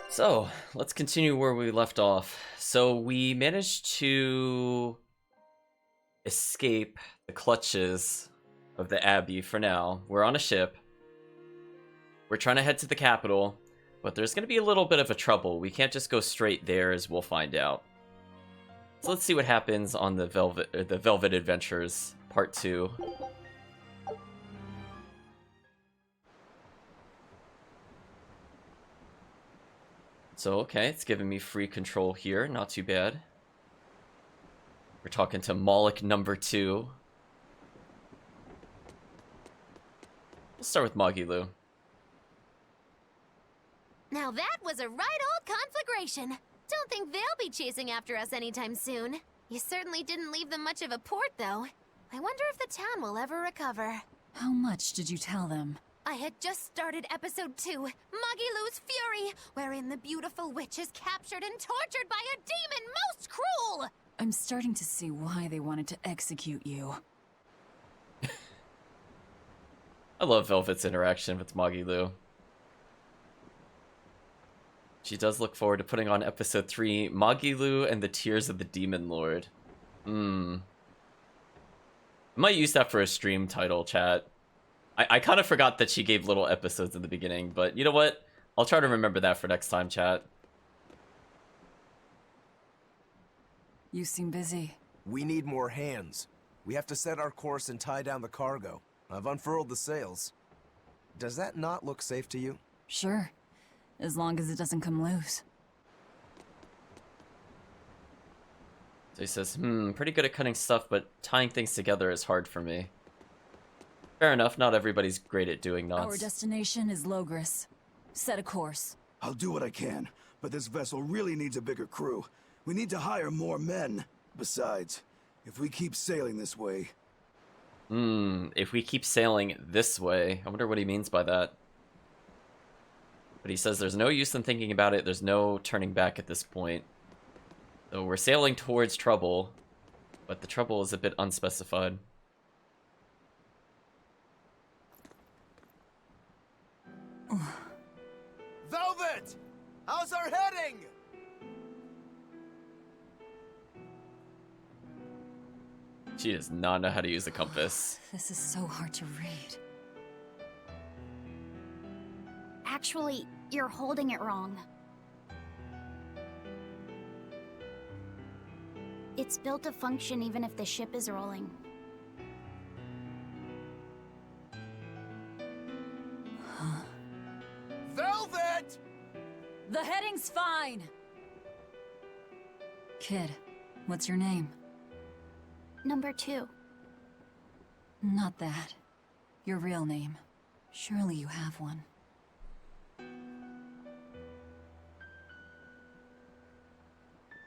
So, let's continue where we left off. So, we managed to escape the clutches of the Abbey for now. We're on a ship. We're trying to head to the capital, but there's going to be a little bit of a trouble. We can't just go straight there, as we'll find out. So let's see what happens on the Velvet Adventures Part 2. So, okay, it's giving me free control here. Not too bad. We're talking to Moloch number 2. We'll start with Magilu. Now that was a right old conflagration. Don't think they'll be chasing after us anytime soon. You certainly didn't leave them much of a port, though. I wonder if the town will ever recover. How much did you tell them? I had just started episode 2, Magilu's Fury, wherein the beautiful witch is captured and tortured by a demon most cruel! I'm starting to see why they wanted to execute you. I love Velvet's interaction with Magilu. She does look forward to putting on episode 3, Magilu and the Tears of the Demon Lord. I might use that for a stream title, chat. I kind of forgot that she gave little episodes in the beginning, but you know what? I'll try to remember that for next time, chat. You seem busy. We need more hands. We have to set our course and tie down the cargo. I've unfurled the sails. Does that not look safe to you? Sure. As long as it doesn't come loose. So he says, pretty good at cutting stuff, but tying things together is hard for me. Fair enough, not everybody's great at doing knots. Our destination is Logris. Set a course. I'll do what I can, but this vessel really needs a bigger crew. We need to hire more men. Besides, if we keep sailing this way... If we keep sailing this way, I wonder what he means by that. But he says there's no use in thinking about it, there's no turning back at this point. So we're sailing towards trouble, but the trouble is a bit unspecified. Velvet! How's our heading? She does not know how to use a compass. This is so hard to read. Actually, you're holding it wrong. It's built to function even if the ship is rolling. Velvet! The heading's fine! Kid, what's your name? Number 2. Not that. Your real name. Surely you have one.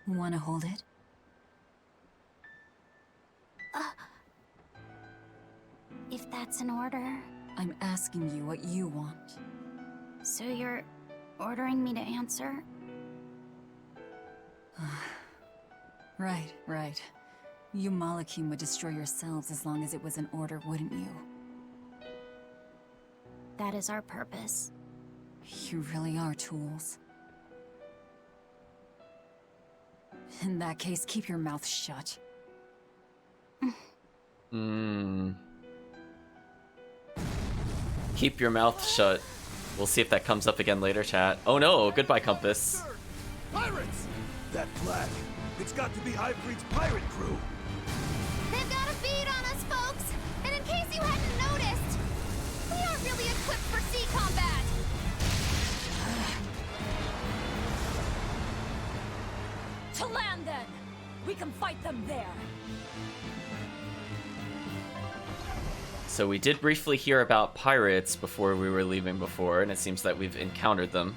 Wanna hold it? If that's an order... I'm asking you what you want. So you're ordering me to answer? Right. You Malachim would destroy yourselves as long as it was an order, wouldn't you? That is our purpose. You really are tools. In that case, keep your mouth shut. Keep your mouth shut. We'll see if that comes up again later, chat. Oh no, goodbye, compass. Pirates! That flag, it's got to be Ivory's pirate crew. They've got a bead on us, folks! And in case you hadn't noticed, we aren't really equipped for sea combat! To land, then! We can fight them there! So we did briefly hear about pirates before we were leaving before, and it seems that we've encountered them.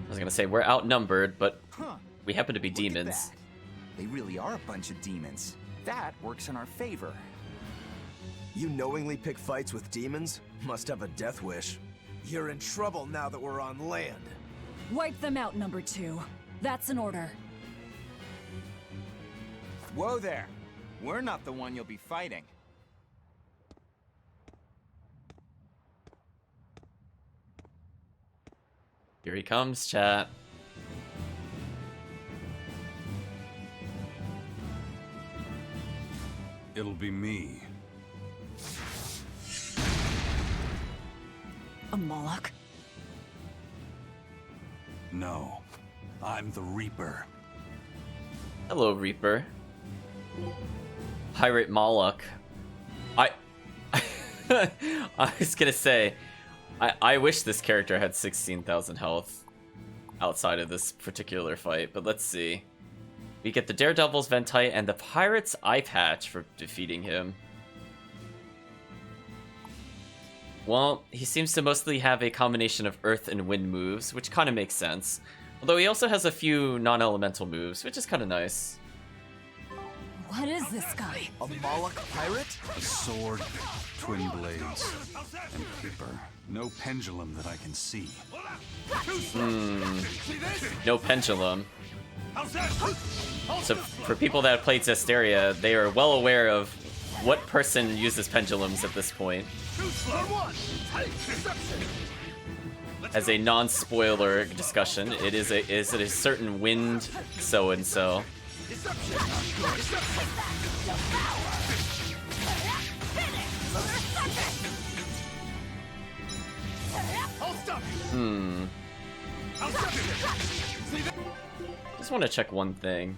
I was gonna say, we're outnumbered, but we happen to be demons. They really are a bunch of demons. That works in our favor. You knowingly pick fights with demons? Must have a death wish. You're in trouble now that we're on land. Wipe them out, number 2. That's an order. Whoa there! We're not the one you'll be fighting. Here he comes, chat. It'll be me. A Moloch? No, I'm the Reaper. Hello, Reaper. Pirate Moloch. I was gonna say, I wish this character had 16,000 health outside of this particular fight, but let's see. We get the Daredevil's Ventite and the Pirate's Eye Patch for defeating him. Well, he seems to mostly have a combination of earth and wind moves, which kind of makes sense. Although he also has a few non-elemental moves, which is kind of nice. What is this guy? A Moloch pirate? A sword, twin blades, and paper. No pendulum that I can see. No pendulum. So for people that have played Zesteria, they are well aware of what person uses pendulums at this point. As a non-spoiler discussion, it is a certain wind so-and-so. Just want to check one thing.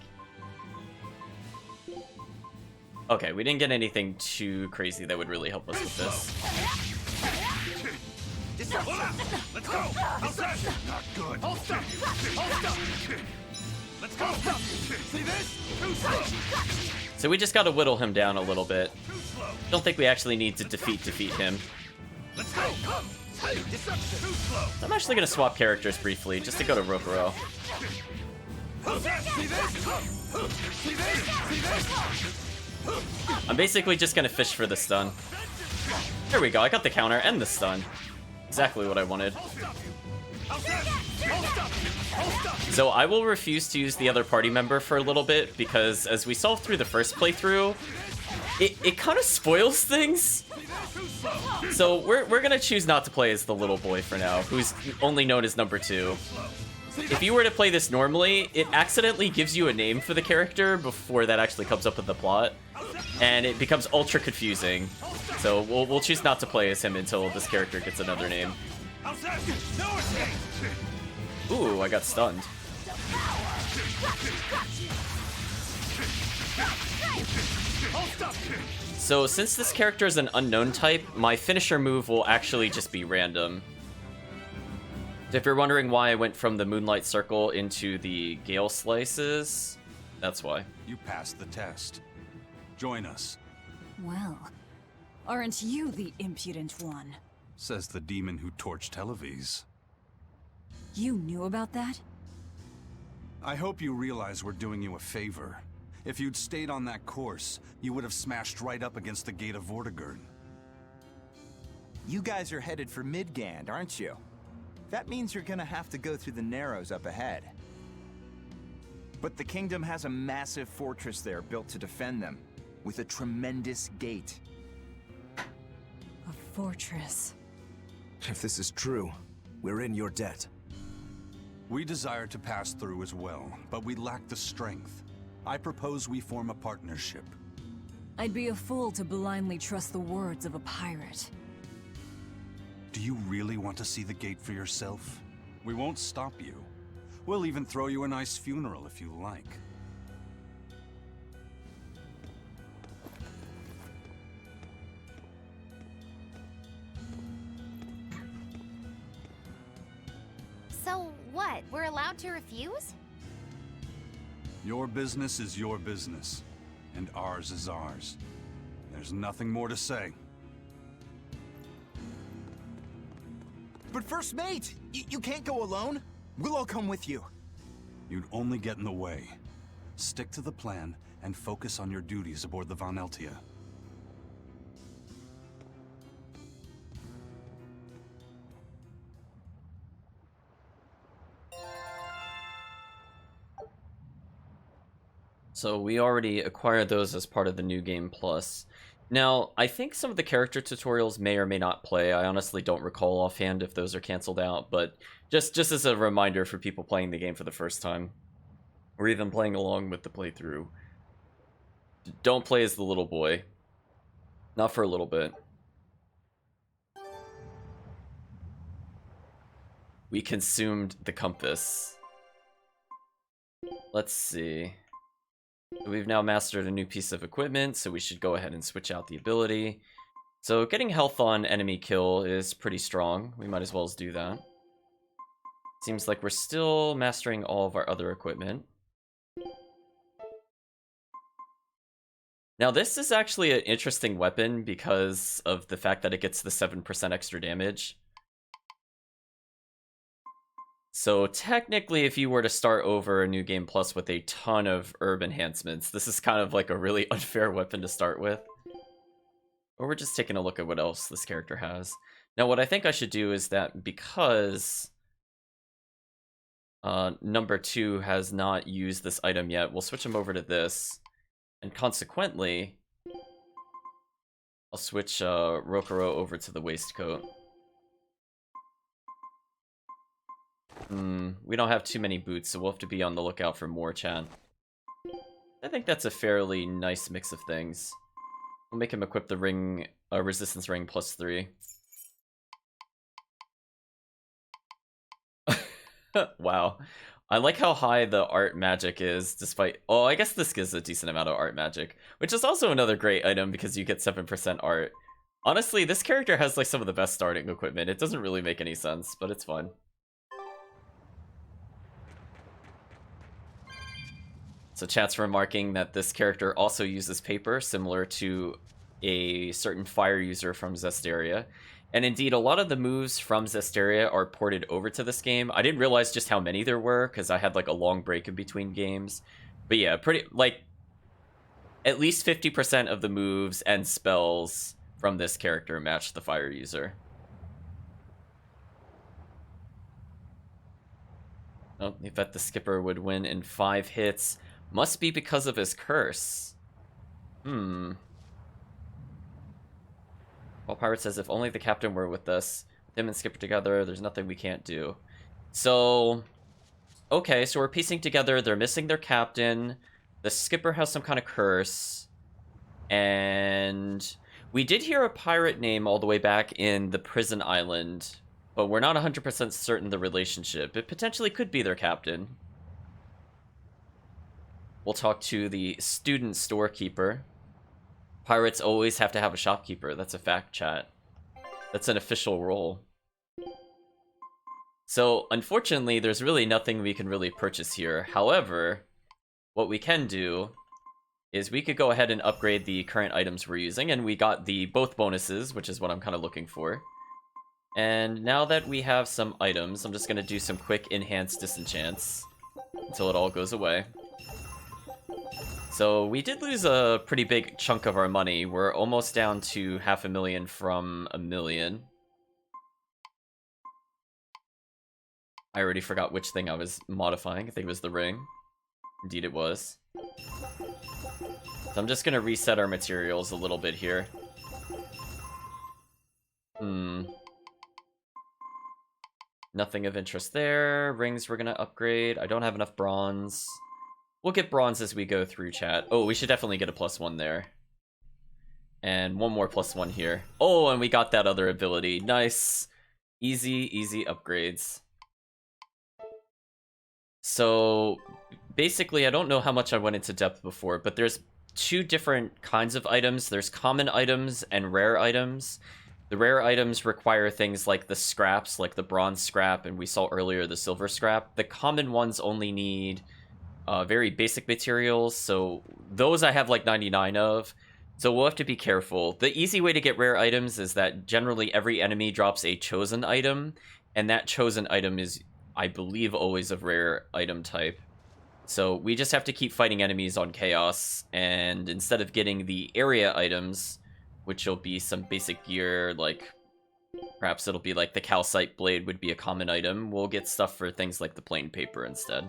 Okay, we didn't get anything too crazy that would really help us with this. Let's go! Not good. Let's go! See this? Too slow. So we just gotta whittle him down a little bit. Don't think we actually need to defeat him. Let's go! Deception. Too slow. I'm actually gonna swap characters briefly, just to go to Rokuro. See this? See this? See this? I'm basically just gonna fish for the stun. There we go, I got the counter and the stun. Exactly what I wanted. So I will refuse to use the other party member for a little bit, because as we saw through the first playthrough, it kind of spoils things. So we're gonna choose not to play as the little boy for now, who's only known as number 2. If you were to play this normally, it accidentally gives you a name for the character before that actually comes up in the plot, and it becomes ultra confusing. So we'll choose not to play as him until this character gets another name. Ooh, I got stunned. So since this character is an unknown type, my finisher move will actually just be random. If you're wondering why I went from the Moonlight Circle into the Gale Slices, that's why. You passed the test. Join us, Well, aren't you the impudent one? says the demon who torched Televes. You knew about that? I hope you realize we're doing you a favor. If you'd stayed on that course, you would have smashed right up against the gate of Vortigern. You guys are headed for Midgand, aren't you? That means you're gonna have to go through the Narrows up ahead. But the kingdom has a massive fortress there built to defend them, with a tremendous gate. A fortress. If this is true, we're in your debt. We desire to pass through as well, but we lack the strength. I propose we form a partnership. I'd be a fool to blindly trust the words of a pirate. Do you really want to see the gate for yourself? We won't stop you. We'll even throw you a nice funeral if you like. So what? We're allowed to refuse? Your business is your business, and ours is ours. There's nothing more to say. But First Mate, you can't go alone. We'll all come with you. You'd only get in the way. Stick to the plan and focus on your duties aboard the Von Eltia. So we already acquired those as part of the New Game Plus. Now, I think some of the character tutorials may or may not play. I honestly don't recall offhand if those are canceled out, but just as a reminder for people playing the game for the first time, or even playing along with the playthrough, don't play as the little boy. Not for a little bit. We consumed the compass. Let's see. We've now mastered a new piece of equipment, so we should go ahead and switch out the ability. So getting health on enemy kill is pretty strong. We might as well do that. Seems like we're still mastering all of our other equipment. Now this is actually an interesting weapon because of the fact that it gets the 7% extra damage. So technically, if you were to start over a New Game Plus with a ton of herb enhancements, this is kind of like a really unfair weapon to start with. Or we're just taking a look at what else this character has. Now what I think I should do is that because number 2 has not used this item yet, we'll switch him over to this. And consequently, I'll switch Rokuro over to the waistcoat. We don't have too many boots, so we'll have to be on the lookout for more, chat. I think that's a fairly nice mix of things. We'll make him equip the ring, resistance ring +3. Wow. I like how high the art magic is, despite... Oh, I guess this gives a decent amount of art magic, which is also another great item because you get 7% art. Honestly, this character has like some of the best starting equipment. It doesn't really make any sense, but it's fun. So chat's remarking that this character also uses paper, similar to a certain fire user from Zesteria. And indeed, a lot of the moves from Zesteria are ported over to this game. I didn't realize just how many there were, because I had like a long break in between games. But yeah, pretty, like, at least 50% of the moves and spells from this character match the fire user. Oh, I bet the skipper would win in 5 hits. Must be because of his curse. Well, Pirate says, if only the captain were with us. With him and Skipper together, there's nothing we can't do. So, okay, so we're piecing together, they're missing their captain. The skipper has some kind of curse. And we did hear a pirate name all the way back in the prison island, but we're not 100% certain the relationship. It potentially could be their captain. We'll talk to the student storekeeper. Pirates always have to have a shopkeeper. That's a fact, chat. That's an official role. So, unfortunately, there's really nothing we can really purchase here. However, what we can do is we could go ahead and upgrade the current items we're using, and we got the both bonuses, which is what I'm kind of looking for. And now that we have some items, I'm just going to do some quick enhanced disenchants until it all goes away. So we did lose a pretty big chunk of our money. We're almost down to 500,000 from 1 million. I already forgot which thing I was modifying. I think it was the ring. Indeed it was. So I'm just gonna reset our materials a little bit here. Nothing of interest there. Rings we're gonna upgrade. I don't have enough bronze. We'll get bronze as we go through, chat. Oh, we should definitely get a +1 there. And one more +1 here. Oh, and we got that other ability. Nice. Easy, easy upgrades. So, basically, I don't know how much I went into depth before, but there's 2 different kinds of items. There's common items and rare items. The rare items require things like the scraps, like the bronze scrap, and we saw earlier the silver scrap. The common ones only need very basic materials, so those I have like 99 of, so we'll have to be careful. The easy way to get rare items is that generally every enemy drops a chosen item, and that chosen item is, I believe, always of rare item type. So we just have to keep fighting enemies on Chaos, and instead of getting the area items, which will be some basic gear, like perhaps it'll be like the calcite blade would be a common item, we'll get stuff for things like the plain paper instead.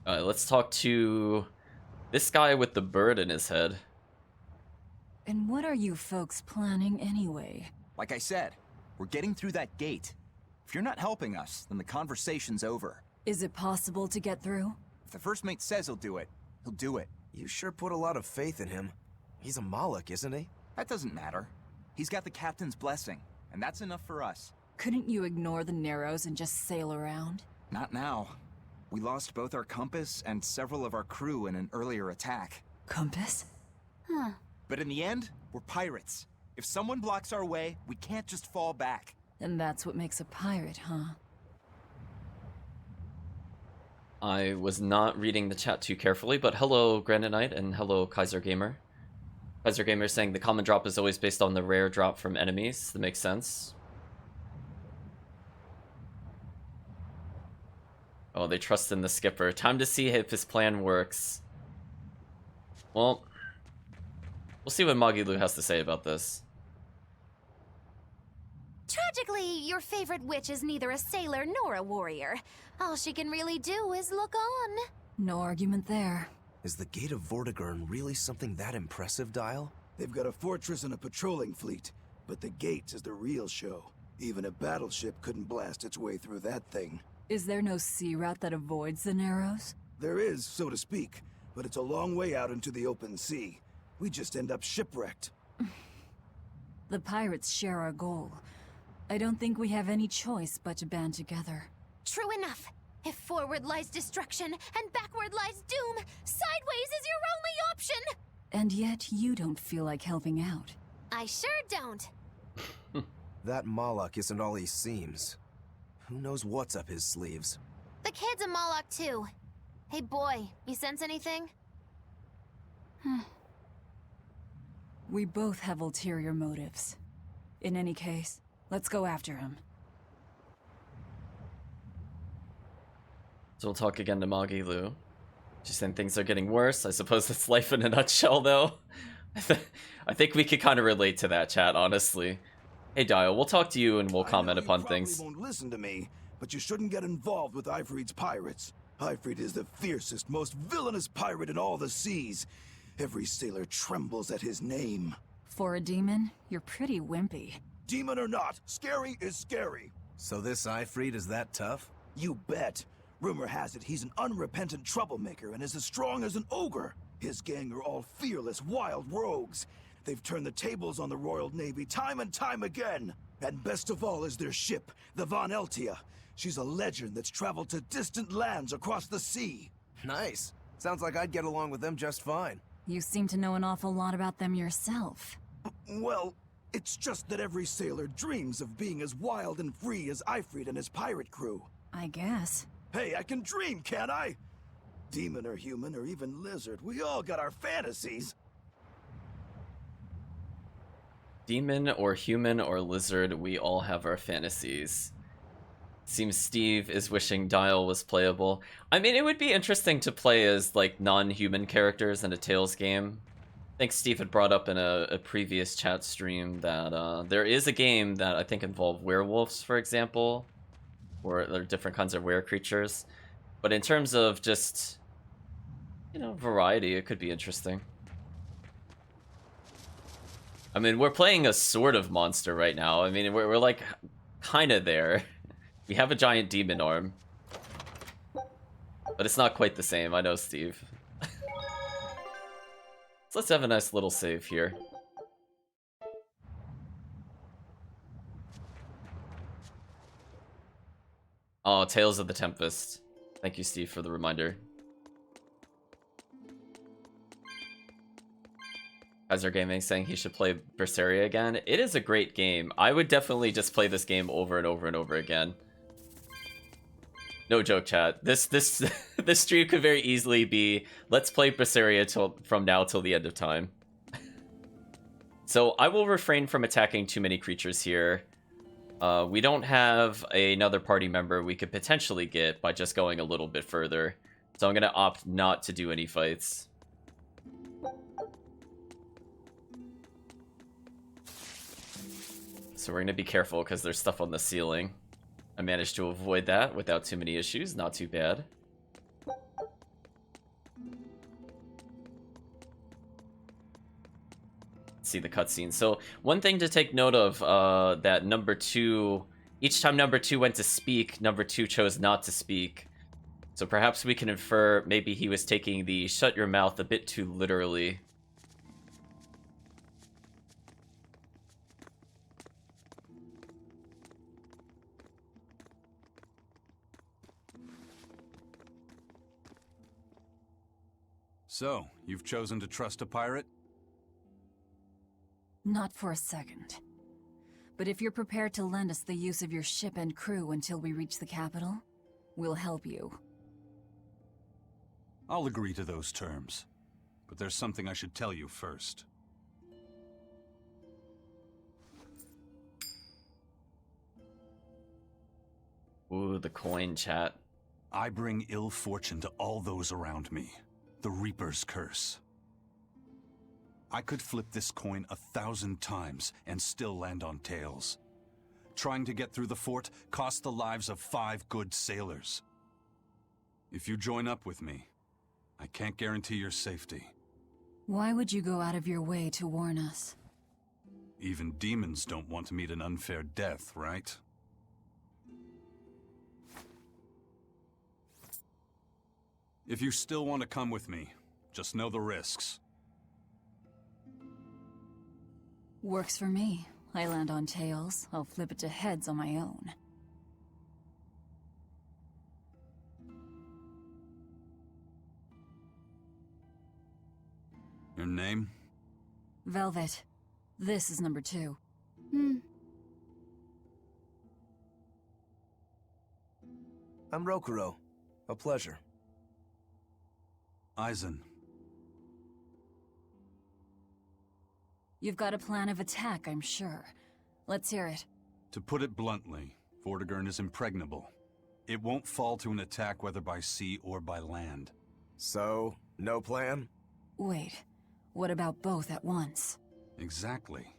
Let's talk to This guy with the bird in his head. And what are you folks planning anyway? Like I said, we're getting through that gate. If you're not helping us, then the conversation's over. Is it possible to get through? If the first mate says he'll do it, he'll do it. You sure put a lot of faith in him. He's a Moloch, isn't he? That doesn't matter. He's got the captain's blessing, and that's enough for us. Couldn't you ignore the Narrows and just sail around? Not now. We lost both our compass and several of our crew in an earlier attack. Compass? Huh. But in the end, we're pirates. If someone blocks our way, we can't just fall back. And that's what makes a pirate, huh? I was not reading the chat too carefully, but hello Granite Knight and hello Kaiser Gamer. Kaiser Gamer is saying the common drop is always based on the rare drop from enemies. That makes sense. Oh, they trust in the skipper. Time to see if his plan works. Well, we'll see what Magilu has to say about this. Tragically, your favorite witch is neither a sailor nor a warrior. All she can really do is look on. No argument there. Is the Gate of Vortigern really something that impressive, Dial? They've got a fortress and a patrolling fleet, but the gates is the real show. Even a battleship couldn't blast its way through that thing. Is there no sea route that avoids the Narrows? There is, so to speak, but it's a long way out into the open sea. We just end up shipwrecked. The pirates share our goal. I don't think we have any choice but to band together. True enough. If forward lies destruction and backward lies doom, sideways is your only option! And yet you don't feel like helping out. I sure don't. That Moloch isn't all he seems. Who knows what's up his sleeves? The kid's a Moloch too. Hey boy, you sense anything? We both have ulterior motives. In any case, let's go after him. So we'll talk again to Magilu. She's saying things are getting worse. I suppose that's life in a nutshell, though. I think we could kind of relate to that, chat, honestly. Hey, Dial, we'll talk to you and we'll comment upon things. You won't listen to me, but you shouldn't get involved with Ifrit's pirates. Ifrit is the fiercest, most villainous pirate in all the seas. Every sailor trembles at his name. For a demon, you're pretty wimpy. Demon or not, scary is scary. So this Ifrit is that tough? You bet. Rumor has it he's an unrepentant troublemaker and is as strong as an ogre. His gang are all fearless, wild rogues. They've turned the tables on the Royal Navy time and time again. And best of all is their ship, the Von Eltia. She's a legend that's traveled to distant lands across the sea. Nice. Sounds like I'd get along with them just fine. You seem to know an awful lot about them yourself. Well, it's just that every sailor dreams of being as wild and free as Ifrit and his pirate crew. I guess. Hey, I can dream, can't I? Demon or human or even lizard, we all got our fantasies. Demon or human or lizard, we all have our fantasies. Seems Steve is wishing Dial was playable. I mean, it would be interesting to play as, like, non-human characters in a Tales game. I think Steve had brought up in a previous chat stream that there is a game that I think involved werewolves, for example. Or there are different kinds of were creatures. But in terms of just, you know, variety, it could be interesting. I mean, we're playing a sort of monster right now. I mean, we're like, kind of there. We have a giant demon arm. But it's not quite the same, I know, Steve. So let's have a nice little save here. Oh, Tales of the Tempest. Thank you, Steve, for the reminder. Kaiser Gaming saying he should play Berseria again. It is a great game. I would definitely just play this game over and over and over again. No joke, chat. This this stream could very easily be let's play Berseria from now till the end of time. So I will refrain from attacking too many creatures here. We don't have another party member we could potentially get by just going a little bit further. So I'm going to opt not to do any fights. So we're going to be careful because there's stuff on the ceiling. I managed to avoid that without too many issues. Not too bad. see the cutscene. So one thing to take note of, that number 2, each time number 2 went to speak, number 2 chose not to speak. So perhaps we can infer maybe he was taking the shut your mouth a bit too literally. So, you've chosen to trust a pirate? Not for a second. But if you're prepared to lend us the use of your ship and crew until we reach the capital, we'll help you. I'll agree to those terms. But there's something I should tell you first. Ooh, the coin, chat. I bring ill fortune to all those around me. The Reaper's curse. I could flip this coin 1,000 times and still land on tails. Trying to get through the fort cost the lives of 5 good sailors. If you join up with me, I can't guarantee your safety. Why would you go out of your way to warn us? Even demons don't want to meet an unfair death, right? If you still want to come with me, just know the risks. Works for me. I land on tails, I'll flip it to heads on my own. Your name? Velvet. This is number 2. I'm Rokuro. A pleasure. Aizen. You've got a plan of attack, I'm sure. Let's hear it. To put it bluntly, Vortigern is impregnable. It won't fall to an attack whether by sea or by land. So, no plan? Wait, what about both at once? Exactly.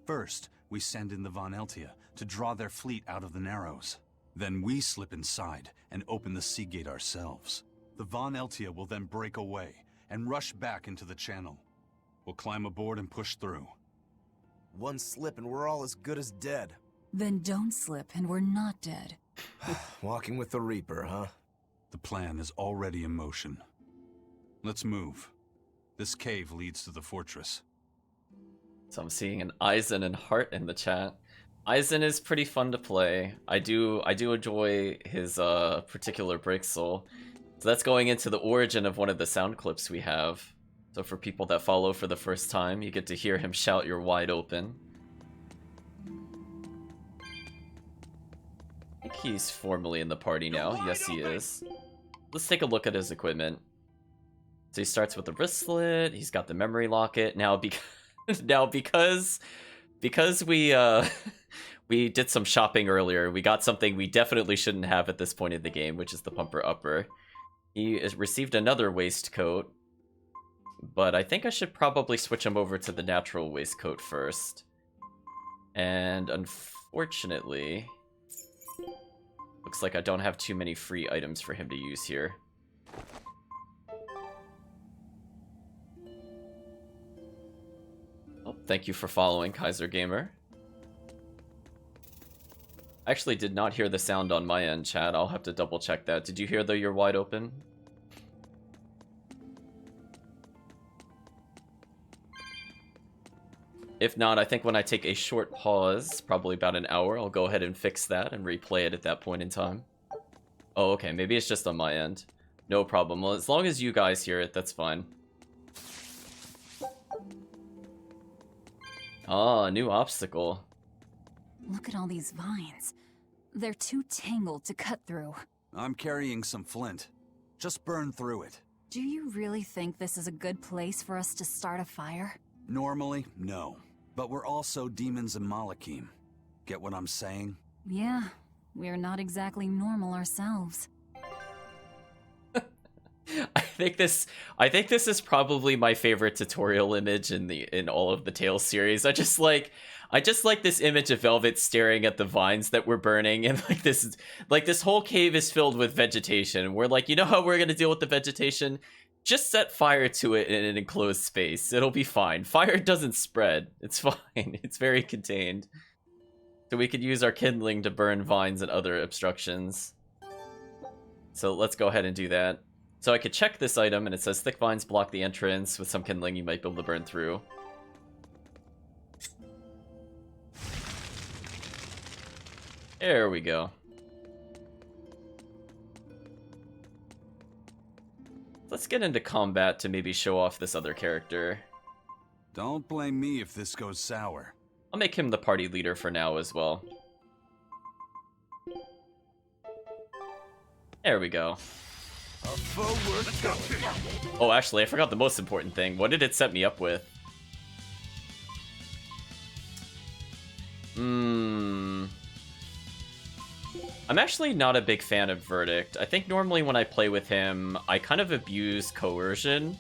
First, we send in the Von Eltia to draw their fleet out of the Narrows. Then we slip inside and open the sea gate ourselves. The Von Eltia will then break away and rush back into the channel. We'll climb aboard and push through. One slip and we're all as good as dead. Then don't slip and we're not dead. Walking with the Reaper, huh? The plan is already in motion. Let's move. This cave leads to the fortress. So I'm seeing an Aizen and Heart in the chat. Aizen is pretty fun to play. I do enjoy his particular break soul. So that's going into the origin of one of the sound clips we have. So for people that follow for the first time, you get to hear him shout, "You're wide open." I think he's formally in the party now. Yes, he is. Let's take a look at his equipment. So he starts with the wristlet. He's got the memory locket. Now, because we we did some shopping earlier, we got something we definitely shouldn't have at this point in the game, which is the pumper upper. He has received another waistcoat, but I think I should probably switch him over to the natural waistcoat first. And unfortunately, looks like I don't have too many free items for him to use here. Oh, thank you for following, Kaiser Gamer. I actually did not hear the sound on my end, chat. I'll have to double check that. Did you hear the "you're wide open"? If not, I think when I take a short pause, probably about an hour, I'll go ahead and fix that and replay it at that point in time. Oh, okay. Maybe it's just on my end. No problem. Well, as long as you guys hear it, that's fine. Ah, new obstacle. Look at all these vines. They're too tangled to cut through. I'm carrying some flint. Just burn through it. Do you really think this is a good place for us to start a fire? Normally, no. But we're also demons and Malakim. Get what I'm saying? Yeah, we're not exactly normal ourselves. I think this is probably my favorite tutorial image in all of the Tales series. I just like this image of Velvet staring at the vines that we're burning, and this whole cave is filled with vegetation. We're like, you know how we're gonna deal with the vegetation? Just set fire to it in an enclosed space. It'll be fine. Fire doesn't spread. It's fine. It's very contained. So we could use our kindling to burn vines and other obstructions. So let's go ahead and do that. So I could check this item, and it says thick vines block the entrance. With some kindling, you might be able to burn through. There we go. Let's get into combat to maybe show off this other character. Don't blame me if this goes sour. I'll make him the party leader for now as well. There we go. Oh, actually, I forgot the most important thing. What did it set me up with? I'm actually not a big fan of Verdict. I think normally when I play with him, I kind of abuse coercion.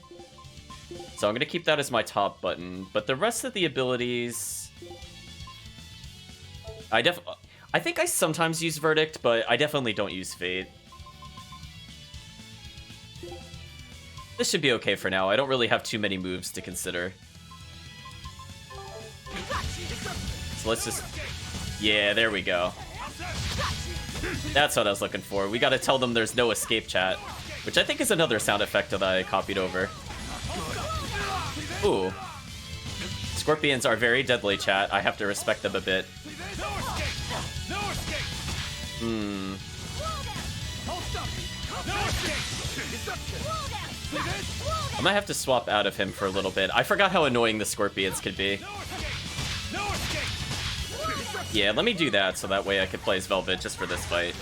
So I'm going to keep that as my top button. But the rest of the abilities... I think I sometimes use Verdict, but I definitely don't use Fate. This should be okay for now. I don't really have too many moves to consider. So let's just... Yeah, there we go. That's what I was looking for. We gotta tell them there's no escape chat. Which I think is another sound effect that I copied over. Ooh. Scorpions are very deadly, chat. I have to respect them a bit. I might have to swap out of him for a little bit. I forgot how annoying the scorpions could be. Yeah, let me do that so that way I could play as Velvet just for this fight.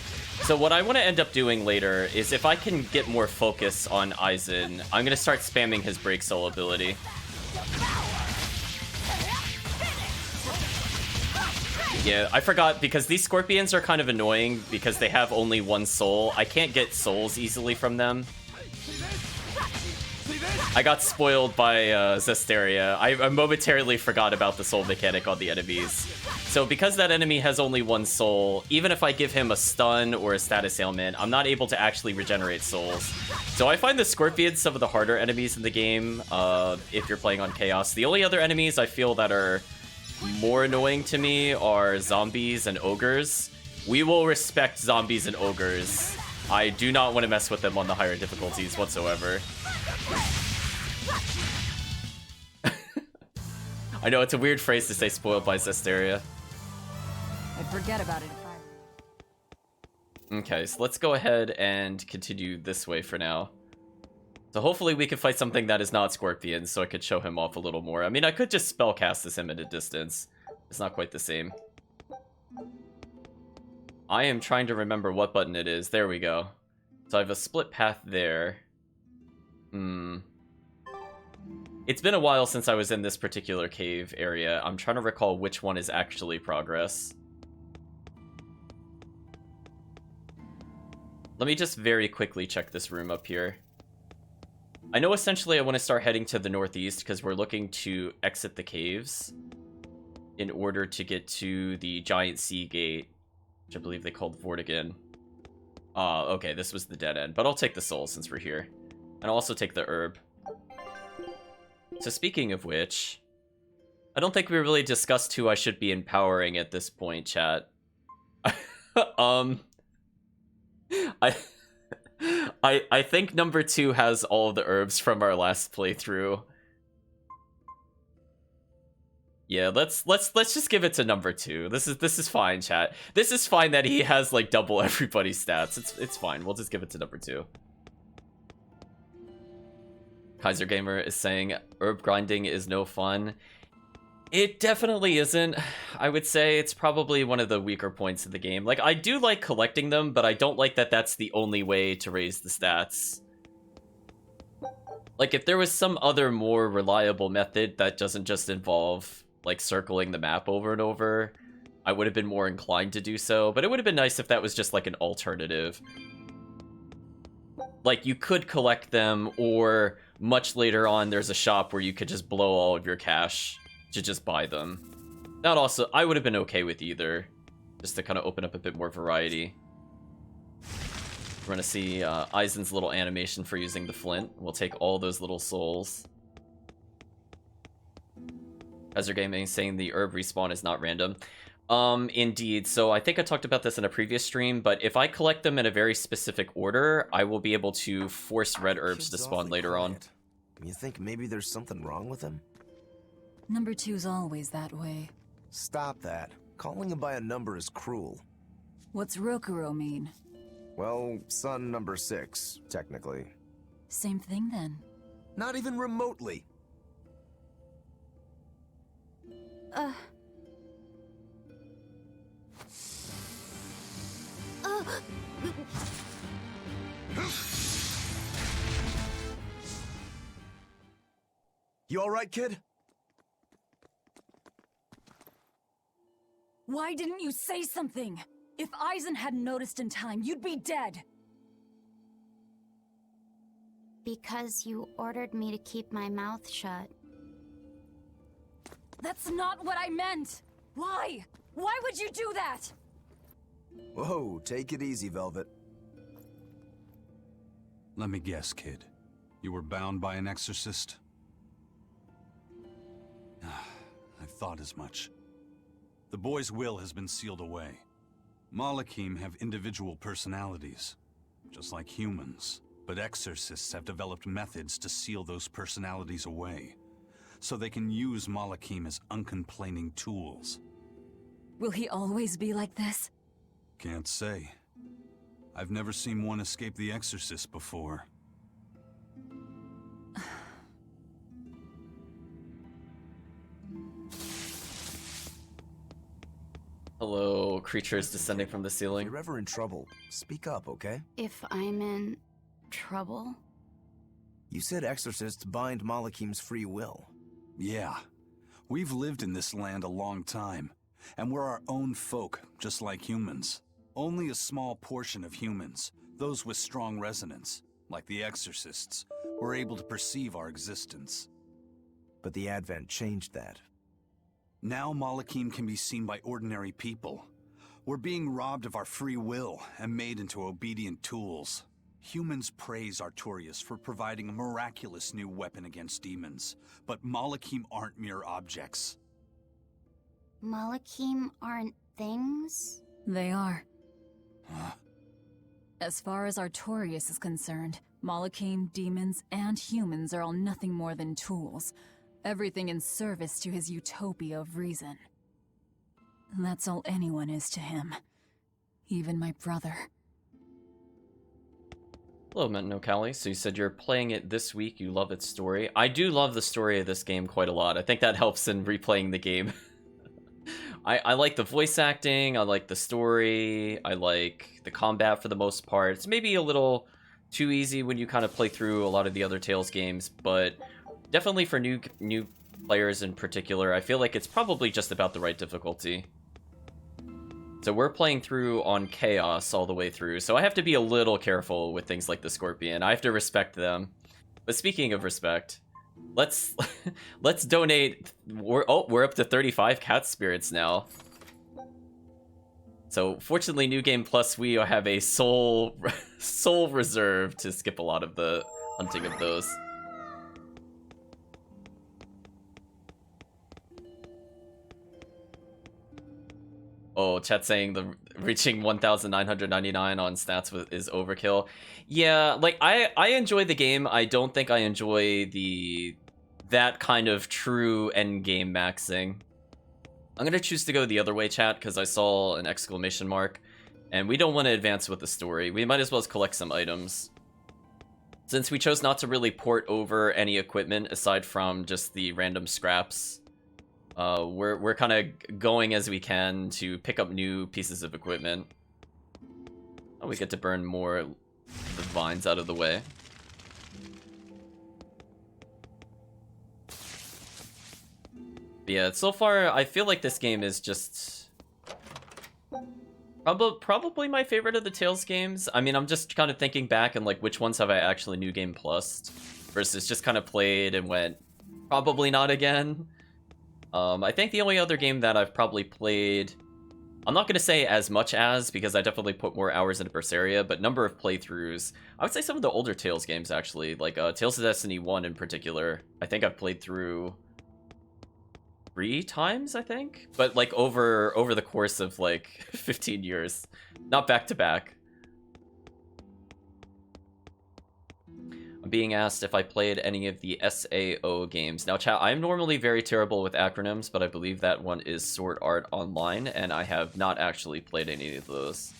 So what I want to end up doing later is if I can get more focus on Aizen, I'm going to start spamming his Break Soul ability. Yeah, I forgot because these scorpions are kind of annoying because they have only one soul. I can't get souls easily from them. I got spoiled by Berseria. I momentarily forgot about the soul mechanic on the enemies. So because that enemy has only one soul, even if I give him a stun or a status ailment, I'm not able to actually regenerate souls. So I find the scorpions some of the harder enemies in the game if you're playing on Chaos. The only other enemies I feel that are more annoying to me are zombies and ogres. We will respect zombies and ogres. I do not want to mess with them on the higher difficulties whatsoever. I know, it's a weird phrase to say spoiled by Berseria. I'd forget about it if I... Okay, so let's go ahead and continue this way for now. So hopefully we can fight something that is not Scorpion, so I could show him off a little more. I mean, I could just spellcast this him at a distance. It's not quite the same. I am trying to remember what button it is. There we go. So I have a split path there. It's been a while since I was in this particular cave area. I'm trying to recall which one is actually progress. Let me just very quickly check this room up here. I know essentially I want to start heading to the northeast because we're looking to exit the caves in order to get to the giant sea gate, which I believe they called Vortigern. Okay, this was the dead end, but I'll take the soul since we're here. And I'll also take the herb. So speaking of which, I don't think we really discussed who I should be empowering at this point, chat. I think number 2 has all of the herbs from our last playthrough. Yeah, let's just give it to number 2. This is fine, chat. This is fine that he has like double everybody's stats. It's fine. We'll just give it to number 2. Kaiser Gamer is saying herb grinding is no fun. It definitely isn't. I would say it's probably one of the weaker points of the game. Like, I do like collecting them, but I don't like that that's the only way to raise the stats. Like, if there was some other more reliable method that doesn't just involve, like, circling the map over and over, I would have been more inclined to do so. But it would have been nice if that was just, like, an alternative. Like, you could collect them, or much later on, there's a shop where you could just blow all of your cash to just buy them. That also, I would have been okay with either, just to kind of open up a bit more variety. We're gonna see Aizen's little animation for using the flint. We'll take all those little souls. Hazard Gaming saying the herb respawn is not random. Indeed. So I think I talked about this in a previous stream, but if I collect them in a very specific order, I will be able to force red herbs to Kid's spawn awfully later on. quiet. You think maybe there's something wrong with him? Number 2's always that way. Stop that. Calling him by a number is cruel. What's Rokuro mean? Well, son number 6, technically. Same thing then. Not even remotely. You alright, kid? Why didn't you say something? If Aizen hadn't noticed in time, you'd be dead. Because you ordered me to keep my mouth shut. That's not what I meant! Why? Why would you do that? Whoa, take it easy, Velvet. Let me guess, kid. You were bound by an exorcist? I thought as much. The boy's will has been sealed away. Malakim have individual personalities, just like humans. But exorcists have developed methods to seal those personalities away, so they can use Malakim as uncomplaining tools. Will he always be like this? Can't say. I've never seen one escape the exorcist before. Hello, creatures descending from the If ceiling. you're ever in trouble, speak up, okay? If I'm in trouble? You said exorcists bind Malakim's free will. Yeah. We've lived in this land a long time, and we're our own folk, just like humans. Only a small portion of humans, those with strong resonance, like the exorcists, were able to perceive our existence. But the Advent changed that. Now Malakim can be seen by ordinary people. We're being robbed of our free will and made into obedient tools. Humans praise Artorias for providing a miraculous new weapon against demons, but Malakim aren't mere objects. Malakim aren't things? They are. Huh? As far as Artorias is concerned, Malakim, demons, and humans are all nothing more than tools. Everything in service to his utopia of reason. That's all anyone is to him. Even my brother. Hello, No Cali. So you said you're playing it this week. You love its story. I do love the story of this game quite a lot. I think that helps in replaying the game. I like the voice acting. I like the story. I like the combat for the most part. It's maybe a little too easy when you kind of play through a lot of the other Tales games, but definitely for new players in particular, I feel like it's probably just about the right difficulty. So we're playing through on Chaos all the way through, so I have to be a little careful with things like the Scorpion. I have to respect them. But speaking of respect, let's donate. We're up to 35 cat spirits now. So fortunately, New Game Plus, we have a soul reserve to skip a lot of the hunting of those. Oh, chat saying the reaching 1,999 on stats is overkill. Yeah, like I enjoy the game. I don't think I enjoy that kind of true end game maxing. I'm gonna choose to go the other way, chat, because I saw an exclamation mark, and we don't want to advance with the story. We might as well collect some items. Since we chose not to really port over any equipment aside from just the random scraps. We're kind of going as we can to pick up new pieces of equipment. Oh, we get to burn more of the vines out of the way. But yeah, so far I feel like this game is just probably my favorite of the Tales games. I mean, I'm just kind of thinking back and like which ones have I actually New Game Plused versus just kind of played and went probably not again. I think the only other game that I've probably played I'm not going to say as much as, because I definitely put more hours into Berseria, but number of playthroughs, I would say some of the older Tales games, actually. Like, Tales of Destiny 1 in particular. I think I've played through 3 times, I think? But, like, over the course of, like, 15 years. Not back-to-back. I'm being asked if I played any of the SAO games. Now, chat, I'm normally very terrible with acronyms, but I believe that one is Sword Art Online, and I have not actually played any of those.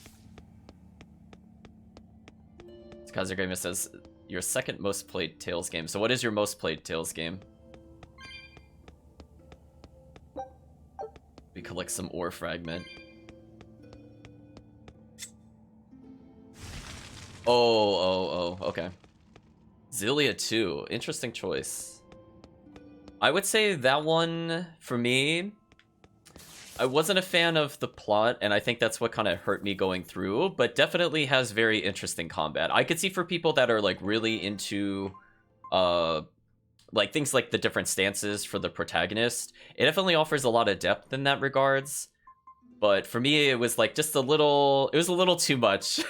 Kaiser Gamer says, your second most played Tales game. So what is your most played Tales game? We collect some ore fragment. Oh, okay. Zillia 2, interesting choice. I would say that one, for me, I wasn't a fan of the plot, and I think that's what kind of hurt me going through, but definitely has very interesting combat. I could see for people that are, like, really into, like, things like the different stances for the protagonist, it definitely offers a lot of depth in that regards, but for me, it was, like, just a little too much.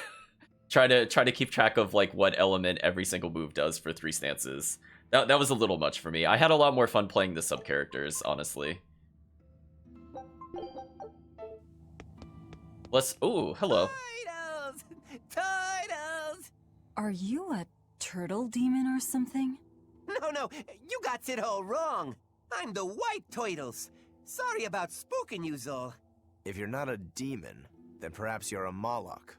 Try to keep track of, like, what element every single move does for 3 stances. That was a little much for me. I had a lot more fun playing the sub-characters, honestly. Let's... Ooh, hello. Turtles! Turtles! Are you a turtle demon or something? No, you got it all wrong. I'm the White Turtles. Sorry about spooking you, Zol. If you're not a demon, then perhaps you're a Moloch.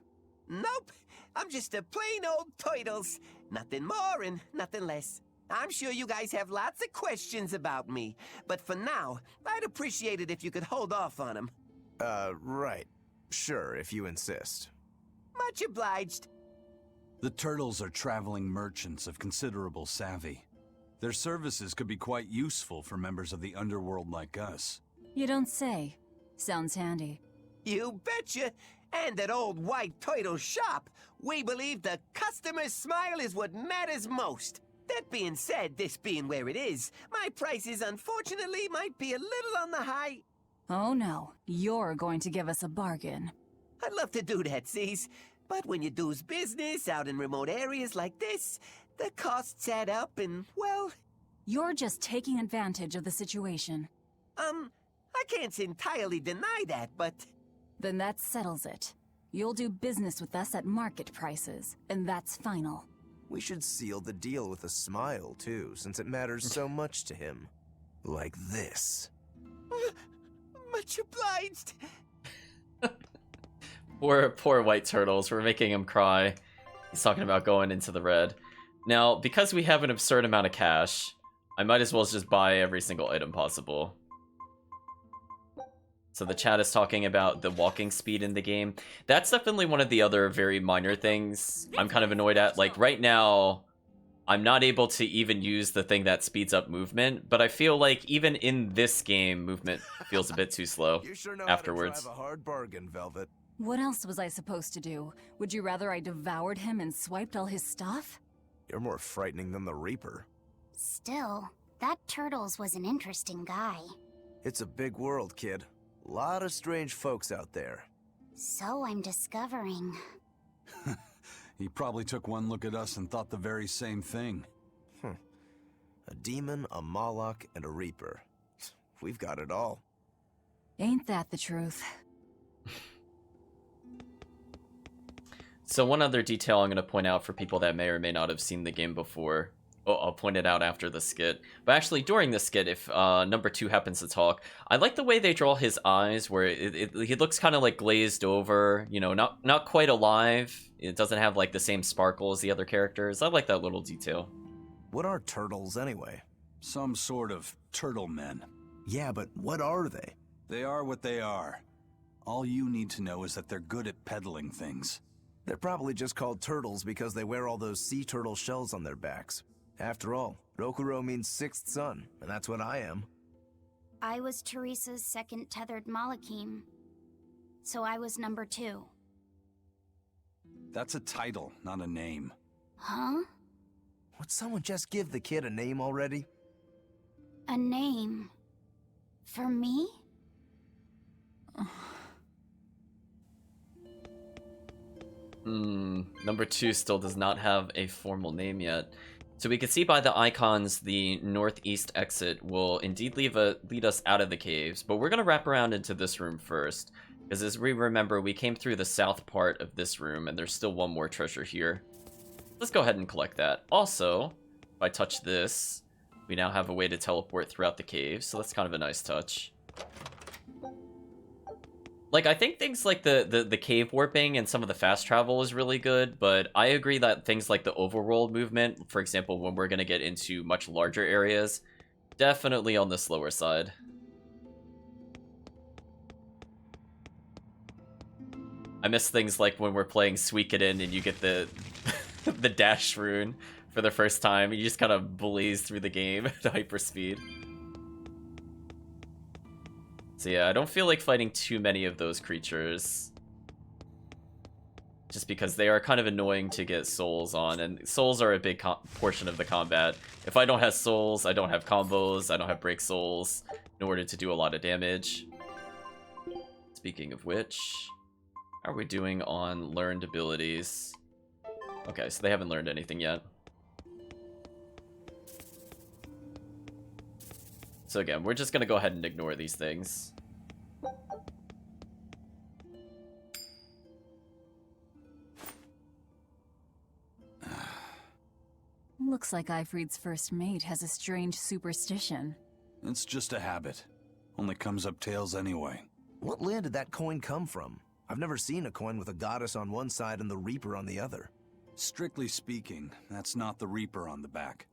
Nope, I'm just a plain old Turtles. Nothing more and nothing less. I'm sure you guys have lots of questions about me, but for now, I'd appreciate it if you could hold off on them. Right. Sure, if you insist. Much obliged. The turtles are traveling merchants of considerable savvy. Their services could be quite useful for members of the underworld like us. You don't say. Sounds handy. You betcha. And at old White Turtle shop, we believe the customer's smile is what matters most. That being said, this being where it is, my prices unfortunately might be a little on the high. Oh no, you're going to give us a bargain. I'd love to do that, Cease. But when you do's business out in remote areas like this, the costs add up and, well... You're just taking advantage of the situation. I can't entirely deny that, but... Then that settles it. You'll do business with us at market prices, and that's final. We should seal the deal with a smile, too, since it matters so much to him. Like this. Much obliged. Poor White Turtles, we're making him cry. He's talking about going into the red. Now, because we have an absurd amount of cash, I might as well just buy every single item possible. So the chat is talking about the walking speed in the game. That's definitely one of the other very minor things I'm kind of annoyed at. Like, right now, I'm not able to even use the thing that speeds up movement, but I feel like even in this game, movement feels a bit too slow You sure know afterwards. how to drive a hard bargain, Velvet. What else was I supposed to do? Would you rather I devoured him and swiped all his stuff? You're more frightening than the Reaper. Still, that Turtles was an interesting guy. It's a big world, kid. Lot of strange folks out there. So I'm discovering. He probably took one look at us and thought the very same thing. A demon, a Moloch, and a Reaper. We've got it all. Ain't that the truth? So one other detail I'm going to point out for people that may or may not have seen the game before. Oh, I'll point it out after the skit. But actually, during the skit, if number 2 happens to talk, I like the way they draw his eyes, where he looks kind of like glazed over, you know, not quite alive. It doesn't have like the same sparkle as the other characters. I like that little detail. What are turtles, anyway? Some sort of turtle men. Yeah, but what are they? They are what they are. All you need to know is that they're good at peddling things. They're probably just called turtles because they wear all those sea turtle shells on their backs. After all, Rokuro means 6th son, and that's what I am. I was Teresa's second tethered Malachim. So I was number 2. That's a title, not a name. Huh? Would someone just give the kid a name already? A name. For me? Number 2 still does not have a formal name yet. So we can see by the icons the northeast exit will indeed lead us out of the caves, but we're going to wrap around into this room first, because as we remember, we came through the south part of this room, and there's still one more treasure here. Let's go ahead and collect that. Also, if I touch this, we now have a way to teleport throughout the cave, so that's kind of a nice touch. Like, I think things like the cave warping and some of the fast travel is really good, but I agree that things like the overworld movement, for example, when we're going to get into much larger areas, definitely on the slower side. I miss things like when we're playing Suikoden and you get the the dash rune for the first time. You just kind of blaze through the game at hyperspeed. So yeah, I don't feel like fighting too many of those creatures. Just because they are kind of annoying to get souls on, and souls are a big portion of the combat. If I don't have souls, I don't have combos, I don't have break souls in order to do a lot of damage. Speaking of which, how are we doing on learned abilities? Okay, so they haven't learned anything yet. So again, we're just gonna go ahead and ignore these things. Looks like Ifrit's first mate has a strange superstition. It's just a habit. Only comes up tails anyway. What land did that coin come from? I've never seen a coin with a goddess on one side and the Reaper on the other. Strictly speaking, that's not the Reaper on the back.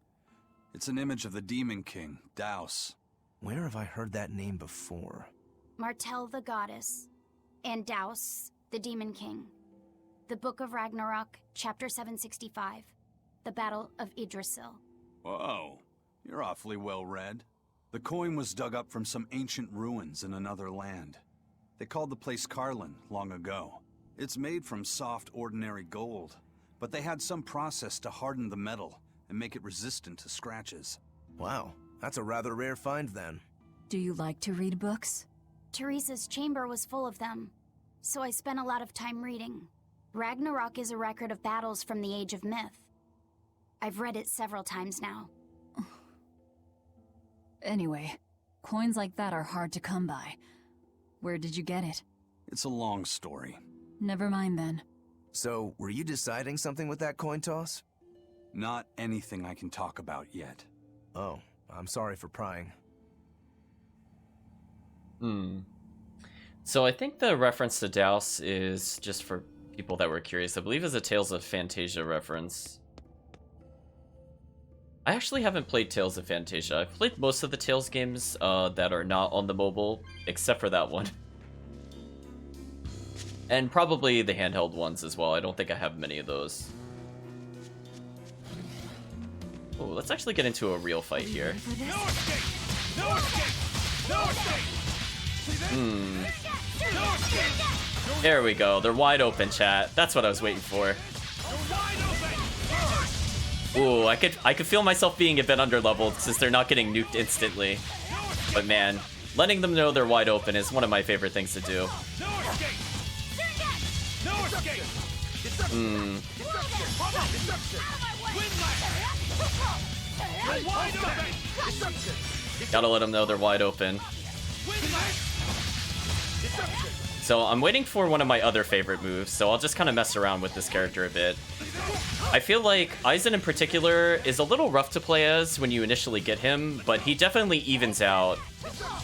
It's an image of the Demon King, Daus. Where have I heard that name before? Martel the goddess, and Daus the demon king. The Book of Ragnarok, chapter 765. The Battle of Yggdrasil. Whoa, you're awfully well read. The coin was dug up from some ancient ruins in another land. They called the place Karlin long ago. It's made from soft, ordinary gold, but they had some process to harden the metal and make it resistant to scratches. Wow, that's a rather rare find then. Do you like to read books? Teresa's chamber was full of them, so I spent a lot of time reading. Ragnarok is a record of battles from the Age of Myth. I've read it several times now. Anyway, coins like that are hard to come by. Where did you get it? It's a long story. Never mind then. So, were you deciding something with that coin toss? Not anything I can talk about yet. Oh, I'm sorry for prying. So I think the reference to Daus is, just for people that were curious, I believe is a Tales of Fantasia reference. I actually haven't played Tales of Fantasia. I've played most of the Tales games that are not on the mobile, except for that one. And probably the handheld ones as well. I don't think I have many of those. Oh, let's actually get into a real fight here. No escape! No escape! No escape! No escape! There we go. They're wide open, chat. That's what I was waiting for. Ooh, I could feel myself being a bit underleveled since they're not getting nuked instantly. But man, letting them know they're wide open is one of my favorite things to do. Gotta let them know they're wide open. So I'm waiting for one of my other favorite moves, so I'll just kind of mess around with this character a bit. I feel like Aizen in particular is a little rough to play as when you initially get him, but he definitely evens out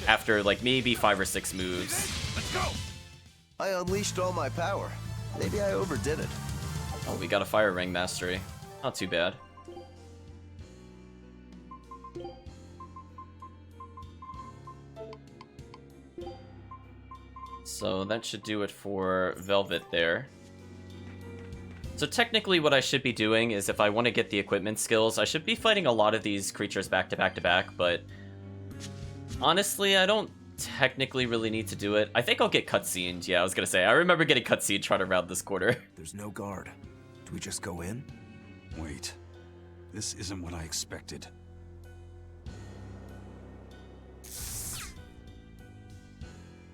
after like maybe 5 or 6 moves. I unleashed all my power. Maybe I overdid it. Oh, we got a fire ring mastery. Not too bad. So that should do it for Velvet there. So technically what I should be doing is if I want to get the equipment skills, I should be fighting a lot of these creatures back to back to back, but honestly, I don't technically really need to do it. I think I'll get cutscened. Yeah, I was gonna say, I remember getting cutscened trying to round this quarter. There's no guard. Do we just go in? Wait. This isn't what I expected.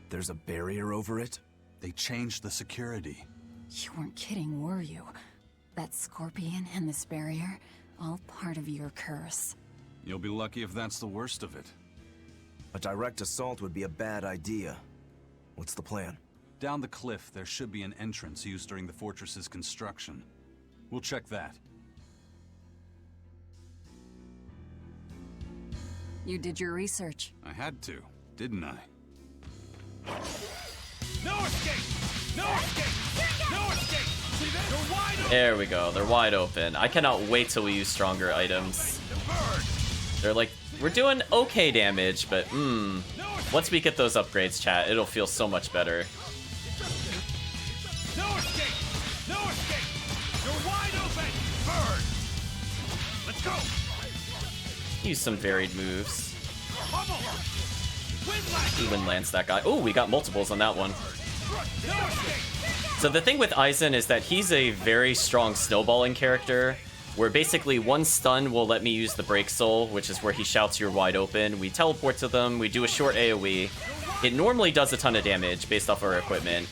There's a barrier over it? They changed the security. You weren't kidding, were you? That scorpion and this barrier, all part of your curse. You'll be lucky if that's the worst of it. A direct assault would be a bad idea. What's the plan? Down the cliff, there should be an entrance used during the fortress's construction. We'll check that. You did your research. I had to, didn't I? No escape! No escape! No escape! See this? You're wide open! There we go. They're wide open. I cannot wait till we use stronger items. They're like, we're doing okay damage, but once we get those upgrades, chat, it'll feel so much better. No escape! No escape! You're wide open! Burn! Let's go! Use some varied moves. Bubble! Windlash! He Windlance that guy. Oh, we got multiples on that one. No escape! So the thing with Aizen is that he's a very strong snowballing character, where basically one stun will let me use the Break Soul, which is where he shouts you're wide open. We teleport to them, we do a short AoE. It normally does a ton of damage based off our equipment.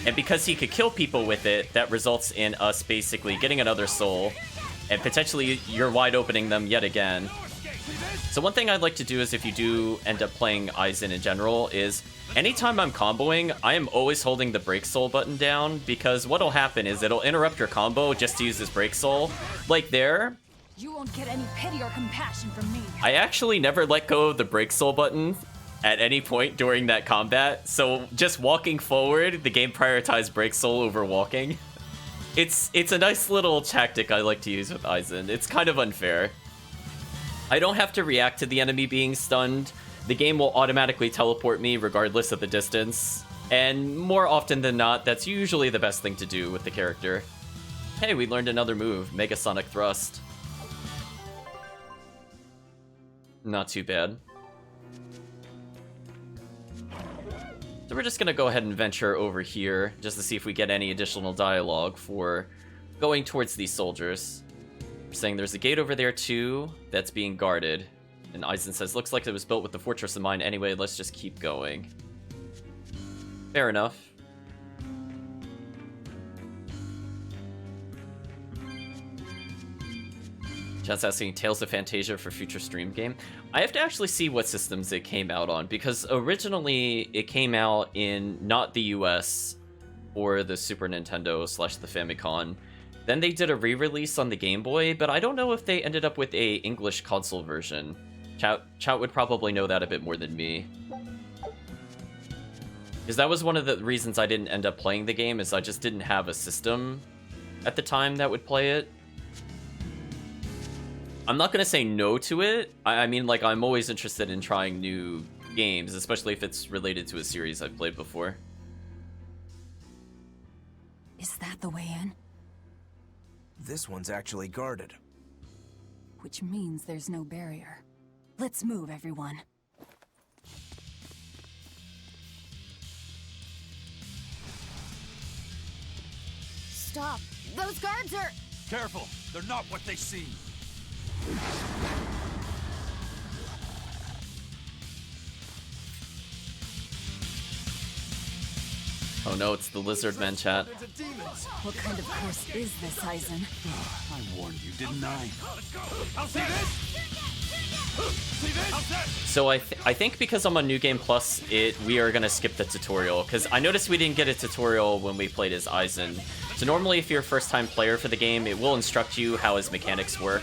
And because he could kill people with it, that results in us basically getting another soul, and potentially you're wide opening them yet again. So one thing I'd like to do is, if you do end up playing Aizen in general, is anytime I'm comboing, I am always holding the Break Soul button down, because what'll happen is it'll interrupt your combo just to use this Break Soul. Like there, You won't get any pity or compassion from me. I actually never let go of the Break Soul button at any point during that combat, so just walking forward, the game prioritized Break Soul over walking. It's a nice little tactic I like to use with Aizen. It's kind of unfair. I don't have to react to the enemy being stunned. The game will automatically teleport me regardless of the distance. And more often than not, that's usually the best thing to do with the character. Hey, we learned another move, Mega Sonic Thrust. Not too bad. So we're just gonna go ahead and venture over here, just to see if we get any additional dialogue for going towards these soldiers. We're saying there's a gate over there too, that's being guarded. And Aizen says, looks like it was built with the fortress in mind anyway, let's just keep going. Fair enough. Chat's asking Tales of Fantasia for future stream game. I have to actually see what systems it came out on, because originally it came out in not the US or the Super Nintendo / the Famicom. Then they did a re-release on the Game Boy, but I don't know if they ended up with a English console version. Chat would probably know that a bit more than me. Because that was one of the reasons I didn't end up playing the game, is I just didn't have a system at the time that would play it. I'm not gonna say no to it. I mean, like, I'm always interested in trying new games, especially if it's related to a series I've played before. Is that the way in? This one's actually guarded. Which means there's no barrier. Let's move, everyone. Stop. Those guards are... Careful, they're not what they seem. Oh no, it's the lizard men, chat. What kind of curse is this, Aizen? I warned you, didn't I? I'll see this! See this? So I think because I'm on New Game Plus, we are gonna skip the tutorial, because I noticed we didn't get a tutorial when we played as Aizen. So normally if you're a first-time player for the game, it will instruct you how his mechanics work.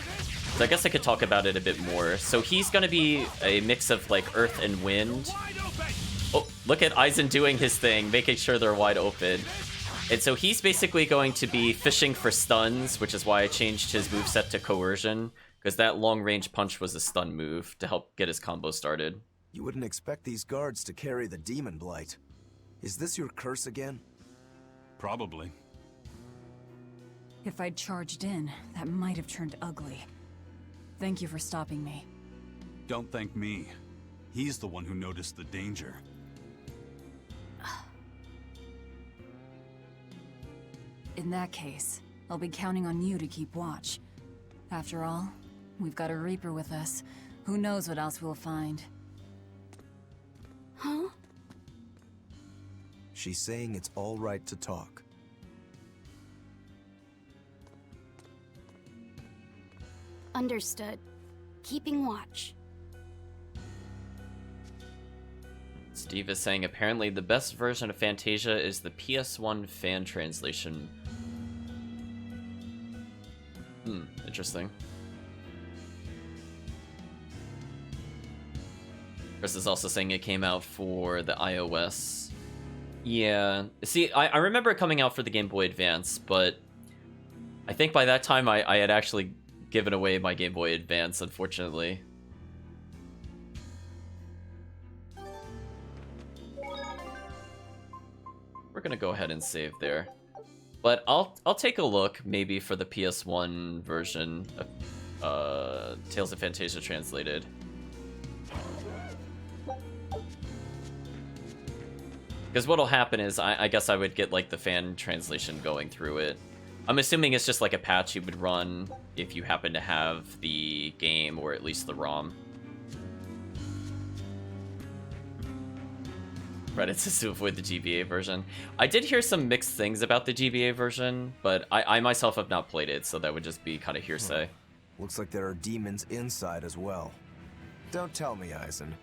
So I guess I could talk about it a bit more. So he's gonna be a mix of like earth and wind. Oh, look at Aizen doing his thing, making sure they're wide open. And so he's basically going to be fishing for stuns, which is why I changed his moveset to Coercion, because that long-range punch was a stun move to help get his combo started. You wouldn't expect these guards to carry the demon blight. Is this your curse again? Probably. If I'd charged in, that might have turned ugly. Thank you for stopping me. Don't thank me. He's the one who noticed the danger. In that case, I'll be counting on you to keep watch. After all, we've got a Reaper with us. Who knows what else we'll find. Huh? She's saying it's all right to talk. Understood. Keeping watch. Steve is saying apparently the best version of Fantasia is the PS1 fan translation. Interesting. Chris is also saying it came out for the iOS. Yeah. See, I remember it coming out for the Game Boy Advance, but I think by that time I had actually given away my Game Boy Advance, unfortunately. We're gonna go ahead and save there. But I'll take a look maybe for the PS1 version of Tales of Fantasia Translated. Because what'll happen is I guess I would get like the fan translation going through it. I'm assuming it's just like a patch you would run if you happen to have the game or at least the ROM. Reddit says to avoid the GBA version. I did hear some mixed things about the GBA version, but I myself have not played it, so that would just be kind of hearsay. Looks like there are demons inside as well. Don't tell me, Eisen.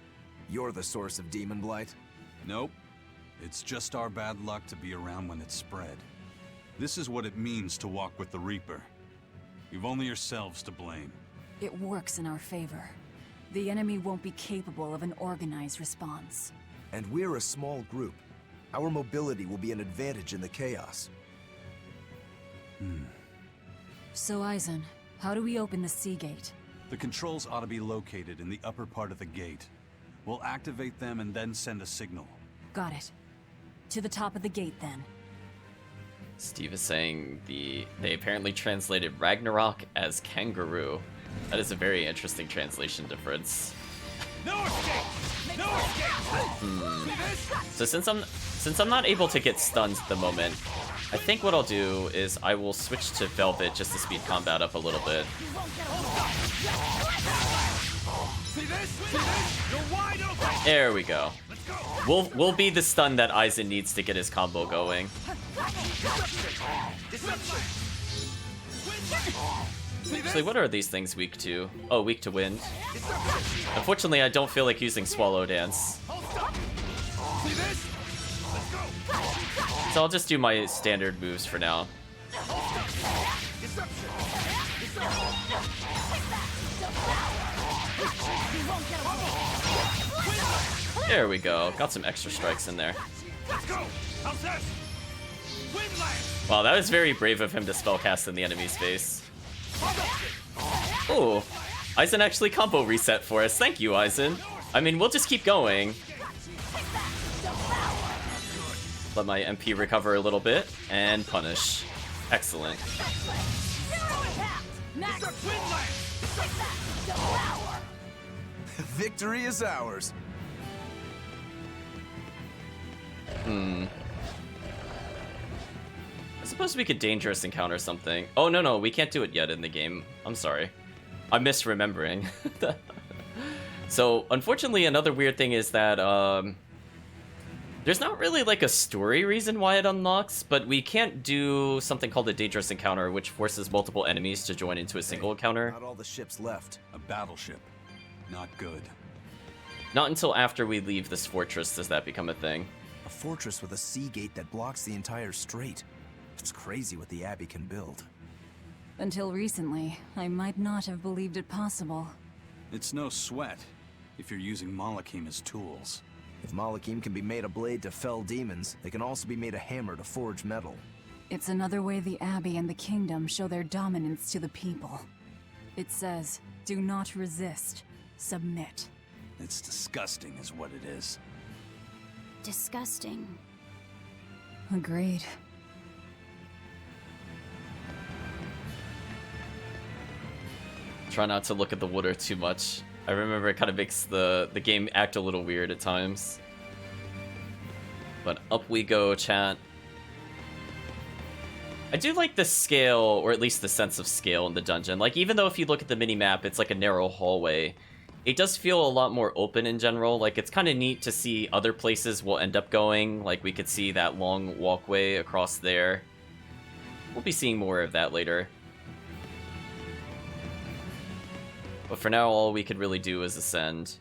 You're the source of demon blight? Nope. It's just our bad luck to be around when it's spread. This is what it means to walk with the Reaper. You've only yourselves to blame. It works in our favor. The enemy won't be capable of an organized response. And we're a small group. Our mobility will be an advantage in the chaos. So, Eisen, how do we open the sea gate? The controls ought to be located in the upper part of the gate. We'll activate them and then send a signal. Got it. To the top of the gate, then. Steve is saying they apparently translated Ragnarok as kangaroo. That is a very interesting translation difference. No escape! No escape! So since I'm not able to get stuns at the moment, I think what I'll do is I will switch to Velvet just to speed combat up a little bit. See this? See this? You're wide open! There we go. Let's go! We'll be the stun that Eisen needs to get his combo going. Actually, what are these things weak to? Oh, weak to wind. Unfortunately, I don't feel like using Swallow Dance. See this? Let's go! So I'll just do my standard moves for now. There we go. Got some extra strikes in there. Let's go! How's this? Windland! Wow, that was very brave of him to spellcast in the enemy's face. Ooh, Eisen actually combo reset for us. Thank you, Eisen. I mean, we'll just keep going. Let my MP recover a little bit and punish. Excellent. Victory is ours. I suppose we could dangerous encounter something. Oh, no, we can't do it yet in the game. I'm sorry. I'm misremembering. So, unfortunately, another weird thing is that, there's not really, like, a story reason why it unlocks, but we can't do something called a dangerous encounter, which forces multiple enemies to join into a single encounter. Not all the ships left. A battleship. Not good. Not until after we leave this fortress does that become a thing. A fortress with a sea gate that blocks the entire strait. It's crazy what the Abbey can build. Until recently, I might not have believed it possible. It's no sweat if you're using Malakim as tools. If Malakim can be made a blade to fell demons, they can also be made a hammer to forge metal. It's another way the Abbey and the Kingdom show their dominance to the people. It says, do not resist, submit. It's disgusting is what it is. Disgusting. Agreed. Try not to look at the water too much. I remember it kind of makes the game act a little weird at times. But up we go, chat. I do like the scale, or at least the sense of scale in the dungeon. Like, even though if you look at the mini-map, it's like a narrow hallway, it does feel a lot more open in general. Like, it's kind of neat to see other places we'll end up going. Like, we could see that long walkway across there. We'll be seeing more of that later. But for now, all we could really do is ascend.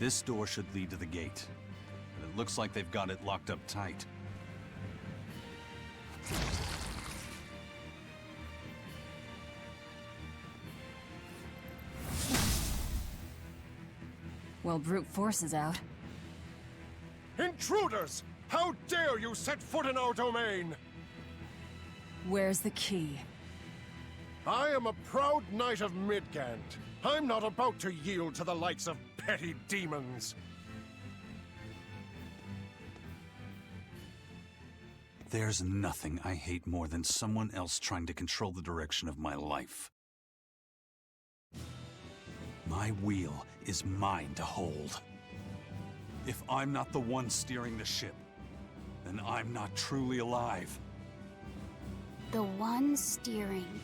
This door should lead to the gate, but it looks like they've got it locked up tight. Well, brute force is out. Intruders! How dare you set foot in our domain! Where's the key? I am a proud knight of Midgand. I'm not about to yield to the likes of petty demons. There's nothing I hate more than someone else trying to control the direction of my life. My wheel is mine to hold. If I'm not the one steering the ship, then I'm not truly alive. The one steering.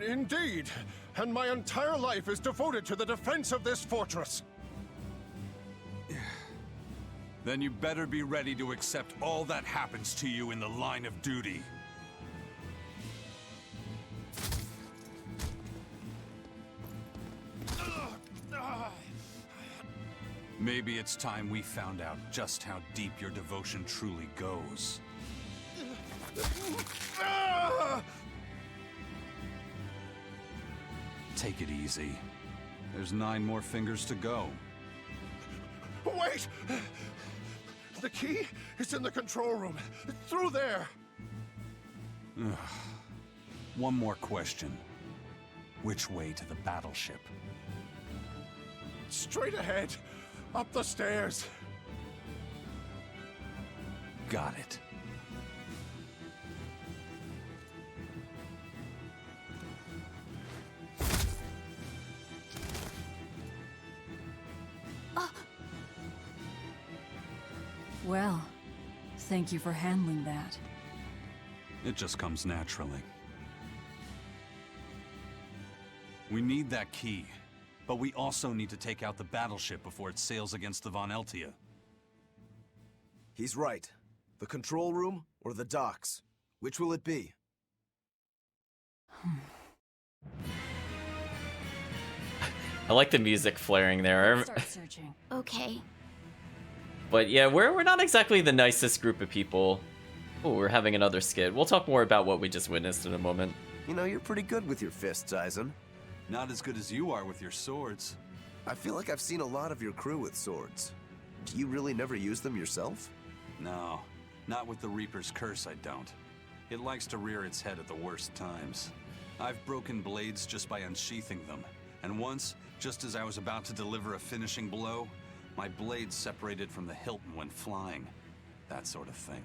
Indeed, and my entire life is devoted to the defense of this fortress. Then you better be ready to accept all that happens to you in the line of duty. Maybe it's time we found out just how deep your devotion truly goes. Take it easy. There's 9 more fingers to go. Wait! The key is in the control room. Through there. One more question. Which way to the battleship? Straight ahead. Up the stairs. Got it. Well, thank you for handling that. It just comes naturally. We need that key, but we also need to take out the battleship before it sails against the Von Eltia. He's right. The control room or the docks? Which will it be? I like the music flaring there. Start searching. Okay. But yeah, we're not exactly the nicest group of people. Oh, we're having another skit. We'll talk more about what we just witnessed in a moment. You know, you're pretty good with your fists, Eisen. Not as good as you are with your swords. I feel like I've seen a lot of your crew with swords. Do you really never use them yourself? No, not with the Reaper's curse, I don't. It likes to rear its head at the worst times. I've broken blades just by unsheathing them, and once, just as I was about to deliver a finishing blow, my blade separated from the hilt and went flying. That sort of thing.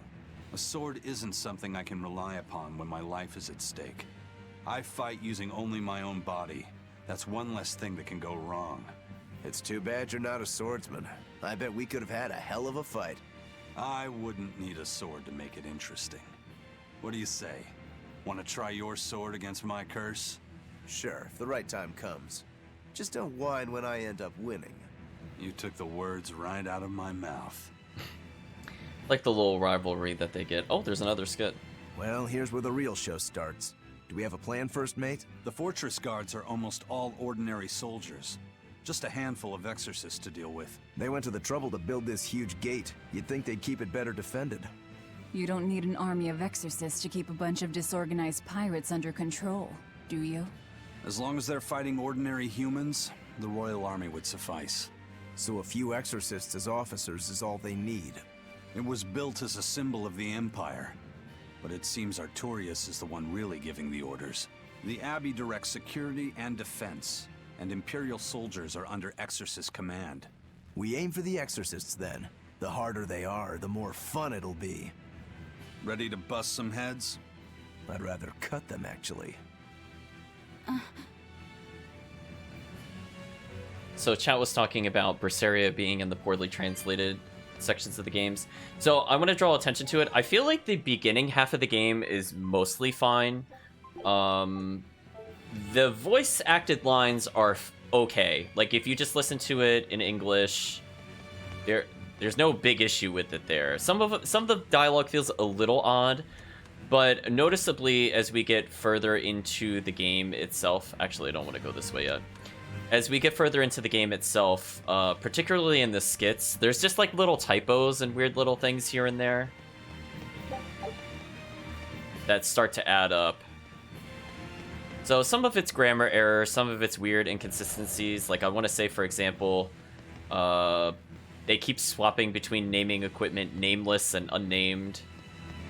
A sword isn't something I can rely upon when my life is at stake. I fight using only my own body. That's one less thing that can go wrong. It's too bad you're not a swordsman. I bet we could have had a hell of a fight. I wouldn't need a sword to make it interesting. What do you say? Want to try your sword against my curse? Sure, if the right time comes. Just don't whine when I end up winning. You took the words right out of my mouth. Like the little rivalry that they get. Oh, there's another skit. Well, here's where the real show starts. Do we have a plan, First Mate? The fortress guards are almost all ordinary soldiers. Just a handful of exorcists to deal with. They went to the trouble to build this huge gate. You'd think they'd keep it better defended. You don't need an army of exorcists to keep a bunch of disorganized pirates under control, do you? As long as they're fighting ordinary humans, the Royal Army would suffice. So a few exorcists as officers is all they need. It was built as a symbol of the Empire, but it seems Artorias is the one really giving the orders. The Abbey directs security and defense, and Imperial soldiers are under Exorcist command. We aim for the exorcists then. The harder they are, the more fun it'll be. Ready to bust some heads? I'd rather cut them, actually. So chat was talking about Berseria being in the poorly translated sections of the games. So I want to draw attention to it. I feel like the beginning half of the game is mostly fine. The voice acted lines are okay. Like if you just listen to it in English, there's no big issue with it there. Some of the dialogue feels a little odd, but noticeably as we get further into the game itself, actually I don't want to go this way yet. As we get further into the game itself, particularly in the skits, there's just like little typos and weird little things here and there that start to add up. So some of it's grammar errors, some of it's weird inconsistencies. Like I want to say, for example, they keep swapping between naming equipment nameless and unnamed.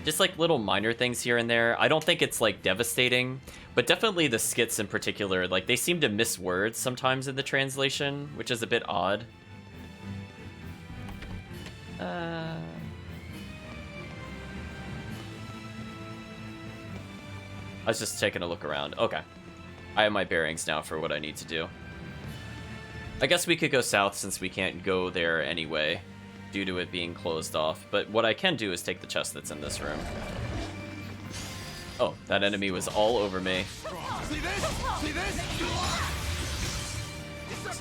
Just like little minor things here and there. I don't think it's like devastating, but definitely the skits in particular, like they seem to miss words sometimes in the translation, which is a bit odd. I was just taking a look around. Okay. I have my bearings now for what I need to do. I guess we could go south since we can't go there anyway, due to it being closed off. But what I can do is take the chest that's in this room. Oh, that enemy was all over me.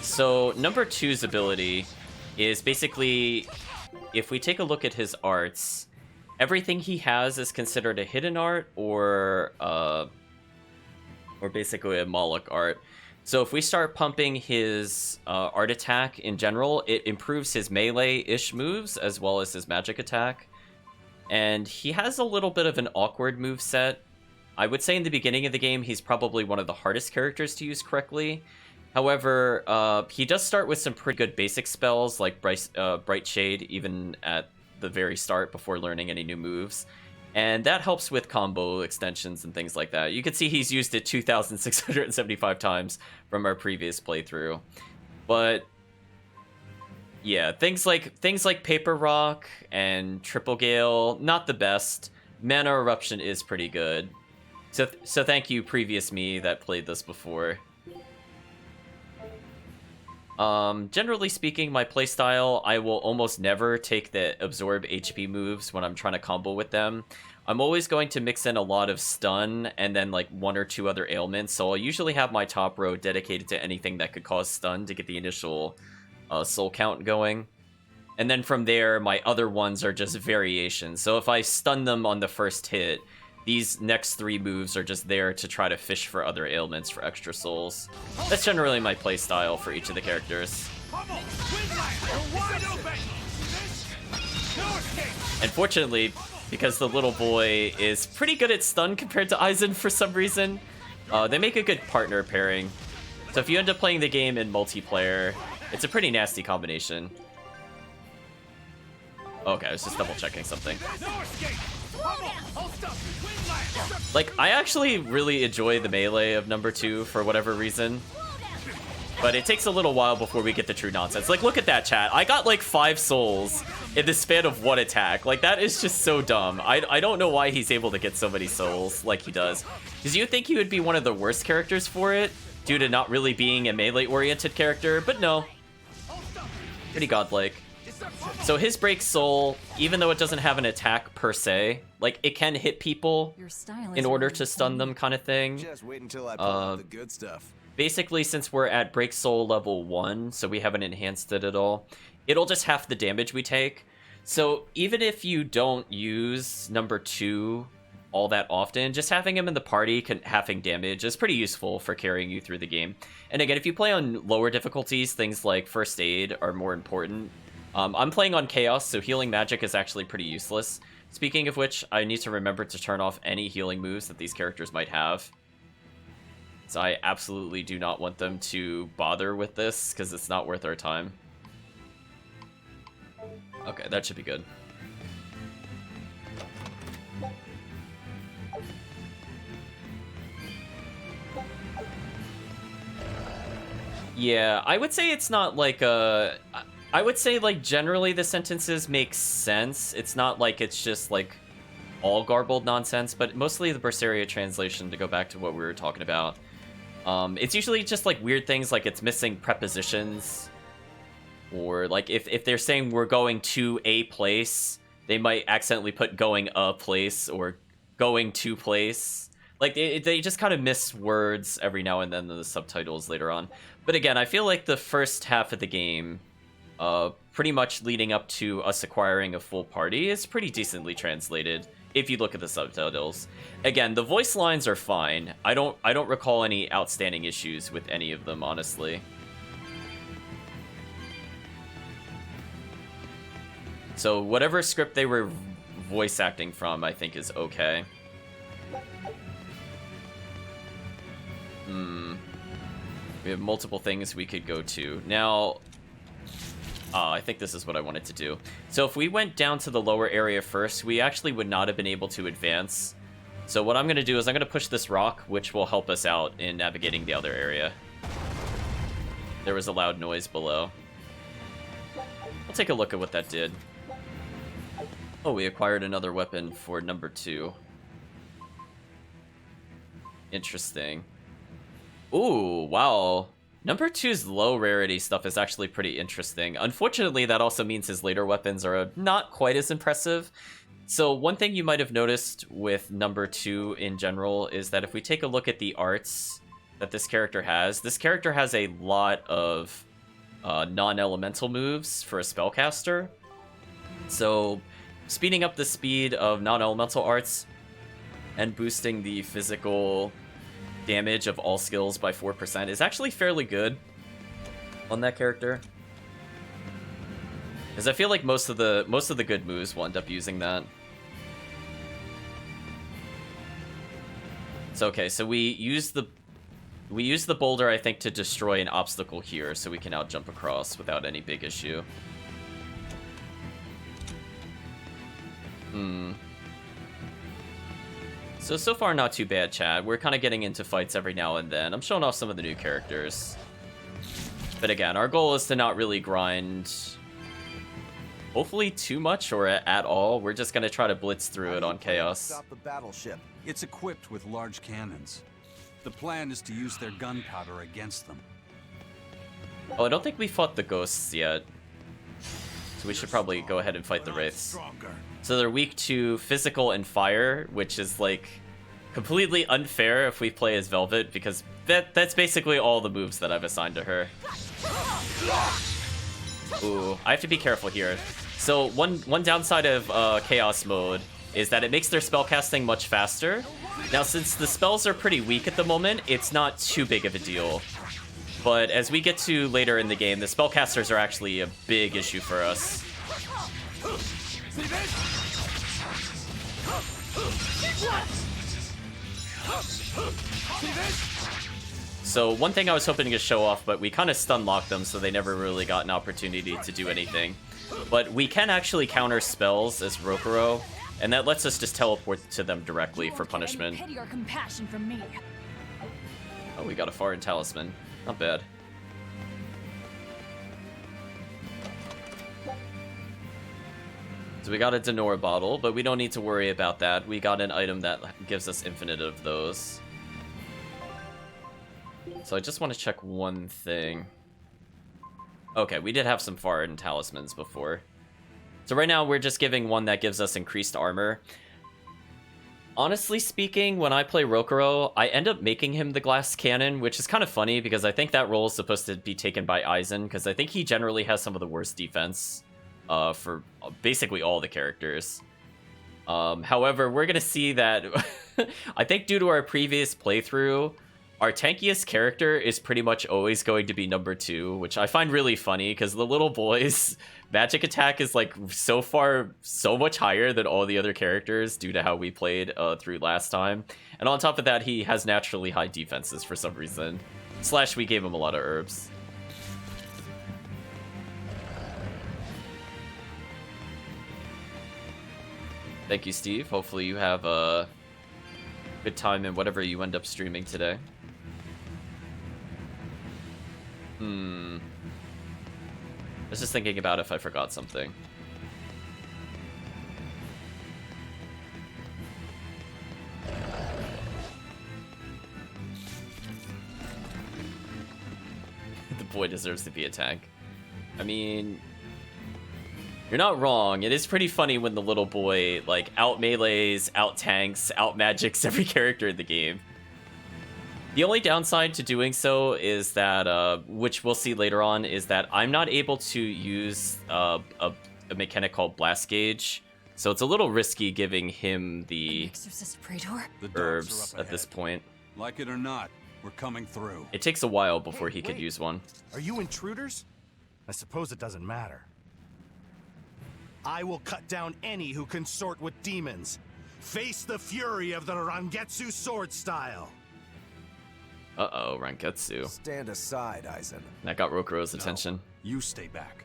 So, number 2's ability is basically, if we take a look at his arts, everything he has is considered a hidden art or basically a Moloch art. So if we start pumping his art attack in general, it improves his melee-ish moves as well as his magic attack. And he has a little bit of an awkward move set. I would say in the beginning of the game, he's probably one of the hardest characters to use correctly. However, he does start with some pretty good basic spells like Bright Shade, even at the very start before learning any new moves. And that helps with combo extensions and things like that. You can see he's used it 2,675 times from our previous playthrough. But yeah, things like Paper Rock and Triple Gale, not the best. Mana Eruption is pretty good. So thank you, previous me that played this before. Generally speaking, my playstyle, I will almost never take the absorb HP moves when I'm trying to combo with them. I'm always going to mix in a lot of stun and then like 1 or 2 other ailments. So I'll usually have my top row dedicated to anything that could cause stun to get the initial soul count going. And then from there, my other ones are just variations. So if I stun them on the first hit, these next 3 moves are just there to try to fish for other ailments for extra souls. That's generally my playstyle for each of the characters. And fortunately, because the little boy is pretty good at stun compared to Aizen for some reason, they make a good partner pairing. So if you end up playing the game in multiplayer, it's a pretty nasty combination. Okay, I was just double checking something. Like, I actually really enjoy the melee of number 2 for whatever reason. But it takes a little while before we get the true nonsense. Like, look at that, chat. I got like 5 souls in the span of 1 attack. Like, that is just so dumb. I don't know why he's able to get so many souls like he does. Because you would think he would be one of the worst characters for it, due to not really being a melee-oriented character, but no. Pretty godlike. So his Break Soul, even though it doesn't have an attack per se, like, it can hit people in order to stun them kind of thing. Just wait until I pull out the good stuff. Basically, since we're at Break Soul level 1, so we haven't enhanced it at all, it'll just half the damage we take. So even if you don't use number 2 all that often, just having him in the party halving damage is pretty useful for carrying you through the game. And again, if you play on lower difficulties, things like First Aid are more important. I'm playing on Chaos, so healing magic is actually pretty useless. Speaking of which, I need to remember to turn off any healing moves that these characters might have. So I absolutely do not want them to bother with this, because it's not worth our time. Okay, that should be good. Yeah, I would say it's not like a... I would say, like, generally the sentences make sense. It's not like it's just, like, all garbled nonsense, but mostly the Berseria translation, to go back to what we were talking about. It's usually just like weird things, like it's missing prepositions, or like if they're saying we're going to a place, they might accidentally put going a place or going to place. Like they just kind of miss words every now and then in the subtitles later on. But again, I feel like the first half of the game, pretty much leading up to us acquiring a full party, is pretty decently translated if you look at the subtitles. Again, the voice lines are fine. I don't recall any outstanding issues with any of them, honestly. So whatever script they were voice acting from, I think is okay. We have multiple things we could go to. Now, I think this is what I wanted to do. So if we went down to the lower area first, we actually would not have been able to advance. So what I'm going to do is I'm going to push this rock, which will help us out in navigating the other area. There was a loud noise below. I'll take a look at what that did. Oh, we acquired another weapon for number 2. Interesting. Ooh, wow. Number 2's low rarity stuff is actually pretty interesting. Unfortunately, that also means his later weapons are not quite as impressive. So one thing you might have noticed with number 2 in general is that if we take a look at the arts that this character has a lot of non-elemental moves for a spellcaster. So speeding up the speed of non-elemental arts and boosting the physical damage of all skills by 4% is actually fairly good on that character. Because I feel like most of the good moves will end up using that. So okay, so we use the boulder, I think, to destroy an obstacle here, so we can now jump across without any big issue. So far not too bad, chat. We're kind of getting into fights every now and then. I'm showing off some of the new characters. But again, our goal is to not really grind, hopefully too much or at all. We're just going to try to blitz through it on Chaos. Stop the battleship. It's equipped with large cannons. The plan is to use their gunpowder against them. Oh, I don't think we fought the ghosts yet. So we should probably go ahead and fight the wraiths. So they're weak to physical and fire, which is like completely unfair if we play as Velvet, because that's basically all the moves that I've assigned to her. Ooh, I have to be careful here. So one downside of Chaos mode is that it makes their spellcasting much faster. Now, since the spells are pretty weak at the moment, it's not too big of a deal. But as we get to later in the game, the spellcasters are actually a big issue for us. So one thing I was hoping to show off, but we kind of stun-locked them, so they never really got an opportunity to do anything. But we can actually counter spells as Rokuro, and that lets us just teleport to them directly for punishment. Pity or compassion from me. Oh, we got a foreign talisman. Not bad. So we got a Denora bottle, but we don't need to worry about that. We got an item that gives us infinite of those. So I just want to check one thing. Okay, we did have some foreign talismans before. So right now we're just giving one that gives us increased armor. Honestly speaking, when I play Rokuro, I end up making him the glass cannon, which is kind of funny because I think that role is supposed to be taken by Aizen, because I think he generally has some of the worst defense for basically all the characters. However, we're going to see that I think due to our previous playthrough, our tankiest character is pretty much always going to be number 2, which I find really funny because the little boy's magic attack is like so much higher than all the other characters due to how we played through last time. And on top of that, he has naturally high defenses for some reason. Slash, we gave him a lot of herbs. Thank you, Steve. Hopefully you have a good time in whatever you end up streaming today. I was just thinking about if I forgot something. boy deserves to be a tank. I mean, you're not wrong. It is pretty funny when the little boy, like, out melees, out tanks, out magics every character in the game. The only downside to doing so is that, which we'll see later on, is that I'm not able to use a mechanic called Blast Gauge. So it's a little risky giving him the Exorcist Praetor? herbs at this point. Like it or not, we're coming through. It takes a while before he could wait. use one. Are you intruders? I suppose it doesn't matter. I will cut down any who consort with demons. Face the fury of the Rangetsu sword style. Uh-oh, Ranketsu. Stand aside, Aizen. That got Rokuro's attention. No, you stay back.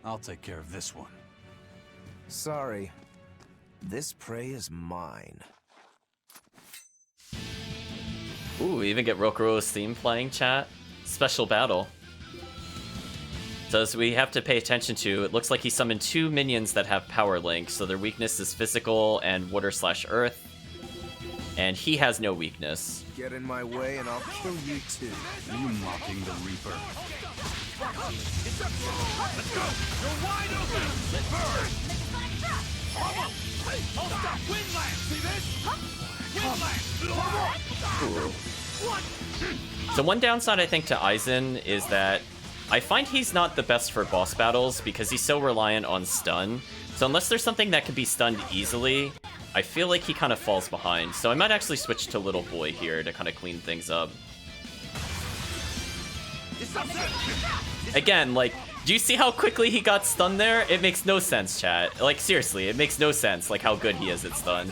I'll take care of this one. Sorry. This prey is mine. Ooh, we even get Rokuro's theme playing, chat. Special battle. So as we have to pay attention to, it looks like he summoned 2 minions that have power link, so their weakness is physical and water/earth. And he has no weakness. Get in my way and I'll kill you too. You mocking the Reaper. Let's go! You're wide open! Burn! Hold stop! Windland! See this? Windland! So one downside I think to Aizen is that I find he's not the best for boss battles because he's so reliant on stun. So unless there's something that can be stunned easily, I feel like he kind of falls behind. So I might actually switch to Little Boy here to kind of clean things up. Again, like, do you see how quickly he got stunned there? It makes no sense, chat. Like, seriously, it makes no sense, like, how good he is at stun.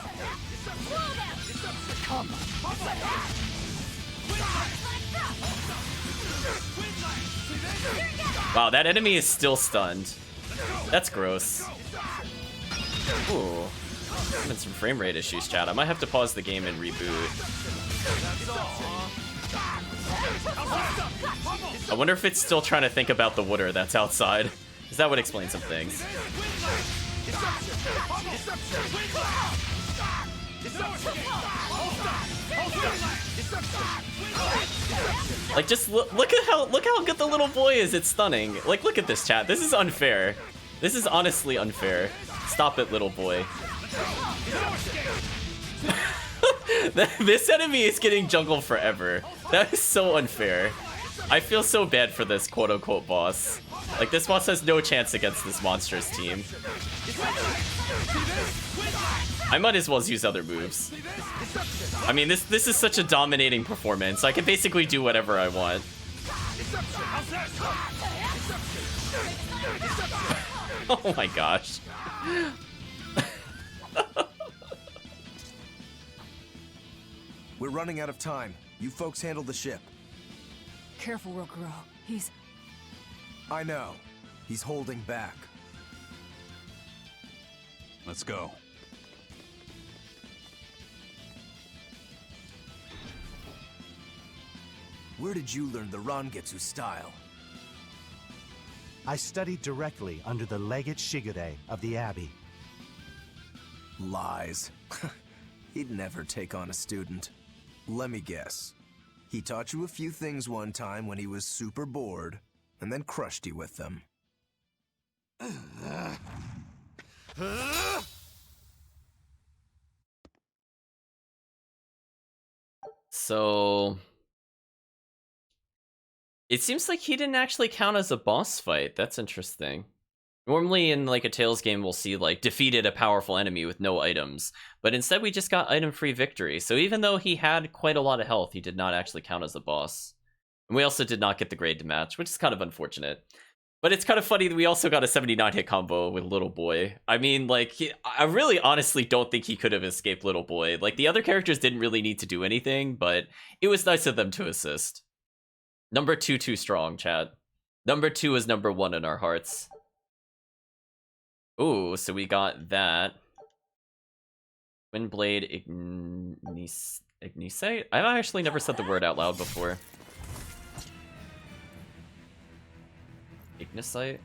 Wow, that enemy is still stunned. That's gross. Ooh. Having some frame rate issues, chat. I might have to pause the game and reboot. I wonder if it's still trying to think about the water that's outside. Because that would explain some things. Like, just look at how good the little boy is at stunning. Like, look at this, chat. This is unfair. This is honestly unfair. Stop it, little boy. This enemy is getting jungled forever. That is so unfair. I feel so bad for this quote-unquote boss. Like, this boss has no chance against this monstrous team. I might as well use other moves. I mean, this is such a dominating performance. I can basically do whatever I want. Oh my gosh. We're running out of time. You folks handle the ship. Careful, Rokuro. He's... I know. He's holding back. Let's go. Where did you learn the Rangetsu style? I studied directly under the Legate Shigure of the Abbey. Lies. He'd never take on a student. Let me guess. He taught you a few things one time when he was super bored, and then crushed you with them. So... it seems like he didn't actually count as a boss fight. That's interesting. Normally in like a Tales game, we'll see like defeated a powerful enemy with no items, but instead we just got item-free victory. So even though he had quite a lot of health, he did not actually count as a boss. And we also did not get the grade to match, which is kind of unfortunate. But it's kind of funny that we also got a 79 hit combo with Little Boy. I mean, like, I really honestly don't think he could have escaped Little Boy. Like, the other characters didn't really need to do anything, but it was nice of them to assist. Number 2 too strong, chat. Number 2 is number 1 in our hearts. Ooh, so we got that. Windblade Ignisite? I've actually never said the word out loud before. Ignisite?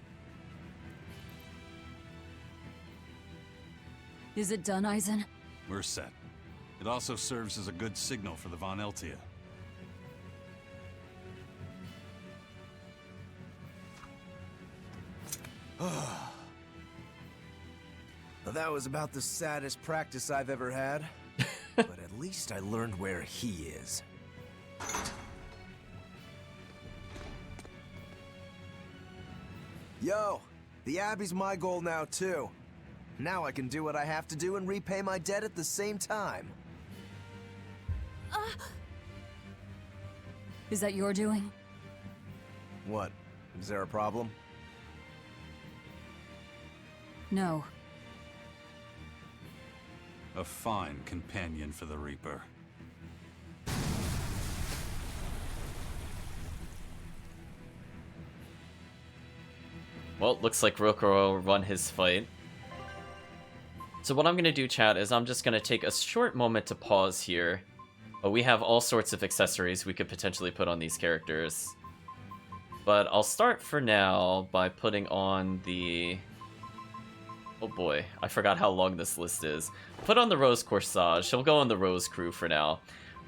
Is it done, Aizen? We're set. It also serves as a good signal for the Von Eltia. Well, that was about the saddest practice I've ever had. But at least I learned where he is. Yo, the Abbey's my goal now too. Now I can do what I have to do and repay my debt at the same time. Is that your doing? What? Is there a problem? No. A fine companion for the Reaper. Well, looks like Rokuro won his fight. So what I'm going to do, chat, is I'm just going to take a short moment to pause here. We have all sorts of accessories we could potentially put on these characters. But I'll start for now by putting on the... Oh boy, I forgot how long this list is. Put on the Rose Corsage. She'll go on the Rose Crew for now.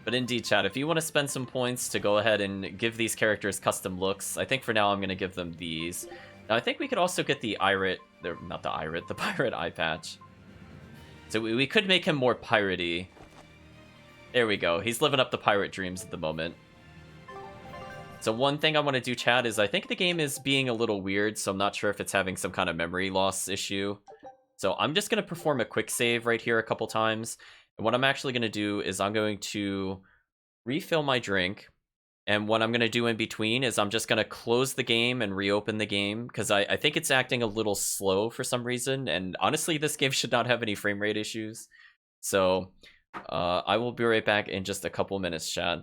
But indeed, chat, if you want to spend some points to go ahead and give these characters custom looks, I think for now I'm going to give them these. Now, I think we could also get the Irate... Not the Irate, the Pirate Eye Patch. So we could make him more piratey. There we go. He's living up the pirate dreams at the moment. So one thing I want to do, chat, is I think the game is being a little weird, so I'm not sure if it's having some kind of memory loss issue. So I'm just going to perform a quick save right here a couple times. And what I'm actually going to do is I'm going to refill my drink. And what I'm going to do in between is I'm just going to close the game and reopen the game, because I think it's acting a little slow for some reason. And honestly, this game should not have any frame rate issues. So I will be right back in just a couple minutes, chat.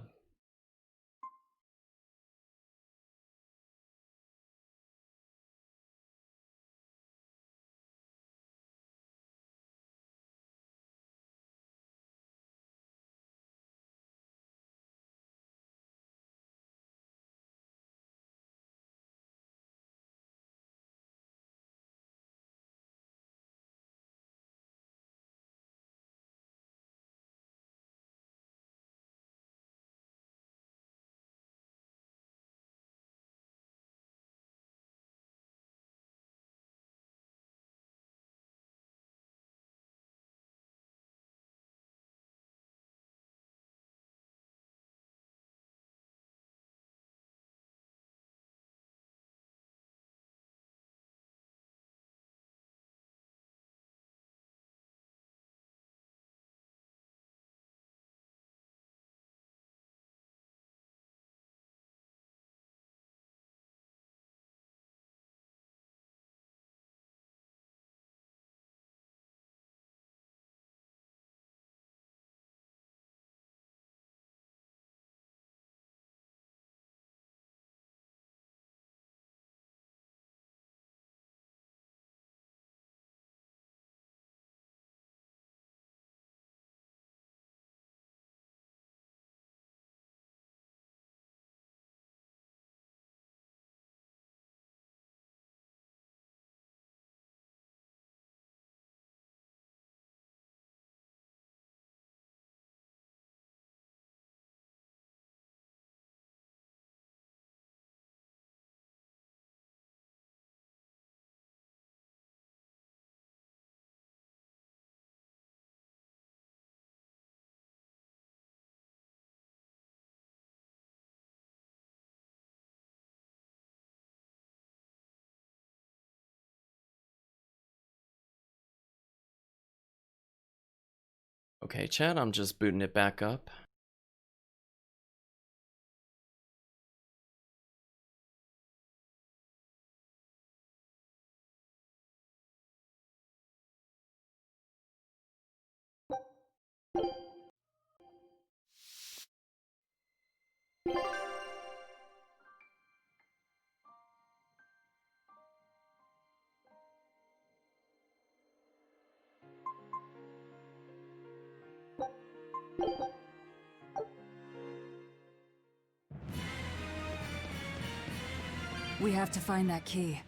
Okay, chat, I'm just booting it back up. We have to find that key.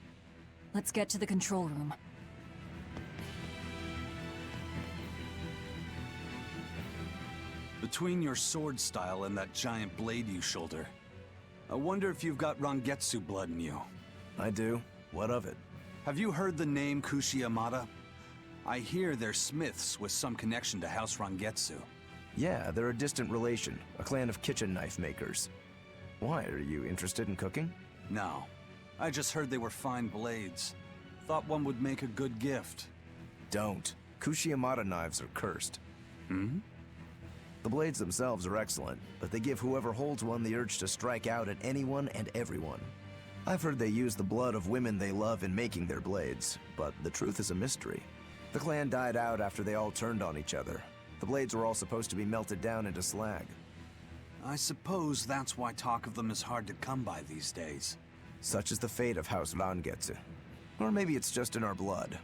Let's get to the control room. Between your sword style and that giant blade you shoulder, I wonder if you've got Rangetsu blood in you. I do. What of it? Have you heard the name Kushiyamada? I hear they're smiths with some connection to House Rangetsu. Yeah, they're a distant relation, a clan of kitchen knife makers. Why, are you interested in cooking? No. I just heard they were fine blades. Thought one would make a good gift. Don't. Kushiyamada knives are cursed. Hmm? The blades themselves are excellent, but they give whoever holds one the urge to strike out at anyone and everyone. I've heard they use the blood of women they love in making their blades, but the truth is a mystery. The clan died out after they all turned on each other. The blades were all supposed to be melted down into slag. I suppose that's why talk of them is hard to come by these days. Such is the fate of House Rangetsu. Or maybe it's just in our blood.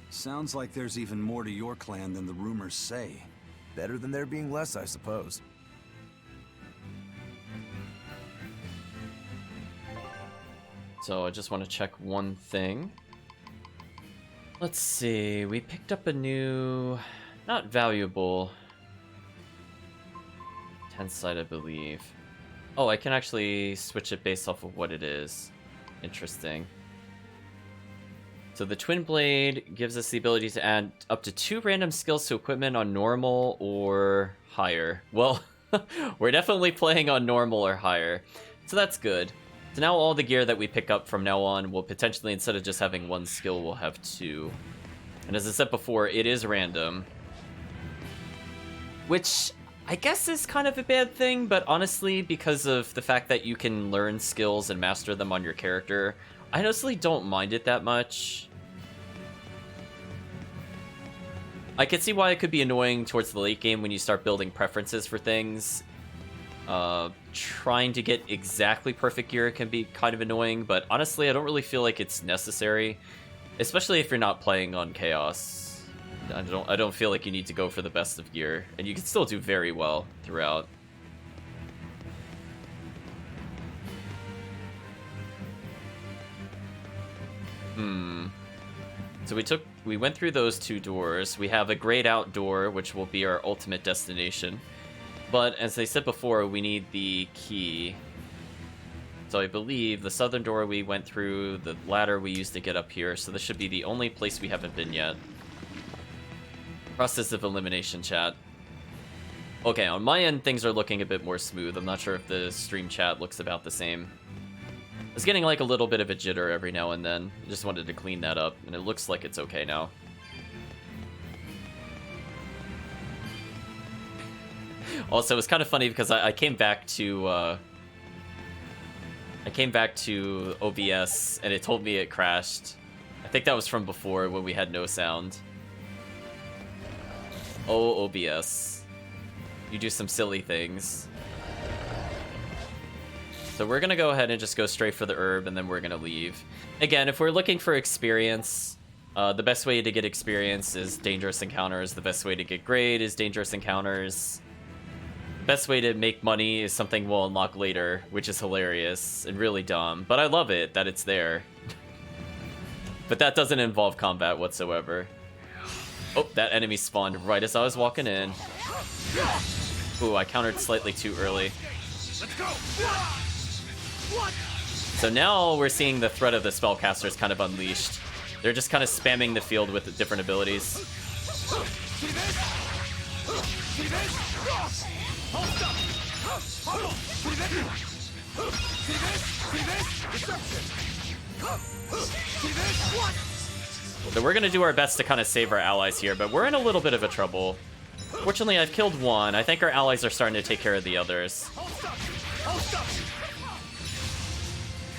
Sounds like there's even more to your clan than the rumors say. Better than there being less, I suppose. So I just want to check one thing. Let's see, we picked up a new, not valuable, tensite, I believe. Oh, I can actually switch it based off of what it is. Interesting. So the Twin Blade gives us the ability to add up to 2 random skills to equipment on normal or higher. Well, we're definitely playing on normal or higher, so that's good. So now all the gear that we pick up from now on will potentially, instead of just having 1 skill, we'll have 2. And as I said before, it is random. Which I guess is kind of a bad thing, but honestly, because of the fact that you can learn skills and master them on your character, I honestly don't mind it that much. I can see why it could be annoying towards the late game when you start building preferences for things. Trying to get exactly perfect gear can be kind of annoying, but honestly, I don't really feel like it's necessary, especially if you're not playing on Chaos. I don't feel like you need to go for the best of gear, and you can still do very well throughout. So we went through those 2 doors. We have a great outdoor, which will be our ultimate destination. But as I said before, we need the key. So I believe the southern door we went through, the ladder we used to get up here, so this should be the only place we haven't been yet. Process of elimination, chat. Okay, on my end, things are looking a bit more smooth. I'm not sure if the stream chat looks about the same. I was getting like a little bit of a jitter every now and then. I just wanted to clean that up, and it looks like it's okay now. Also, it's kind of funny because I came back to OBS and it told me it crashed. I think that was from before when we had no sound. Oh, OBS. You do some silly things. So we're gonna go ahead and just go straight for the herb, and then we're gonna leave. Again, if we're looking for experience, the best way to get experience is dangerous encounters. The best way to get grade is dangerous encounters. The best way to make money is something we'll unlock later, which is hilarious and really dumb. But I love it that it's there. But that doesn't involve combat whatsoever. Oh, that enemy spawned right as I was walking in. Ooh, I countered slightly too early. Let's go! So now we're seeing the threat of the spellcasters kind of unleashed. They're just kind of spamming the field with the different abilities. See this? See this? Hold up! See this? See this? See this? Deception! See this? What? So we're going to do our best to kind of save our allies here, but we're in a little bit of a trouble. Fortunately, I've killed one. I think our allies are starting to take care of the others. Hold up! Hold up!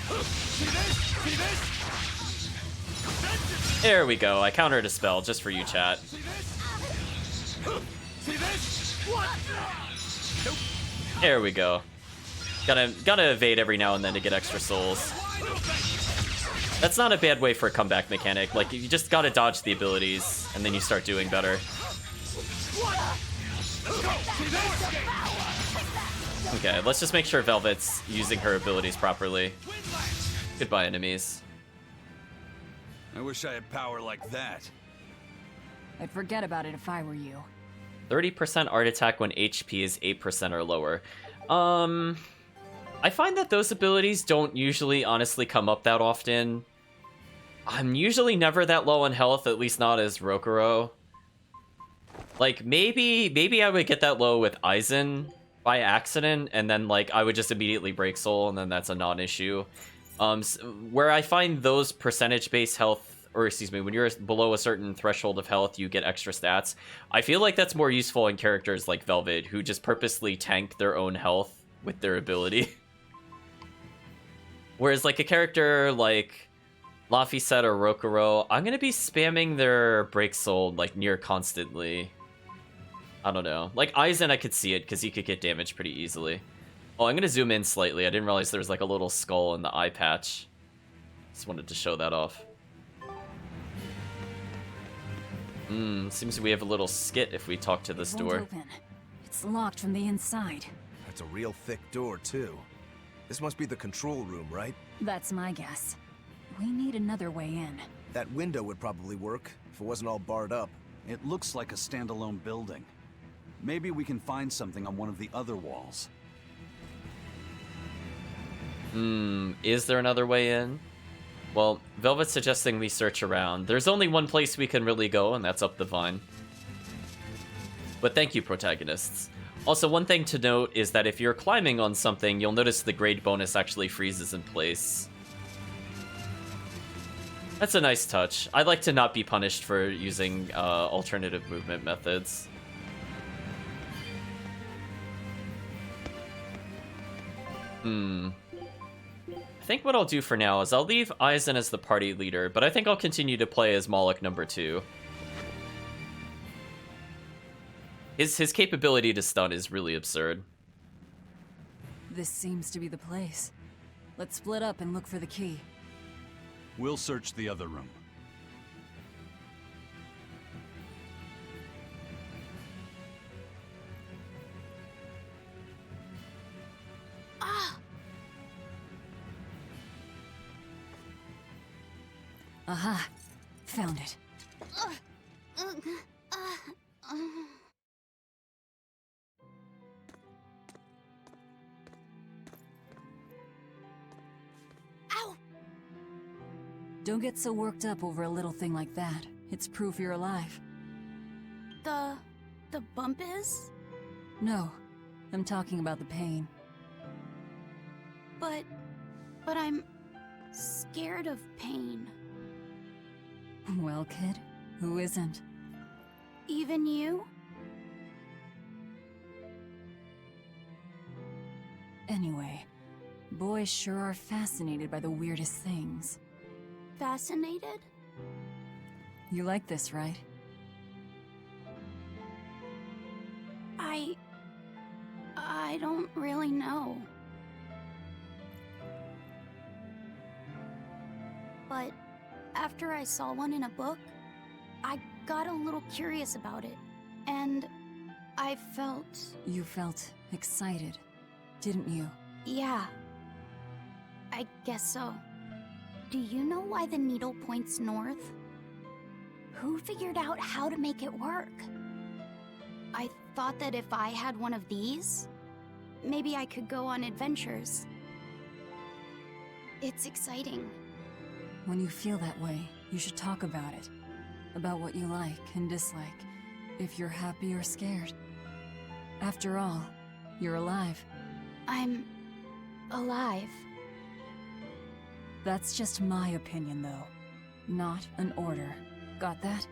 See this? See this? There we go. I countered a spell just for you, chat. See this? See this? What? Nope. There we go. Gotta evade every now and then to get extra souls. That's not a bad way for a comeback mechanic. Like, you just gotta dodge the abilities, and then you start doing better. Okay, let's just make sure Velvet's using her abilities properly. Goodbye, enemies. I wish I had power like that. I'd forget about it if I were you. 30% art attack when HP is 8% or lower. I find that those abilities don't usually honestly come up that often. I'm usually never that low on health, at least not as Rokuro. Like, maybe I would get that low with Aizen by accident, and then, like, I would just immediately break soul, and then that's a non-issue. Where I find those percentage-based health, or excuse me, when you're below a certain threshold of health, you get extra stats. I feel like that's more useful in characters like Velvet, who just purposely tank their own health with their ability. Whereas, like, a character like Laphicet or Rokuro, I'm gonna be spamming their break soul, like, near constantly. I don't know. Like, Aizen, I could see it, because he could get damaged pretty easily. Oh, I'm gonna zoom in slightly. I didn't realize there was, like, a little skull in the eye patch. Just wanted to show that off. Seems we have a little skit if we talk to this door. Open. It's locked from the inside. That's a real thick door, too. This must be the control room, right? That's my guess. We need another way in. That window would probably work, if it wasn't all barred up. It looks like a standalone building. Maybe we can find something on one of the other walls. Is there another way in? Well, Velvet's suggesting we search around. There's only one place we can really go, and that's up the vine. But thank you, protagonists. Also, one thing to note is that if you're climbing on something, you'll notice the grade bonus actually freezes in place. That's a nice touch. I'd like to not be punished for using alternative movement methods. I think what I'll do for now is I'll leave Aizen as the party leader, but I think I'll continue to play as Moloch number 2. His capability to stun is really absurd. This seems to be the place. Let's split up and look for the key. We'll search the other room. Aha! Found it. Ow! Don't get so worked up over a little thing like that. It's proof you're alive. The bump is? No, I'm talking about the pain. But I'm scared of pain. Well, kid, who isn't? Even you? Anyway, boys sure are fascinated by the weirdest things. Fascinated? You like this, right? I don't really know. But after I saw one in a book, I got a little curious about it, and I felt... You felt excited, didn't you? Yeah. I guess so. Do you know why the needle points north? Who figured out how to make it work? I thought that if I had one of these, maybe I could go on adventures. It's exciting. When you feel that way, you should talk about it. About what you like and dislike, if you're happy or scared. After all, you're alive. I'm... alive. That's just my opinion, though. Not an order. Got that?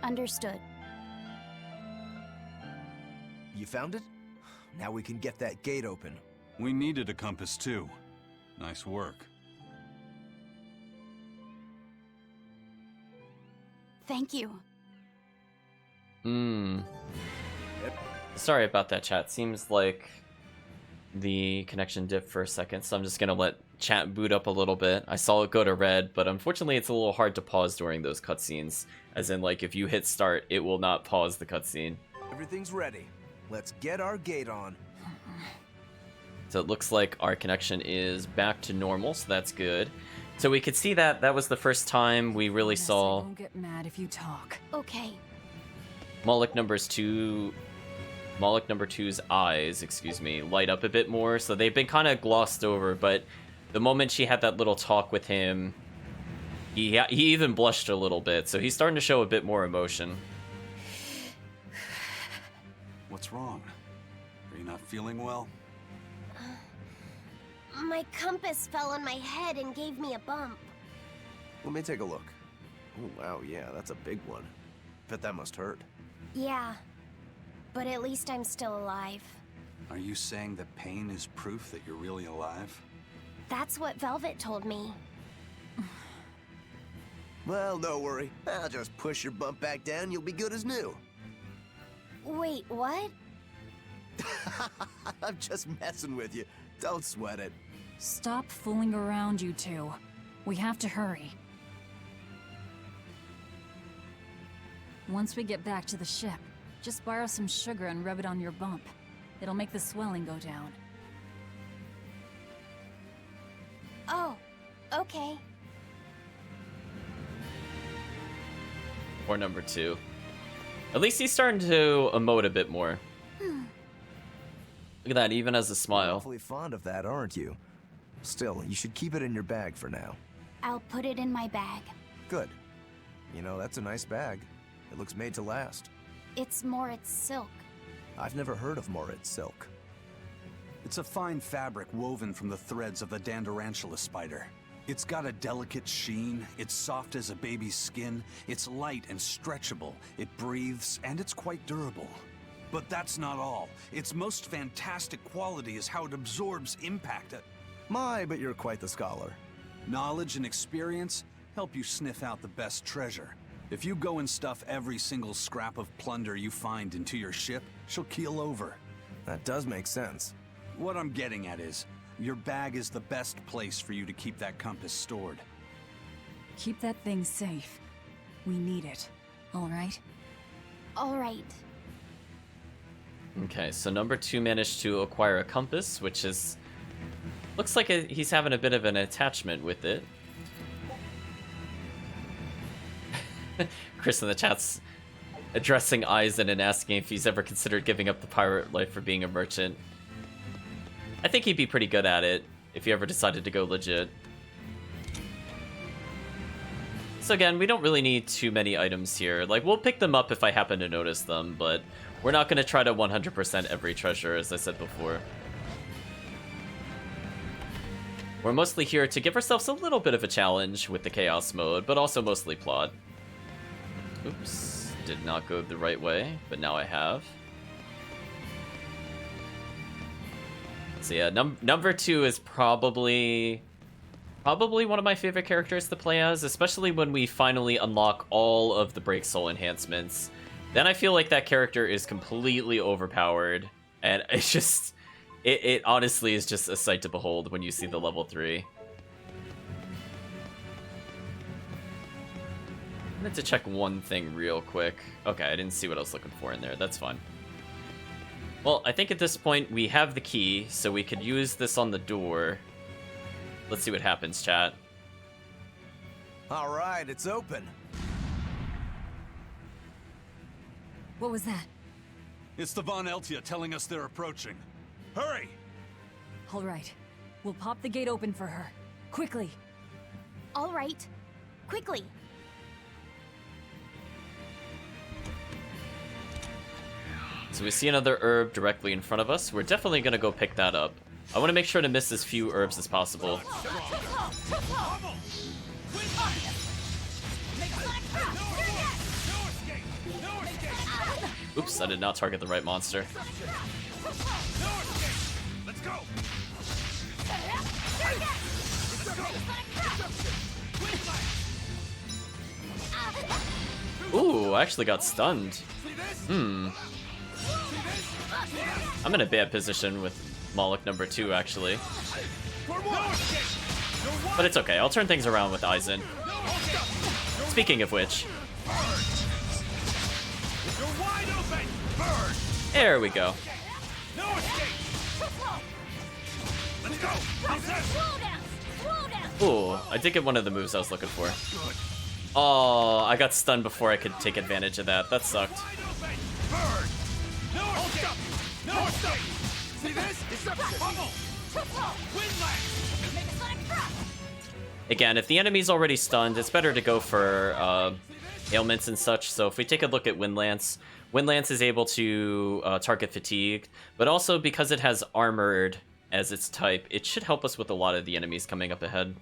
Understood. You found it? Now we can get that gate open. We needed a compass too. Nice work. Thank you. Sorry about that, chat. Seems like the connection dipped for a second, so I'm just gonna let chat boot up a little bit. I saw it go to red, but unfortunately it's a little hard to pause during those cutscenes. As in, like, if you hit start, it will not pause the cutscene. Everything's ready. Let's get our gate on. So it looks like our connection is back to normal, so that's good. So we could see that that was the first time we really Yes, I saw won't get mad if you talk. Okay. Moloch number 2's eyes, excuse me, light up a bit more. So they've been kind of glossed over, but the moment she had that little talk with him, he even blushed a little bit, so he's starting to show a bit more emotion. What's wrong? Are you not feeling well? My compass fell on my head and gave me a bump. Let me take a look. Oh, wow, yeah, that's a big one. Bet that must hurt. Yeah, but at least I'm still alive. Are you saying that pain is proof that you're really alive? That's what Velvet told me. Well, don't worry. I'll just push your bump back down, you'll be good as new. Wait, what? I'm just messing with you. Don't sweat it. Stop fooling around, you two. We have to hurry. Once we get back to the ship, just borrow some sugar and rub it on your bump. It'll make the swelling go down. Oh, okay. Or number 2. At least he's starting to emote a bit more. Look at that, even as a smile. Awfully fond of that, aren't you? Still, you should keep it in your bag for now. I'll put it in my bag. Good. You know, that's a nice bag. It looks made to last. It's Moritz silk. I've never heard of Moritz silk. It's a fine fabric woven from the threads of the Dandarantula spider. It's got a delicate sheen, it's soft as a baby's skin, it's light and stretchable, it breathes, and it's quite durable. But that's not all. Its most fantastic quality is how it absorbs impact. My, but you're quite the scholar. Knowledge and experience help you sniff out the best treasure. If you go and stuff every single scrap of plunder you find into your ship, she'll keel over. That does make sense. What I'm getting at is, your bag is the best place for you to keep that compass stored. Keep that thing safe. We need it. All right? All right. Okay, so number 2 managed to acquire a compass, which is... looks like he's having a bit of an attachment with it. Chris in the chat's addressing Eisen and asking if he's ever considered giving up the pirate life for being a merchant. I think he'd be pretty good at it if he ever decided to go legit. So again, we don't really need too many items here. Like, we'll pick them up if I happen to notice them, but we're not going to try to 100% every treasure, as I said before. We're mostly here to give ourselves a little bit of a challenge with the Chaos mode, but also mostly plot. Oops, did not go the right way, but now I have. So yeah, number 2 is probably one of my favorite characters to play as, especially when we finally unlock all of the Break Soul enhancements. Then I feel like that character is completely overpowered, and it's just... It honestly is just a sight to behold when you see the level 3. I meant to check one thing real quick. Okay, I didn't see what I was looking for in there. That's fine. Well, I think at this point we have the key, so we could use this on the door. Let's see what happens, chat. All right, it's open. What was that? It's the Von Eltia telling us they're approaching. Hurry! All right. We'll pop the gate open for her. Quickly. All right. Quickly. So we see another herb directly in front of us. We're definitely going to go pick that up. I want to make sure to miss as few herbs as possible. Oops, I did not target the right monster. Let's go! Ooh, I actually got stunned. I'm in a bad position with Moloch number 2, actually. But it's okay, I'll turn things around with Eisen. Speaking of which... There we go. Ooh, I did get one of the moves I was looking for. Oh, I got stunned before I could take advantage of that. That sucked. Again, if the enemy's already stunned, it's better to go for ailments and such. So if we take a look at Windlance, Windlance is able to target fatigue, but also because it has armored as its type, it should help us with a lot of the enemies coming up ahead.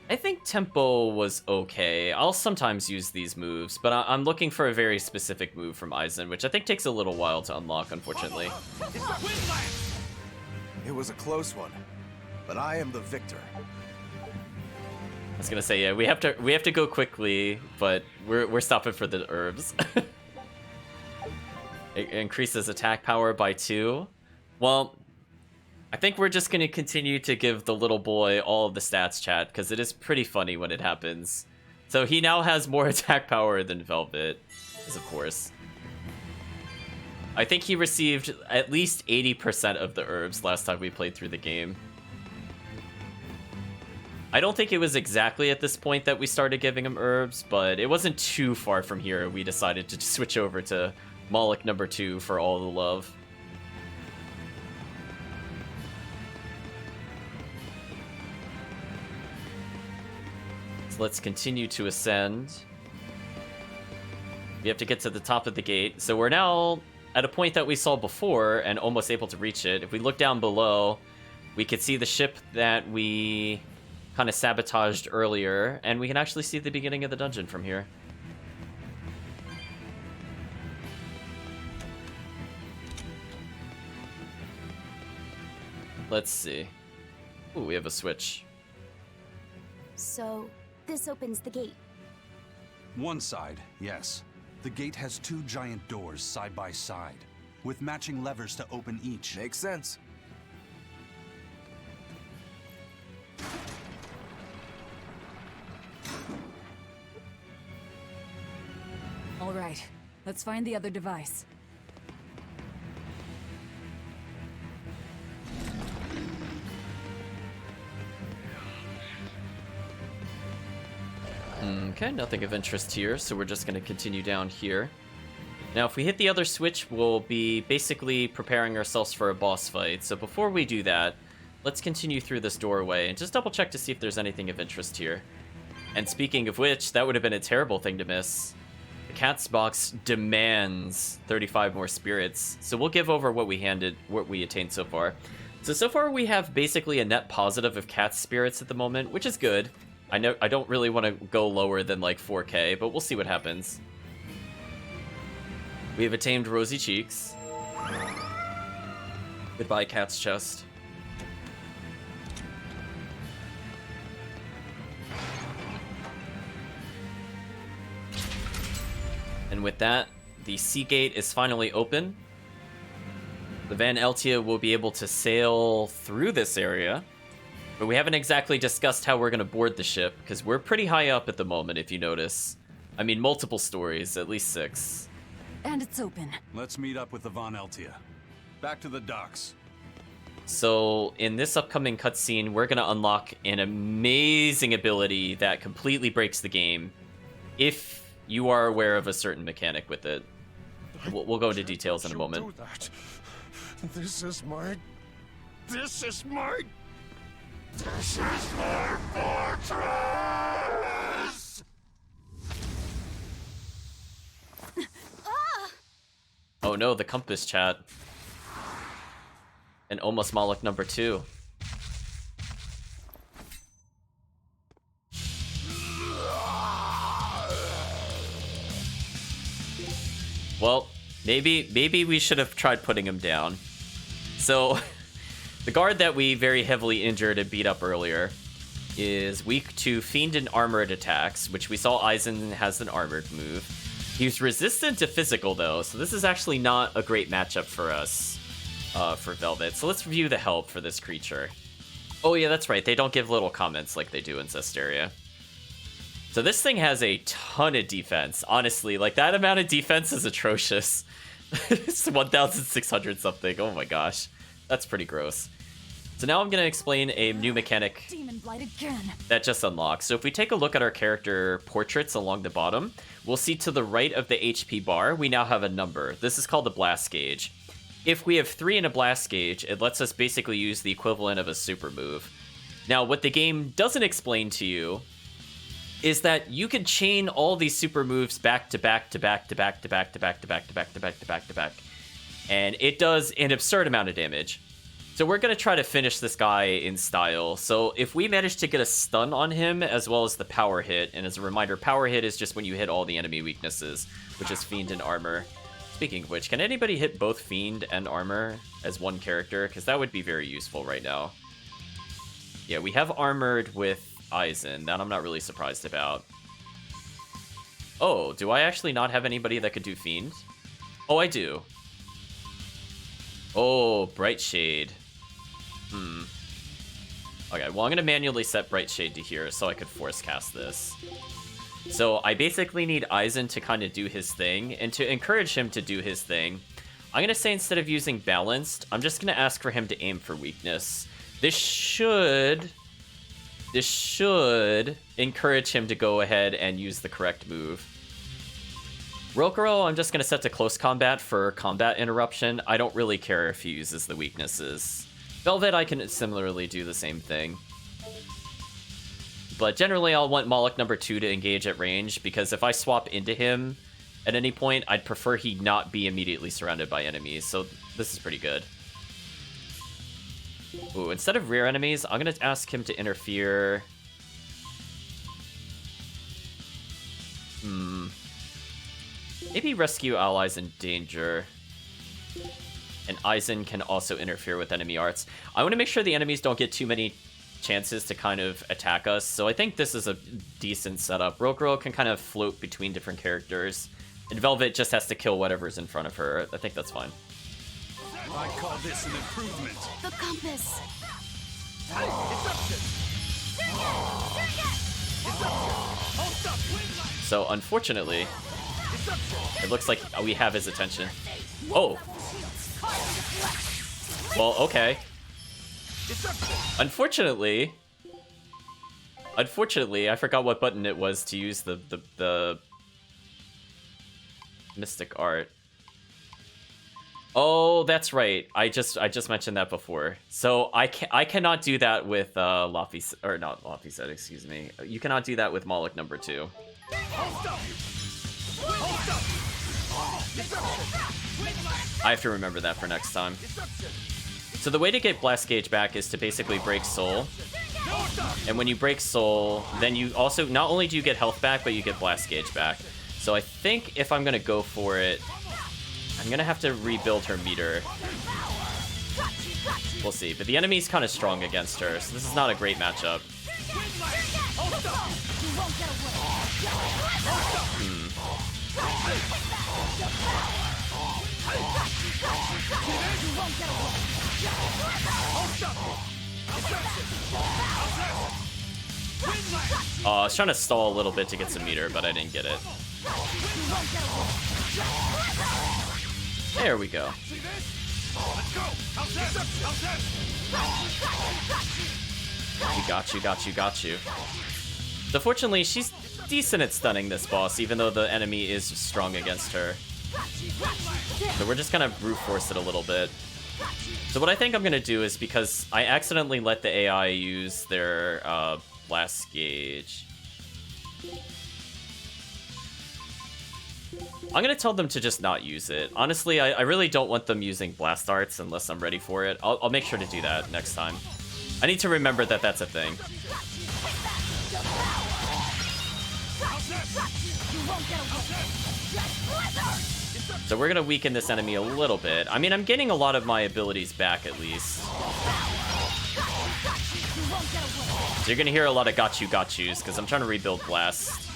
I think Tempo was okay. I'll sometimes use these moves, but I'm looking for a very specific move from Aizen, which I think takes a little while to unlock, unfortunately. It was a close one, but I am the victor. I was gonna say, yeah, we have to go quickly, but we're stopping for the herbs. It increases attack power by 2. Well, I think we're just gonna continue to give the little boy all of the stats, chat, because it is pretty funny when it happens. So he now has more attack power than Velvet, of course. I think he received at least 80% of the herbs last time we played through the game. I don't think it was exactly at this point that we started giving him herbs, but it wasn't too far from here we decided to switch over to Moloch number 2 for all the love. So let's continue to ascend. We have to get to the top of the gate. So we're now at a point that we saw before and almost able to reach it. If we look down below, we could see the ship that we kind of sabotaged earlier, and we can actually see the beginning of the dungeon from here. Let's see. Ooh, we have a switch. So, this opens the gate. One side, yes. The gate has 2 giant doors side by side, with matching levers to open each. Makes sense. All right, let's find the other device. Okay, nothing of interest here, so we're just going to continue down here. Now, if we hit the other switch, we'll be basically preparing ourselves for a boss fight. So before we do that, let's continue through this doorway and just double check to see if there's anything of interest here. And speaking of which, that would have been a terrible thing to miss. The cat's box demands 35 more spirits, so we'll give over what we attained so far. So far we have basically a net positive of cat's spirits at the moment, which is good. I don't really want to go lower than like 4K, but we'll see what happens. We have attained Rosy Cheeks. Goodbye, Cat's Chest. And with that, the sea gate is finally open. The Van Eltia will be able to sail through this area. But we haven't exactly discussed how we're going to board the ship, because we're pretty high up at the moment, if you notice. I mean, multiple stories, at least 6. And it's open. Let's meet up with the Von Eltia. Back to the docks. So, in this upcoming cutscene, we're going to unlock an amazing ability that completely breaks the game, if you are aware of a certain mechanic with it. We'll go into details in a moment. Do that. This is my fortress! Oh no, the compass, chat. And almost Moloch number 2. Well, maybe we should have tried putting him down. So, the guard that we very heavily injured and beat up earlier is weak to Fiend and Armored attacks, which we saw Aizen has an armored move. He's resistant to physical, though, so this is actually not a great matchup for us, for Velvet. So let's review the help for this creature. Oh yeah, that's right, they don't give little comments like they do in Zestiria. So this thing has a ton of defense, honestly. Like, that amount of defense is atrocious. It's 1,600 something, oh my gosh. That's pretty gross. So now I'm going to explain a new mechanic Demon Blight again. that just unlocked. So if we take a look at our character portraits along the bottom, we'll see to the right of the HP bar, we now have a number. This is called the blast gauge. if we have 3 in a blast gauge, it lets us basically use the equivalent of a super move. Now, what the game doesn't explain to you is that you can chain all these super moves back to back to back to back to back to back to back to back to back to back to back, and it does an absurd amount of damage. So we're going to try to finish this guy in style. So if we manage to get a stun on him as well as the power hit, and as a reminder, power hit is just when you hit all the enemy weaknesses, which is Fiend and Armor. Speaking of which, can anybody hit both Fiend and Armor as one character? Because that would be very useful right now. Yeah, we have Armored with Aizen. That I'm not really surprised about. Oh, do I actually not have anybody that could do Fiend? Oh, I do. Oh, Bright Shade. Okay, well, I'm going to manually set Bright Shade to here so I could force cast this. So I basically need Aizen to kind of do his thing, and to encourage him to do his thing, I'm going to say instead of using Balanced, I'm just going to ask for him to aim for Weakness. This should encourage him to go ahead and use the correct move. Rokuro, I'm just going to set to Close Combat for combat interruption. I don't really care if he uses the weaknesses. Velvet, I can similarly do the same thing. But generally, I'll want Moloch number 2 to engage at range, because if I swap into him at any point, I'd prefer he not be immediately surrounded by enemies, so this is pretty good. Ooh, instead of rear enemies, I'm going to ask him to interfere. Maybe rescue allies in danger. And Aizen can also interfere with enemy arts. I want to make sure the enemies don't get too many chances to kind of attack us, so I think this is a decent setup. Rokuro can kind of float between different characters, and Velvet just has to kill whatever's in front of her. I think that's fine. I call this an improvement. The compass. So, unfortunately, it looks like we have his attention. Oh! Well, okay. Unfortunately, I forgot what button it was to use the Mystic Art. Oh, that's right. I just mentioned that before. So I cannot do that with Laphicet, or not Laphicet, excuse me. You cannot do that with Moloch number 2. I have to remember that for next time. So the way to get Blast Gauge back is to basically break Soul. And when you break Soul, then you also, not only do you get health back, but you get Blast Gauge back. So I think if I'm going to go for it, I'm going to have to rebuild her meter. We'll see. But the enemy's kind of strong against her, so this is not a great matchup. I was trying to stall a little bit to get some meter, but I didn't get it. There we go. Got you. So fortunately, she's decent at stunning this boss, even though the enemy is strong against her. So we're just gonna brute force it a little bit. So what I think I'm gonna do is, because I accidentally let the AI use their blast gauge, I'm gonna tell them to just not use it. Honestly, I really don't want them using blast arts unless I'm ready for it. I'll make sure to do that next time. I need to remember that that's a thing. So we're gonna weaken this enemy a little bit. I mean, I'm getting a lot of my abilities back at least. So you're gonna hear a lot of got yous, because I'm trying to rebuild Blast.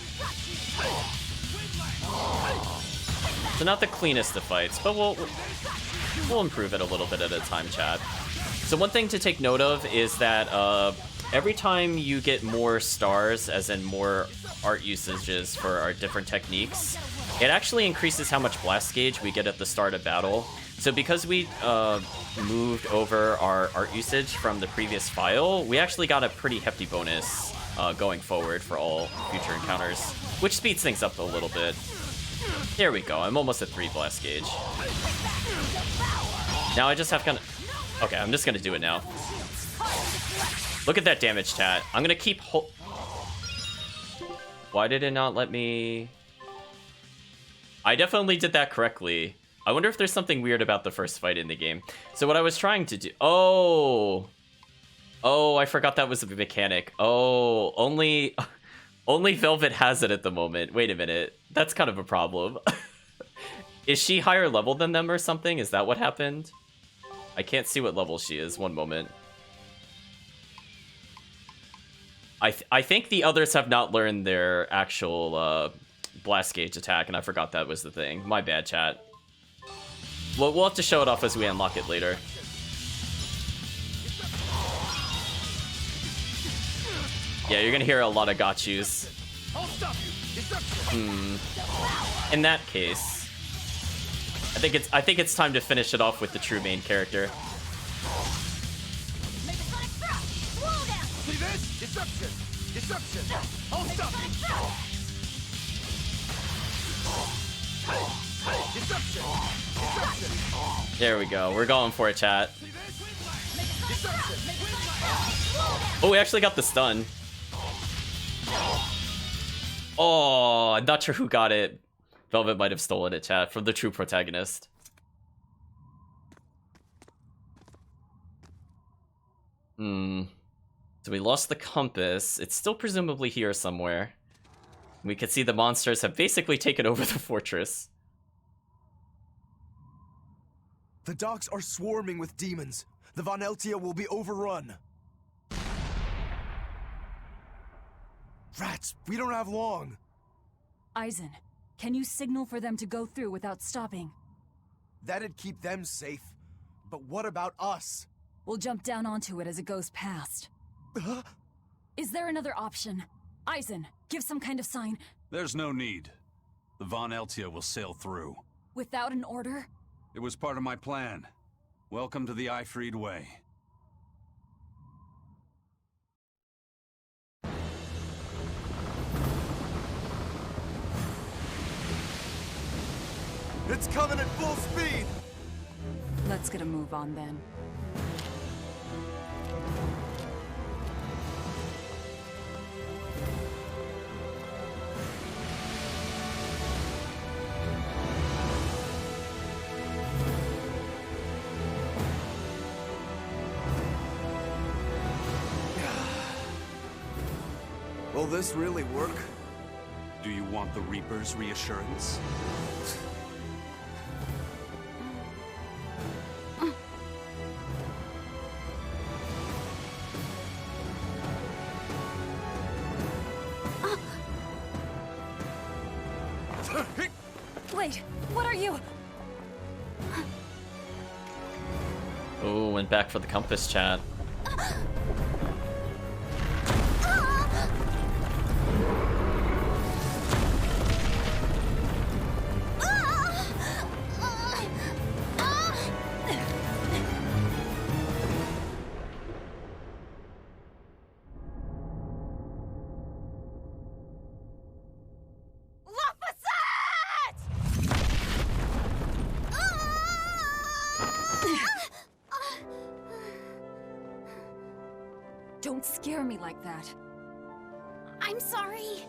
So not the cleanest of fights, but we'll improve it a little bit at a time, chat. So one thing to take note of is that every time you get more stars, as in more art usages for our different techniques, it actually increases how much blast gauge we get at the start of battle. So because we moved over our art usage from the previous file, we actually got a pretty hefty bonus going forward for all future encounters, which speeds things up a little bit. Here we go, I'm almost at 3 blast gauge. Now I just have kind of... Okay, I'm just gonna do it now. Look at that damage, chat. I'm gonna keep... Why did it not let me... I definitely did that correctly. I wonder if there's something weird about the first fight in the game. So what I was trying to do... Oh! Oh, I forgot that was a mechanic. Oh, only Velvet has it at the moment. Wait a minute. That's kind of a problem. Is she higher level than them or something? Is that what happened? I can't see what level she is. One moment. I think the others have not learned their actual blast gauge attack, and I forgot that was the thing. My bad, chat. We'll have to show it off as we unlock it later. Yeah, you're gonna hear a lot of got yous. In that case, I think it's time to finish it off with the true main character. See this? Deception! Deception! I'll stop you! Deception! Deception! There we go. We're going for it, chat. Oh, we actually got the stun. Oh, I'm not sure who got it. Velvet might have stolen it, chat, from the true protagonist. So we lost the compass. It's still presumably here somewhere. We can see the monsters have basically taken over the fortress. The docks are swarming with demons. The Von Eltia will be overrun. Rats, we don't have long. Eisen, can you signal for them to go through without stopping? That'd keep them safe. But what about us? We'll jump down onto it as it goes past. Is there another option? Eisen, give some kind of sign. There's no need. The Von Eltia will sail through. Without an order? It was part of my plan. Welcome to the Ifried Way. It's coming at full speed! Let's get a move on then. Will this really work? Do you want the Reaper's reassurance? Wait, what are you? Oh, went back for the compass, chat. Don't scare me like that. I'm sorry.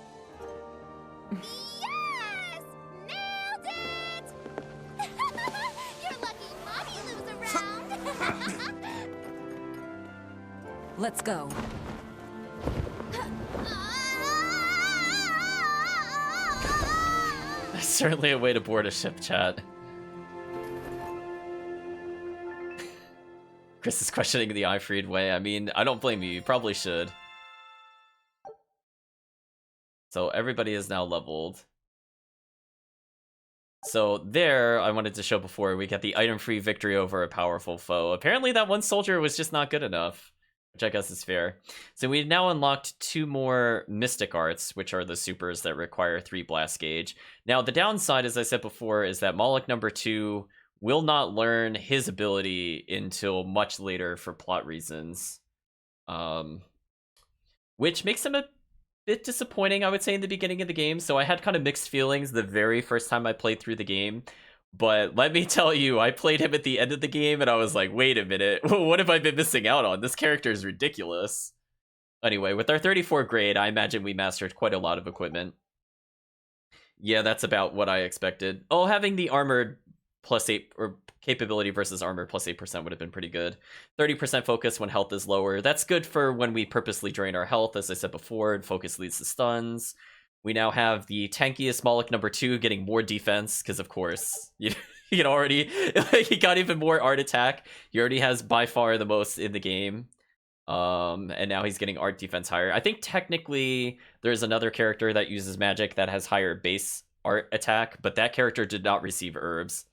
Yes! Nailed it! You're lucky Mommy Lou's around. Let's go. That's certainly a way to board a ship, chat. Chris is questioning the Ifried Way. I mean, I don't blame you. You probably should. So everybody is now leveled. So there, I wanted to show before, we got the item-free victory over a powerful foe. Apparently that one soldier was just not good enough, which I guess is fair. So we've now unlocked 2 more Mystic Arts, which are the supers that require 3 blast gauge. Now, the downside, as I said before, is that Moloch number 2 will not learn his ability until much later for plot reasons. Which makes him a bit disappointing, I would say, in the beginning of the game. So I had kind of mixed feelings the very first time I played through the game But let me tell you, I played him at the end of the game and I was like, wait a minute, what have I been missing out on? This character is ridiculous. Anyway, with our 34 grade, I imagine we mastered quite a lot of equipment. Yeah, that's about what I expected. Oh, having the armored +8 or capability versus armor +8% would have been pretty good. 30% focus when health is lower. That's good for when we purposely drain our health, as I said before, and focus leads to stuns. We now have the tankiest Moloch #2 getting more defense, because of course, you can already, he got even more art attack. He already has by far the most in the game. And now he's getting art defense higher. I think technically there's another character that uses magic that has higher base art attack, but that character did not receive herbs.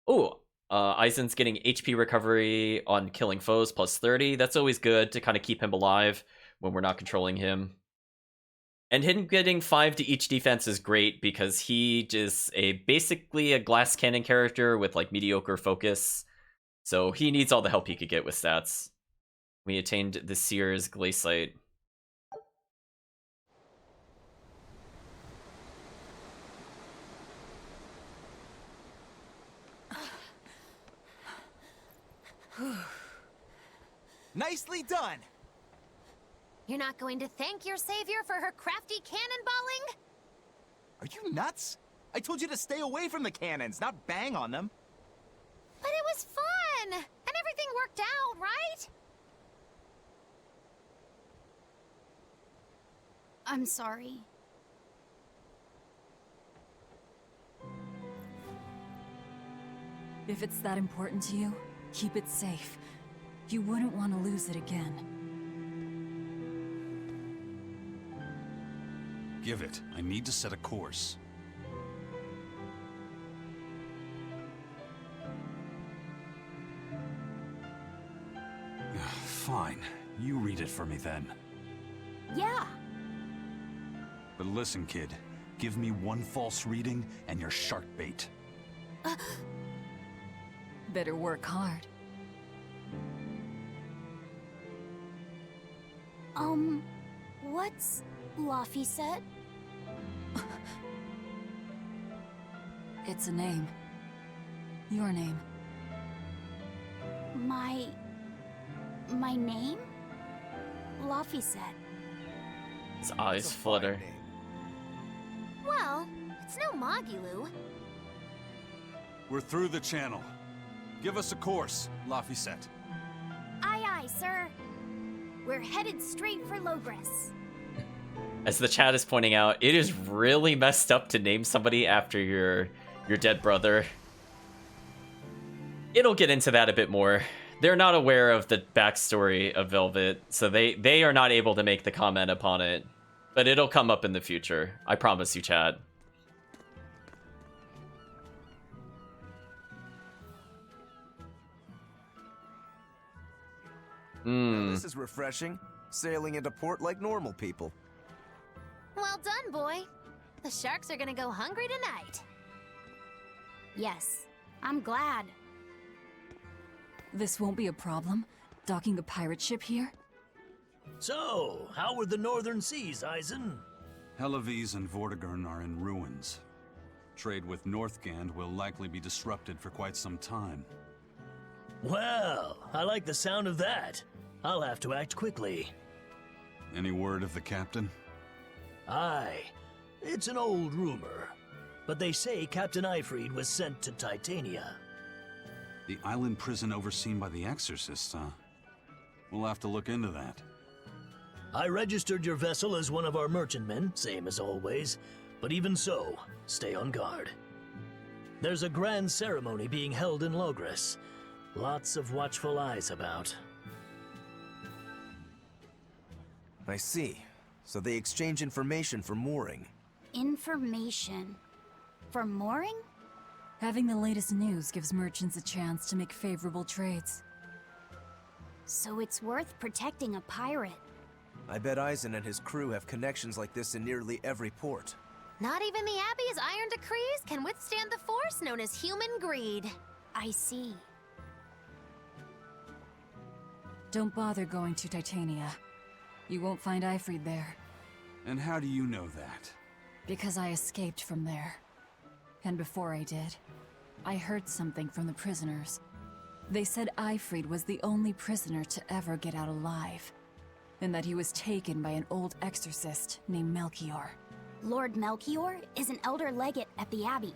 Oh, Aizen's getting HP recovery on killing foes +30. That's always good to kind of keep him alive when we're not controlling him. And him getting 5 to each defense is great because he is basically a glass cannon character with like mediocre focus. So he needs all the help he could get with stats. We attained the Seer's Glaciate. Nicely done! You're not going to thank your savior for her crafty cannonballing? Are you nuts? I told you to stay away from the cannons, not bang on them. But it was fun! And everything worked out, right? I'm sorry. If it's that important to you, keep it safe. You wouldn't want to lose it again. Give it. I need to set a course. Fine. You read it for me then. Yeah. But listen, kid. Give me one false reading and you're shark bait. Better work hard. What's Laphicet? It's a name. Your name. My name? Laphicet. His eyes flutter. Well, it's no Magilu. We're through the channel. Give us a course, Laphicet. Aye, aye, sir. We're headed straight for Logres. As the chat is pointing out, it is really messed up to name somebody after your dead brother. It'll get into that a bit more. They're not aware of the backstory of Velvet, so they are not able to make the comment upon it. But it'll come up in the future. I promise you, chat. Now, this is refreshing. Sailing into port like normal people. Well done, boy. The sharks are gonna go hungry tonight. Yes, I'm glad. This won't be a problem? Docking a pirate ship here? So, how were the northern seas, Aizen? Helavis and Vortigern are in ruins. Trade with Northgand will likely be disrupted for quite some time. Well, I like the sound of that. I'll have to act quickly. Any word of the captain? Aye. It's an old rumor. But they say Captain Ifrid was sent to Titania. The island prison overseen by the exorcists, huh? We'll have to look into that. I registered your vessel as one of our merchantmen, same as always. But even so, stay on guard. There's a grand ceremony being held in Logres. Lots of watchful eyes about. I see. So they exchange information for mooring. Information. For mooring? Having the latest news gives merchants a chance to make favorable trades. So it's worth protecting a pirate. I bet Aizen and his crew have connections like this in nearly every port. Not even the Abbey's iron decrees can withstand the force known as human greed. I see. Don't bother going to Titania. You won't find Ifrid there. And how do you know that? Because I escaped from there. And before I did, I heard something from the prisoners. They said Ifrid was the only prisoner to ever get out alive, and that he was taken by an old exorcist named Melchior. Lord Melchior is an elder legate at the Abbey.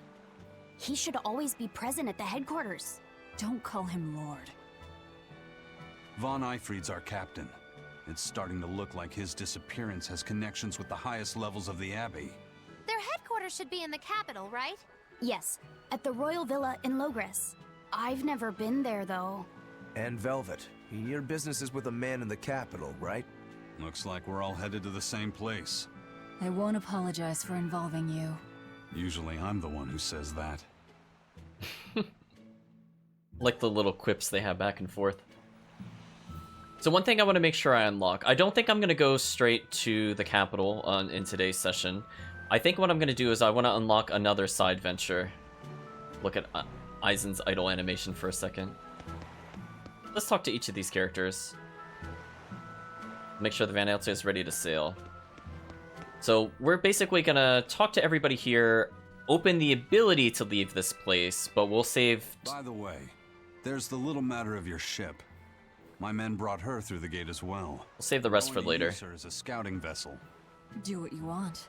He should always be present at the headquarters. Don't call him Lord. Von Ifrid's our captain. It's starting to look like his disappearance has connections with the highest levels of the Abbey. Their headquarters should be in the capital, right? Yes, at the Royal Villa in Logres. I've never been there, though. And Velvet, your business is with a man in the capital, right? Looks like we're all headed to the same place. I won't apologize for involving you. Usually I'm the one who says that. Like the little quips they have back and forth. So one thing I want to make sure I unlock. I don't think I'm going to go straight to the capital in today's session. I think what I'm going to do is I want to unlock another side venture. Look at Eisen's idle animation for a second. Let's talk to each of these characters. Make sure the Van Eltia is ready to sail. So we're basically going to talk to everybody here, open the ability to leave this place, but we'll save... By the way, there's the little matter of your ship. My men brought her through the gate as well. We'll save the rest for later. Use her as a scouting vessel. Do what you want.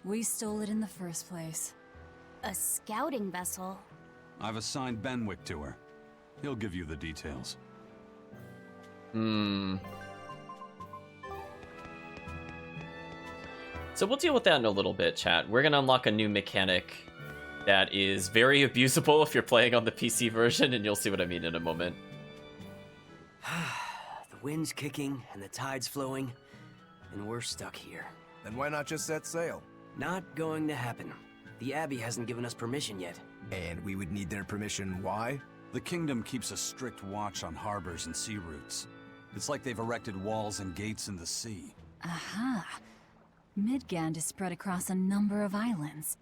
We stole it in the first place. A scouting vessel? I've assigned Benwick to her. He'll give you the details. So we'll deal with that in a little bit, chat. We're going to unlock a new mechanic that is very abusable if you're playing on the PC version, and you'll see what I mean in a moment. The wind's kicking and the tide's flowing, and we're stuck here. Then why not just set sail? Not going to happen. The Abbey hasn't given us permission yet. And we would need their permission, why? The kingdom keeps a strict watch on harbors and sea routes. It's like they've erected walls and gates in the sea. Aha! Midgand is spread across a number of islands.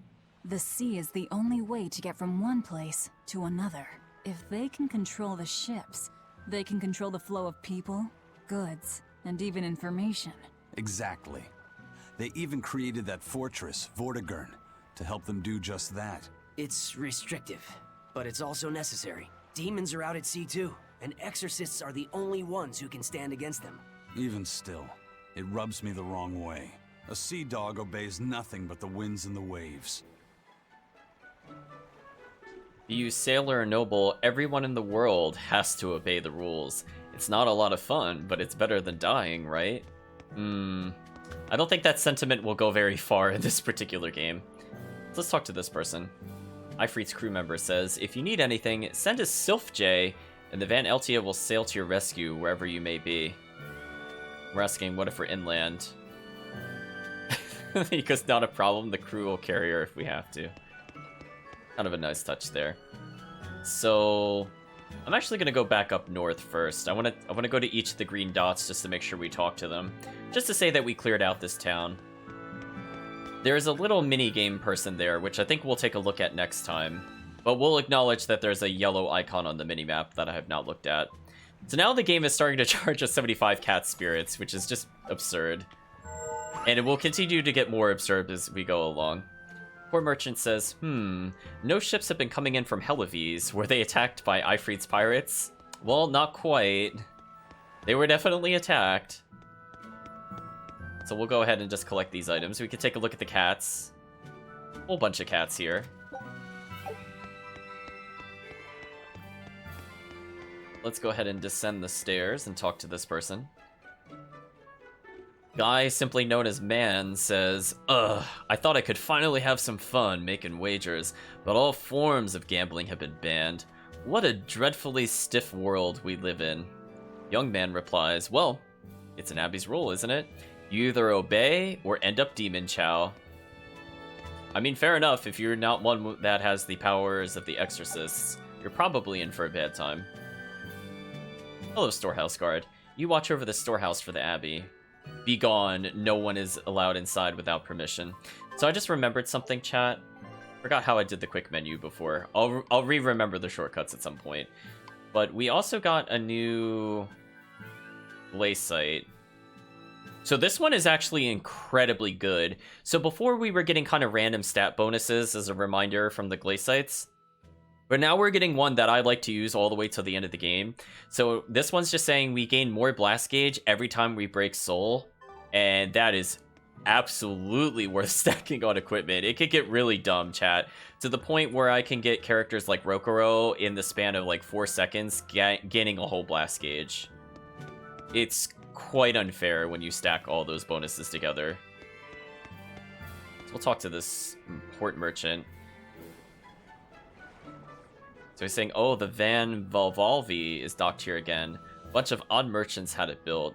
The sea is the only way to get from one place to another. If they can control the ships, they can control the flow of people, goods, and even information. Exactly. They even created that fortress, Vortigern, to help them do just that. It's restrictive, but it's also necessary. Demons are out at sea too, and exorcists are the only ones who can stand against them. Even still, it rubs me the wrong way. A sea dog obeys nothing but the winds and the waves. Be you sailor or noble, everyone in the world has to obey the rules. It's not a lot of fun, but it's better than dying, right? I don't think that sentiment will go very far in this particular game. Let's talk to this person. Ifrit's crew member says, if you need anything, send a Sylph J, and the Van Eltia will sail to your rescue wherever you may be. We're asking, what if we're inland? Because not a problem, the crew will carry her if we have to. Kind of a nice touch there. So I'm actually gonna go back up north first. I wanna go to each of the green dots just to make sure we talk to them. Just to say that we cleared out this town. There's a little mini game person there, which I think we'll take a look at next time. But we'll acknowledge that there's a yellow icon on the minimap that I have not looked at. So now the game is starting to charge us 75 cat spirits, which is just absurd. And it will continue to get more absurd as we go along. Poor merchant says, no ships have been coming in from Helives. Were they attacked by Ifrit's pirates? Well, not quite. They were definitely attacked. So we'll go ahead and just collect these items. We can take a look at the cats. Whole bunch of cats here. Let's go ahead and descend the stairs and talk to this person. Guy, simply known as Man, says, ugh, I thought I could finally have some fun making wagers, but all forms of gambling have been banned. What a dreadfully stiff world we live in. Young Man replies, well, it's an Abbey's rule, isn't it? You either obey or end up demon chow. I mean, fair enough, if you're not one that has the powers of the exorcists, you're probably in for a bad time. Hello, Storehouse Guard. You watch over the storehouse for the Abbey. Be gone, no one is allowed inside without permission. So I just remembered something, chat. Forgot how I did the quick menu before. I'll re-remember the shortcuts at some point. But we also got a new Blaze site. So this one is actually incredibly good. So before we were getting kind of random stat bonuses as a reminder from the glacites. But now we're getting one that I like to use all the way till the end of the game. So this one's just saying we gain more blast gauge every time we break soul. And that is absolutely worth stacking on equipment. It could get really dumb, chat. To the point where I can get characters like Rokuro in the span of like 4 seconds gaining a whole blast gauge. It's quite unfair when you stack all those bonuses together. So we'll talk to this port merchant. So he's saying, oh, the Van Valvalvi is docked here again. A bunch of odd merchants had it built.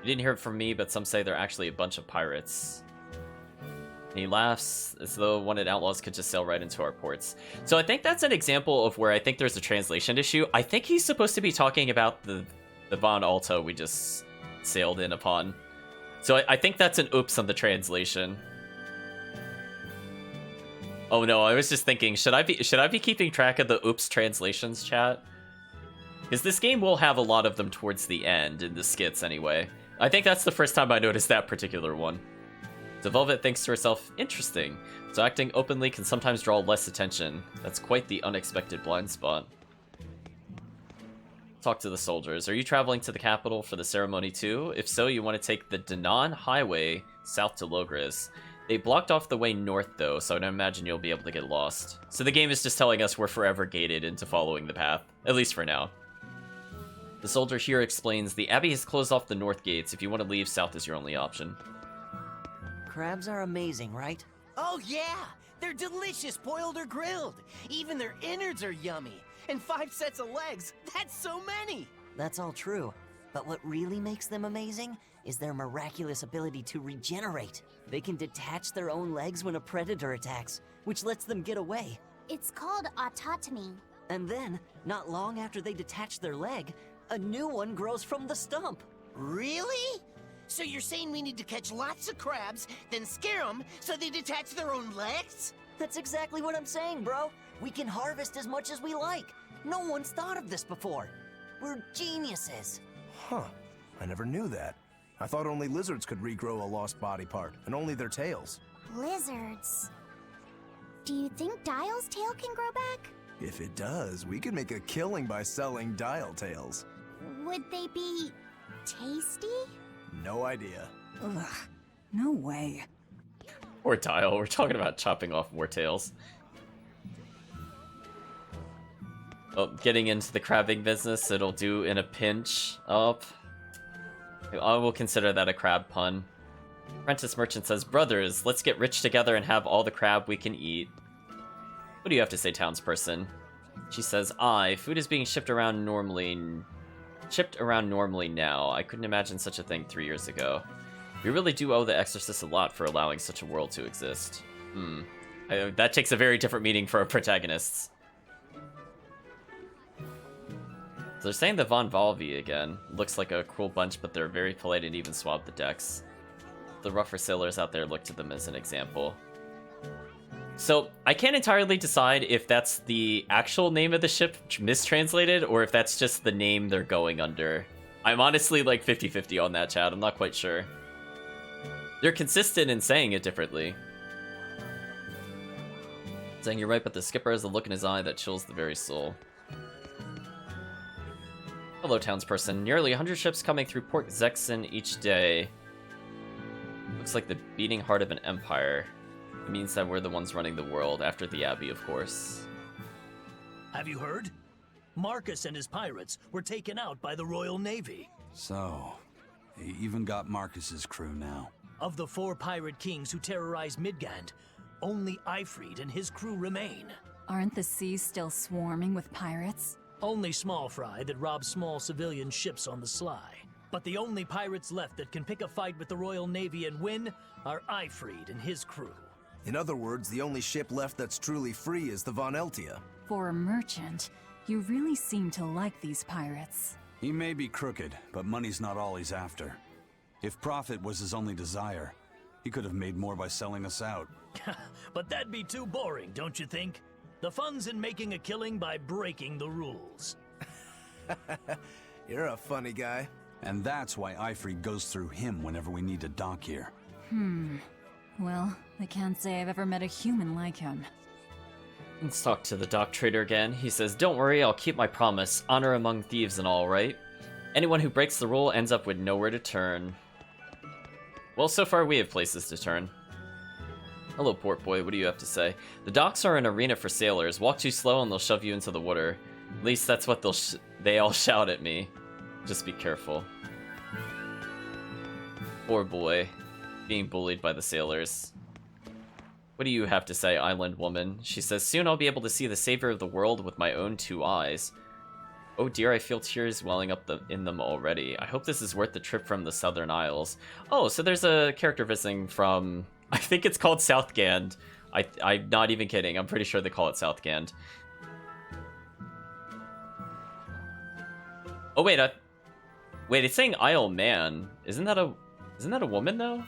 You didn't hear it from me, but some say they're actually a bunch of pirates. And he laughs as though wanted outlaws could just sail right into our ports. So I think that's an example of where I think there's a translation issue. I think he's supposed to be talking about the Von Alta we just sailed in upon. So I think that's an oops on the translation. Oh no, I was just thinking, should I be keeping track of the oops translations, chat? Because this game will have a lot of them towards the end, in the skits anyway. I think that's the first time I noticed that particular one. Devolvet thinks to herself, interesting. So acting openly can sometimes draw less attention. That's quite the unexpected blind spot. Talk to the soldiers. Are you traveling to the capital for the ceremony too? If so, you want to take the Danan Highway south to Logres. They blocked off the way north, though, so I don't imagine you'll be able to get lost. So the game is just telling us we're forever gated into following the path, at least for now. The soldier here explains, the Abbey has closed off the north gates. If you want to leave, south is your only option. Crabs are amazing, right? Oh yeah! They're delicious boiled or grilled. Even their innards are yummy. And 5 sets of legs, that's so many! That's all true. But what really makes them amazing is their miraculous ability to regenerate. They can detach their own legs when a predator attacks, which lets them get away. It's called autotomy. And then, not long after they detach their leg, a new one grows from the stump. Really? So you're saying we need to catch lots of crabs, then scare them so they detach their own legs? That's exactly what I'm saying, bro. We can harvest as much as we like. No one's thought of this before. We're geniuses. Huh. I never knew that. I thought only lizards could regrow a lost body part, and only their tails. Lizards. Do you think Dial's tail can grow back? If it does, we could make a killing by selling dial tails. Would they be tasty? No idea. Ugh, no way. Or Dial, we're talking about chopping off more tails. Oh, getting into the crabbing business, it'll do in a pinch. Up. I will consider that a crab pun. Apprentice Merchant says, brothers, let's get rich together and have all the crab we can eat. What do you have to say, townsperson? She says, food is being shipped around normally now. I couldn't imagine such a thing 3 years ago. We really do owe the Exorcist a lot for allowing such a world to exist. That takes a very different meaning for our protagonists. So they're saying the Von Valvi again. Looks like a cruel bunch, but they're very polite and even swab the decks. The rougher sailors out there look to them as an example. So I can't entirely decide if that's the actual name of the ship mistranslated, or if that's just the name they're going under. I'm honestly like 50-50 on that, chat. I'm not quite sure. They're consistent in saying it differently. Saying you're right, but the skipper has a look in his eye that chills the very soul. Hello, townsperson. Nearly 100 ships coming through Port Zexen each day. Looks like the beating heart of an empire. It means that we're the ones running the world, after the Abbey, of course. Have you heard? Marcus and his pirates were taken out by the Royal Navy. So, he even got Marcus's crew now. Of the 4 pirate kings who terrorized Midgand, only Ifrid and his crew remain. Aren't the seas still swarming with pirates? Only small fry that rob small civilian ships on the sly. But the only pirates left that can pick a fight with the Royal Navy and win are Ifrid and his crew. In other words, the only ship left that's truly free is the Von Eltia. For a merchant, you really seem to like these pirates. He may be crooked, but money's not all he's after. If profit was his only desire, he could have made more by selling us out. But that'd be too boring, don't you think? The fun's in making a killing by breaking the rules. You're a funny guy. And that's why Ifrid goes through him whenever we need to dock here. Well, I can't say I've ever met a human like him. Let's talk to the dock trader again. He says, "Don't worry, I'll keep my promise. Honor among thieves and all, right? Anyone who breaks the rule ends up with nowhere to turn." Well, so far we have places to turn. Hello, port boy. What do you have to say? "The docks are an arena for sailors. Walk too slow and they'll shove you into the water. At least that's what they all shout at me. Just be careful." Poor boy, being bullied by the sailors. What do you have to say, island woman? She says, "Soon I'll be able to see the savior of the world with my own 2 eyes. Oh dear, I feel tears welling up in them already. I hope this is worth the trip from the Southern Isles." Oh, so there's a character visiting from... I think it's called Southgand. I'm not even kidding. I'm pretty sure they call it Southgand. Oh, wait. Wait, it's saying Isle Man. Isn't that a woman, though?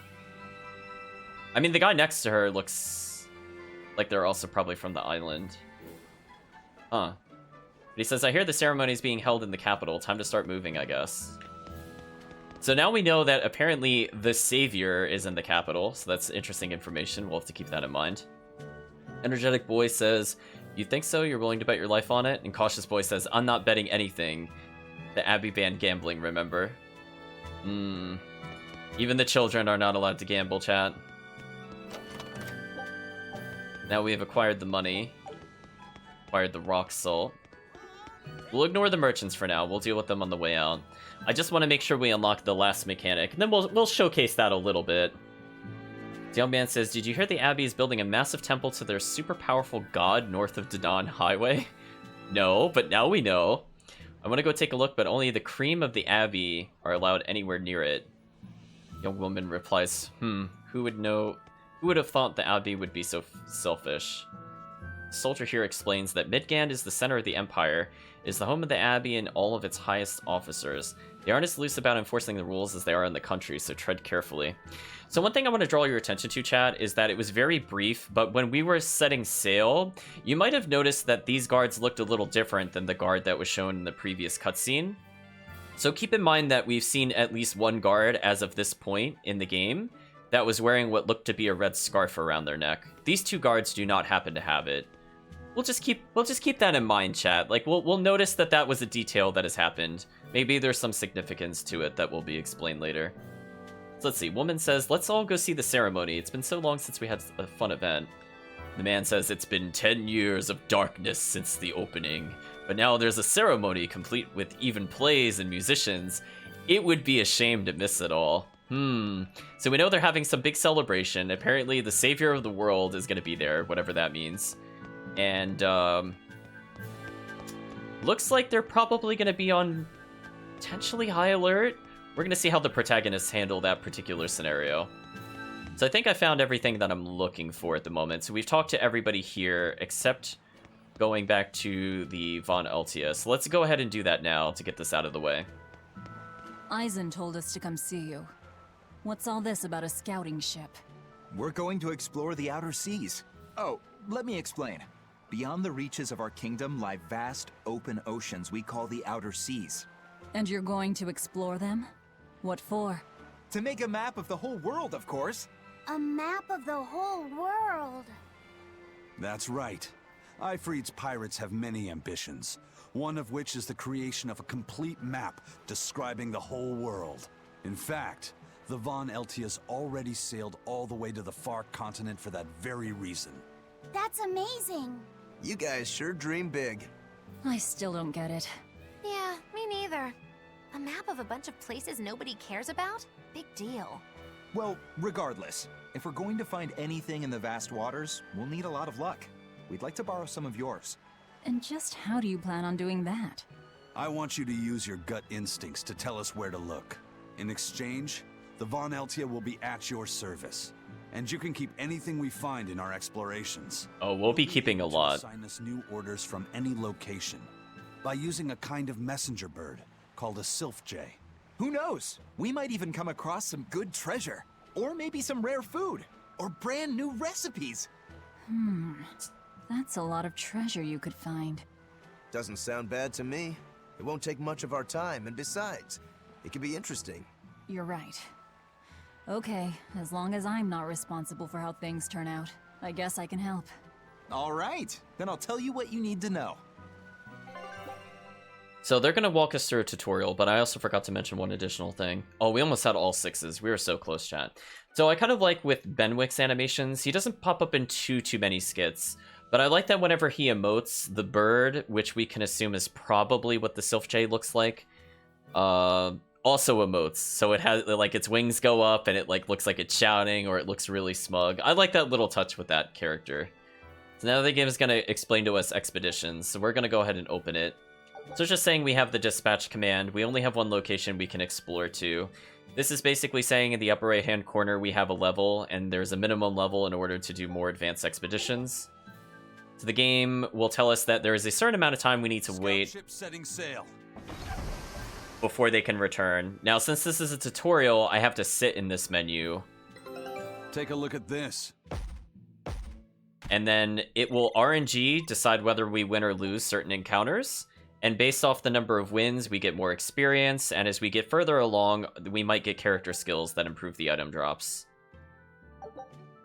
I mean, the guy next to her looks like they're also probably from the island. Huh. But he says, "I hear the ceremony is being held in the capital. Time to start moving, I guess." So now we know that apparently the savior is in the capital, so that's interesting information. We'll have to keep that in mind. Energetic boy says, "You think so? You're willing to bet your life on it?" And cautious boy says, "I'm not betting anything. The Abbey banned gambling, remember?" Even the children are not allowed to gamble, chat. Now we have acquired the money. Acquired the rock salt. We'll ignore the merchants for now. We'll deal with them on the way out. I just want to make sure we unlock the last mechanic, and then we'll showcase that a little bit. The young man says, "Did you hear the Abbey is building a massive temple to their super powerful god north of Dadan Highway?" No, but now we know. "I want to go take a look, but only the cream of the Abbey are allowed anywhere near it." Young woman replies, "Who would know? Who would have thought the Abbey would be so selfish?" The soldier here explains that Midgand is the center of the Empire, is the home of the Abbey and all of its highest officers. They aren't as loose about enforcing the rules as they are in the country, so tread carefully. So one thing I want to draw your attention to, chat, is that it was very brief, but when we were setting sail, you might have noticed that these guards looked a little different than the guard that was shown in the previous cutscene. So keep in mind that we've seen at least one guard as of this point in the game that was wearing what looked to be a red scarf around their neck. These 2 guards do not happen to have it. We'll just keep that in mind, chat. Like we'll notice that that was a detail that has happened. Maybe there's some significance to it that will be explained later. So let's see. Woman says, "Let's all go see the ceremony. It's been so long since we had a fun event." The man says, "It's been 10 years of darkness since the opening, but now there's a ceremony complete with even plays and musicians. It would be a shame to miss it all." So we know they're having some big celebration. Apparently the savior of the world is going to be there, whatever that means. And looks like they're probably going to be on potentially high alert. We're going to see how the protagonists handle that particular scenario. So I think I found everything that I'm looking for at the moment. So we've talked to everybody here except going back to the Von Eltia. So let's go ahead and do that now to get this out of the way. Eisen told us to come see you. What's all this about a scouting ship? We're going to explore the outer seas. Oh, let me explain. Beyond the reaches of our kingdom lie vast, open oceans we call the outer seas. And you're going to explore them? What for? To make a map of the whole world, of course. A map of the whole world. That's right. Ifrit's pirates have many ambitions, one of which is the creation of a complete map describing the whole world. In fact, the Von Eltias already sailed all the way to the far continent for that very reason. That's amazing. You guys sure dream big. I still don't get it. Yeah, me neither. A map of a bunch of places nobody cares about? Big deal. Well, regardless, if we're going to find anything in the vast waters, we'll need a lot of luck. We'd like to borrow some of yours. And just how do you plan on doing that? I want you to use your gut instincts to tell us where to look. In exchange, the Von Eltia will be at your service. And you can keep anything we find in our explorations. Oh, we'll be keeping a lot. Assign us new orders from any location by using a kind of messenger bird called a sylph jay. Who knows? We might even come across some good treasure. Or maybe some rare food. Or brand new recipes. That's a lot of treasure you could find. Doesn't sound bad to me. It won't take much of our time, and besides, it could be interesting. You're right. Okay, as long as I'm not responsible for how things turn out, I guess I can help. All right, then I'll tell you what you need to know. So they're going to walk us through a tutorial, but I also forgot to mention one additional thing. Oh, we almost had all 6s. We were so close, chat. So I kind of like with Benwick's animations, he doesn't pop up in too many skits, but I like that whenever he emotes, the bird, which we can assume is probably what the Sylph Jay looks like, also emotes. So it has, like, its wings go up and it, like, looks like it's shouting, or it looks really smug. I like that little touch with that character. So now the game is going to explain to us expeditions, so we're going to go ahead and open it. So it's just saying we have the dispatch command. We only have one location we can explore to. This is basically saying in the upper right hand corner we have a level, and there's a minimum level in order to do more advanced expeditions. So the game will tell us that there is a certain amount of time we need to wait Ship setting sail. before they can return. Now, since this is a tutorial, I have to sit in this menu. Take a look at this. And then it will RNG decide whether we win or lose certain encounters. And based off the number of wins, we get more experience, and as we get further along, we might get character skills that improve the item drops.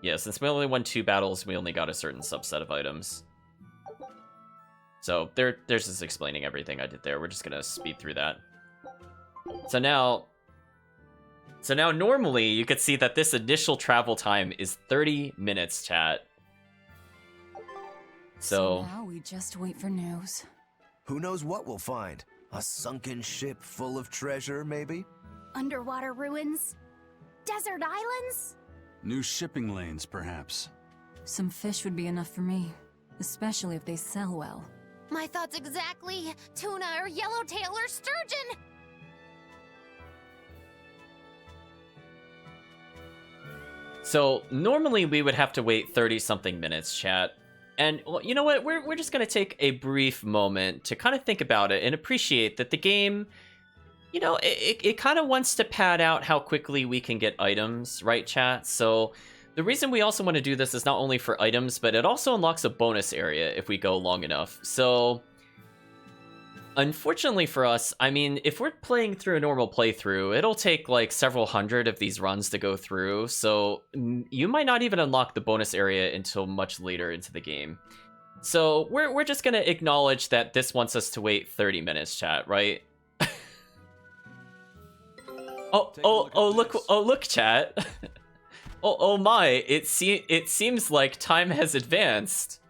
Yeah, since we only won 2 battles, we only got a certain subset of items. So there's just explaining everything I did there. We're just gonna speed through that. So now normally you could see that this initial travel time is 30 minutes, chat. So now we just wait for news. Who knows what we'll find? A sunken ship full of treasure, maybe? Underwater ruins? Desert islands? New shipping lanes, perhaps. Some fish would be enough for me, especially if they sell well. My thoughts exactly. Tuna or yellowtail or sturgeon. So normally we would have to wait 30-something minutes, chat. And well, you know what? We're just going to take a brief moment to kind of think about it and appreciate that the game, you know, it kind of wants to pad out how quickly we can get items, right, chat? So the reason we also want to do this is not only for items, but it also unlocks a bonus area if we go long enough. So unfortunately for us, I mean, if we're playing through a normal playthrough, it'll take like several hundred of these runs to go through, so you might not even unlock the bonus area until much later into the game. So we're just gonna acknowledge that this wants us to wait 30 minutes, chat, right? Look, chat. oh my, it seems like time has advanced.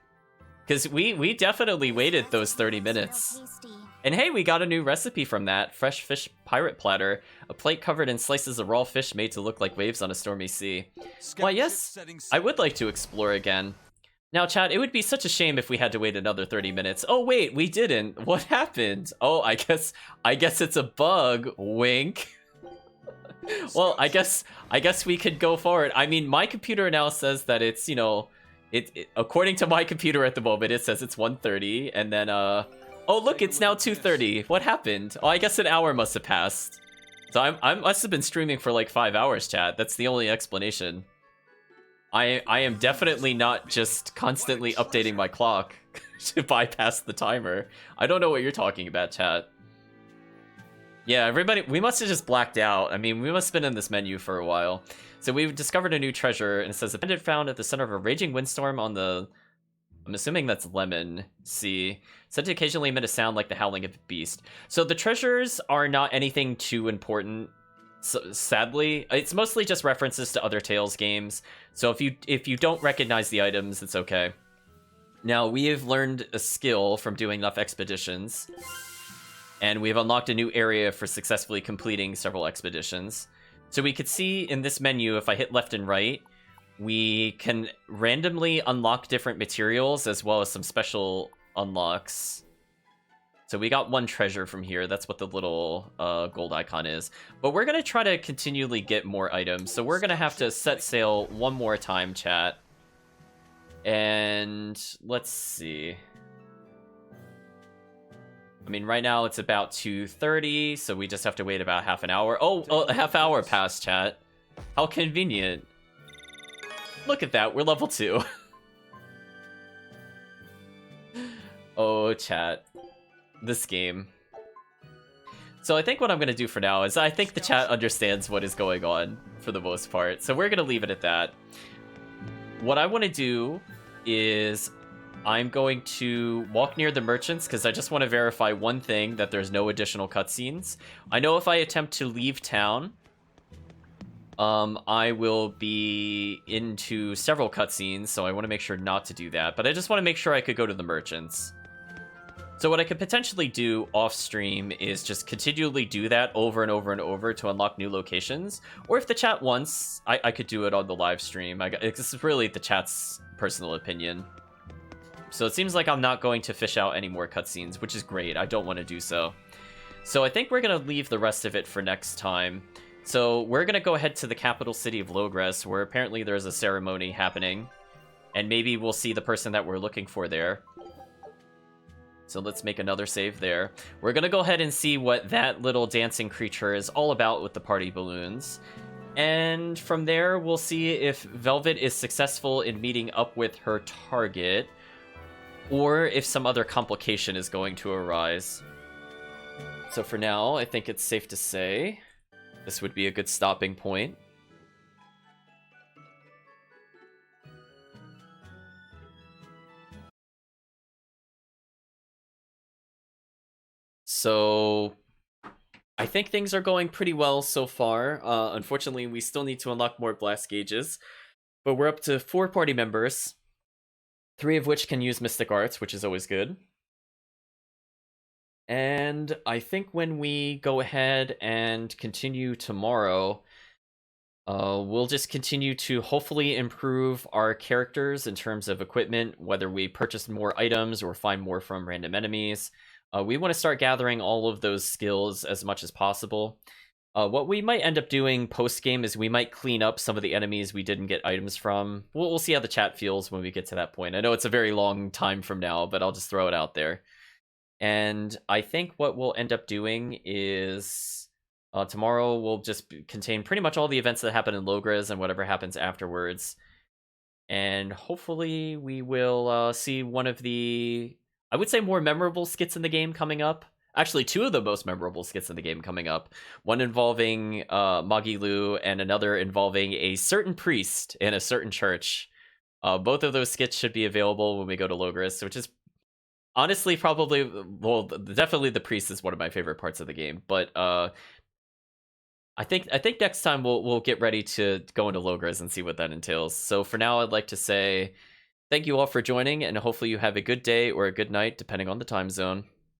Because we definitely waited those 30 minutes. And hey, we got a new recipe from that. Fresh fish pirate platter. A plate covered in slices of raw fish made to look like waves on a stormy sea. Why, yes, I would like to explore again. Now, chat, it would be such a shame if we had to wait another 30 minutes. Oh, wait, we didn't. What happened? Oh, I guess it's a bug. Wink. Well, I guess we could go forward. I mean, my computer now says that it's, you know, it according to my computer at the moment, it says it's 1:30, and then oh look, it's now 2:30. What happened? Oh, I guess an hour must have passed. So I must have been streaming for like 5 hours, chat. That's the only explanation. I am definitely not just constantly updating my clock to bypass the timer. I don't know what you're talking about, chat. Yeah, everybody, we must have just blacked out. I mean, we must have been in this menu for a while. So we've discovered a new treasure, and it says a pendant found at the center of a raging windstorm on the, I'm assuming that's Lemon Sea, said to occasionally emit a sound like the howling of a beast. So the treasures are not anything too important, so, sadly. It's mostly just references to other Tales games. So if you don't recognize the items, it's okay. Now, we have learned a skill from doing enough expeditions, and we've unlocked a new area for successfully completing several expeditions. So we could see in this menu, if I hit left and right, we can randomly unlock different materials as well as some special unlocks. So we got one treasure from here. That's what the little gold icon is. But we're going to try to continually get more items. So we're going to have to set sail one more time, chat. And let's see. I mean, right now it's about 2:30, so we just have to wait about half an hour. Oh, a half hour passed, chat. How convenient. Look at that, we're level 2. Oh, chat. This game. So I think what I'm going to do for now is I think the chat understands what is going on for the most part. So we're going to leave it at that. What I want to do is I'm going to walk near the merchants because I just want to verify one thing, that there's no additional cutscenes. I know if I attempt to leave town, I will be into several cutscenes, so I want to make sure not to do that. But I just want to make sure I could go to the merchants. So what I could potentially do off-stream is just continually do that over and over and over to unlock new locations. Or if the chat wants, I could do it on the live stream. This is really the chat's personal opinion. So it seems like I'm not going to fish out any more cutscenes, which is great. I don't want to do so. So I think we're going to leave the rest of it for next time. So we're going to go ahead to the capital city of Logres, where apparently there's a ceremony happening. And maybe we'll see the person that we're looking for there. So let's make another save there. We're going to go ahead and see what that little dancing creature is all about with the party balloons. And from there, we'll see if Velvet is successful in meeting up with her target, or if some other complication is going to arise. So for now, I think it's safe to say this would be a good stopping point. So I think things are going pretty well so far. Unfortunately, we still need to unlock more blast gauges, but we're up to 4 party members, 3 of which can use Mystic Arts, which is always good. And I think when we go ahead and continue tomorrow, we'll just continue to hopefully improve our characters in terms of equipment, whether we purchase more items or find more from random enemies. We want to start gathering all of those skills as much as possible. What we might end up doing post-game is we might clean up some of the enemies we didn't get items from. We'll see how the chat feels when we get to that point. I know it's a very long time from now, but I'll just throw it out there. And I think what we'll end up doing is tomorrow will just contain pretty much all the events that happen in Logres and whatever happens afterwards. And hopefully we will see one of the, I would say, more memorable skits in the game coming up. Actually, 2 of the most memorable skits in the game coming up. One involving Magilu and another involving a certain priest in a certain church. Both of those skits should be available when we go to Logres, which is honestly probably, well, definitely the priest is one of my favorite parts of the game. But I think next time we'll get ready to go into Logres and see what that entails. So for now, I'd like to say thank you all for joining, and hopefully you have a good day or a good night, depending on the time zone.